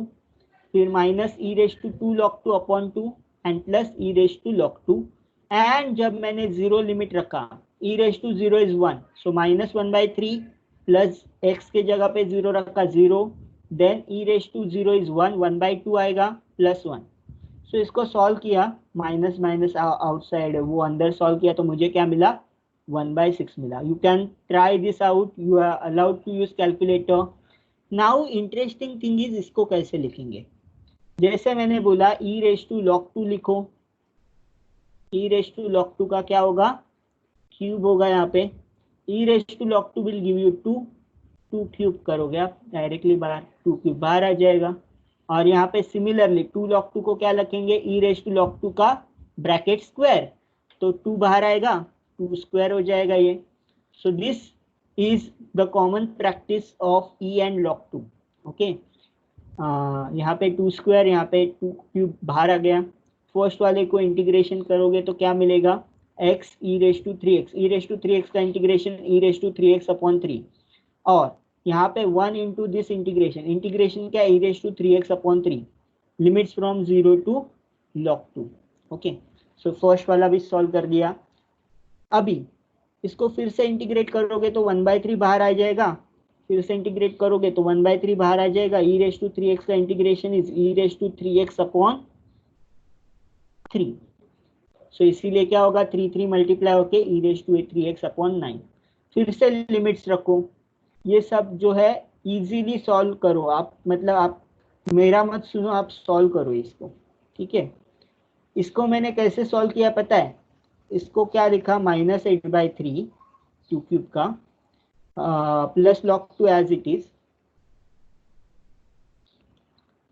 फिर minus e raised to 2 log 2 upon 2 and plus e raised to log 2, and जब मैंने 0 लिमिट रखा, e raised to 0 is 1, so minus 1/3 plus x के जगह पे 0 रखा 0, then e raised to 0 is 1, 1/2 आएगा plus 1। सो इसको सॉल्व किया, माइनस माइनस आउटसाइड है वो अंदर सॉल्व किया तो मुझे क्या मिला, 1/6 मिला। You can try this out, you are allowed to use calculator. Now interesting thing is इसको कैसे लिखेंगे, जैसे मैंने बोला e raised to log 2 लिखो, e raised to log 2 का क्या होगा, क्यूब होगा यहाँ पे, e raised to log 2 will give you 2, 2 cube करोगे आप डायरेक्टली बाहर, 2 क्यूब बाहर आ जाएगा। और यहाँ पे सिमिलरली 2 log 2 को क्या लिखेंगे, e raised to log 2 का ब्रैकेट स्क्वायर, तो 2 बाहर आएगा, 2 स्क्वायर हो जाएगा ये। So this is the common practice of e and log 2। Okay, यहाँ पे 2 स्क्वायर, यहाँ पे 2 क्यूब बाहर आ गया। फर्स्ट वाले को इंटीग्रेशन करोगे तो क्या मिलेगा, x e raised to 3x, e raised to 3x का integration e raised to 3x upon 3, और यहाँ पे 1 इंटू दिस इंटीग्रेशन, इंटीग्रेशन क्या, e raised to 3x upon 3, limits from 0 to log 2। Okay, so first वाला भी solve कर दिया। अभी इसको फिर से इंटीग्रेट करोगे तो 1/3 बाहर आ जाएगा, फिर से इंटीग्रेट करोगे तो 1/3 बाहर आ जाएगा। e रेज टू 3x का integration is e raise to 3x upon 3। So इसीलिए क्या होगा, 3 मल्टीप्लाई होके e raise to 3x upon 9। फिर से लिमिट्स रखो। ये सब जो है इजीली सॉल्व करो आप, मतलब आप मेरा मत सुनो, आप सॉल्व करो इसको, ठीक है। इसको मैंने कैसे सॉल्व किया पता है, इसको क्या लिखा, -8/3 2 क्यूब का plus log 2 as it is,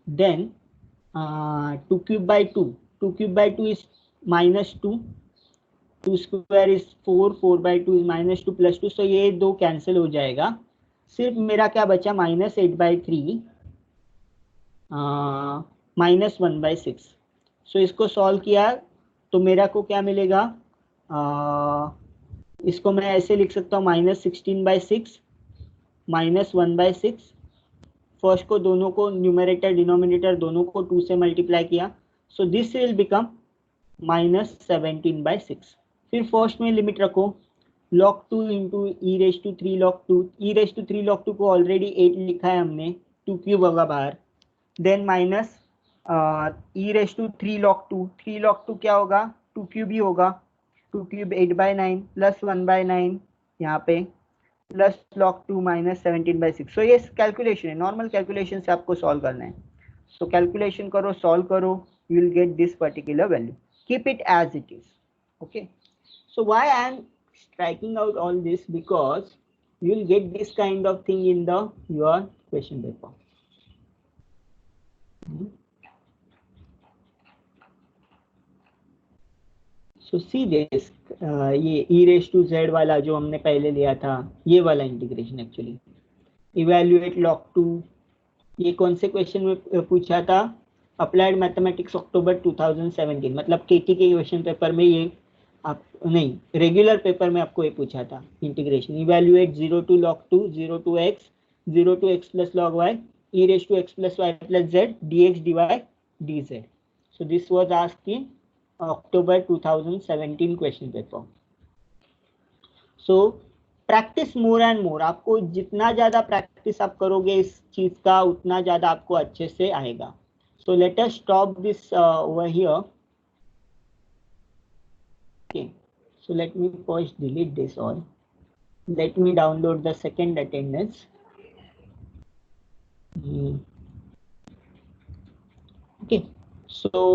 then 2 cube by 2 is -2, 2 square is 4, 4/2 is -2 plus 2, सो ये दो कैंसिल हो जाएगा। सिर्फ मेरा क्या बचा, -8/3 -1/6। सो इसको सॉल्व किया तो मेरा को क्या मिलेगा, इसको मैं ऐसे लिख सकता हूँ -16/6 -1/6। फर्स्ट को दोनों को न्यूमरेटर डिनोमिनेटर दोनों को 2 से मल्टीप्लाई किया, सो दिस विल बिकम -17/6। फिर फर्स्ट में लिमिट रखो, log 2 into e raise to 3 log 2, e raise to 3 log 2 को ऑलरेडी 8 लिखा है हमने, 2 क्यूब होगा बाहर, then minus e raise to 3 log 2, 3 log 2 क्या होगा, 2 क्यूब ही होगा, 2 क्यूब 8/9 प्लस 1/9 यहाँ पे प्लस log 2 -17/6। सो ये कैलकुलेशन है, नॉर्मल कैलकुलेशन से आपको सॉल्व करना है। सो कैलकुलेशन करो, सॉल्व करो, you will get this particular value, keep it as it is, okay. So why I am striking out all this, because you will get this kind of thing in the your question paper. So see this, ये e raise to z वाला जो हमने पहले लिया था, ये वाला integration actually evaluate log 2, ये कौन से क्वेश्चन में पूछा था, अप्लाइड मैथमेटिक्स अक्टूबर 2017, मतलब केटी के क्वेश्चन पेपर में ये आप नहीं, रेगुलर पेपर में आपको ये पूछा था integration, evaluate 0 to log 2 0 to x plus log y e raised to x plus y plus z dx dy dz. So this was asked in October 2017 question paper. So practice more and more, आपको जितना ज़्यादा practice आप करोगे इस चीज़ का उतना ज़्यादा आपको अच्छे से आएगा. So let us stop this over here. Okay, so let me first delete this all. Let me download the second attendance. Okay, so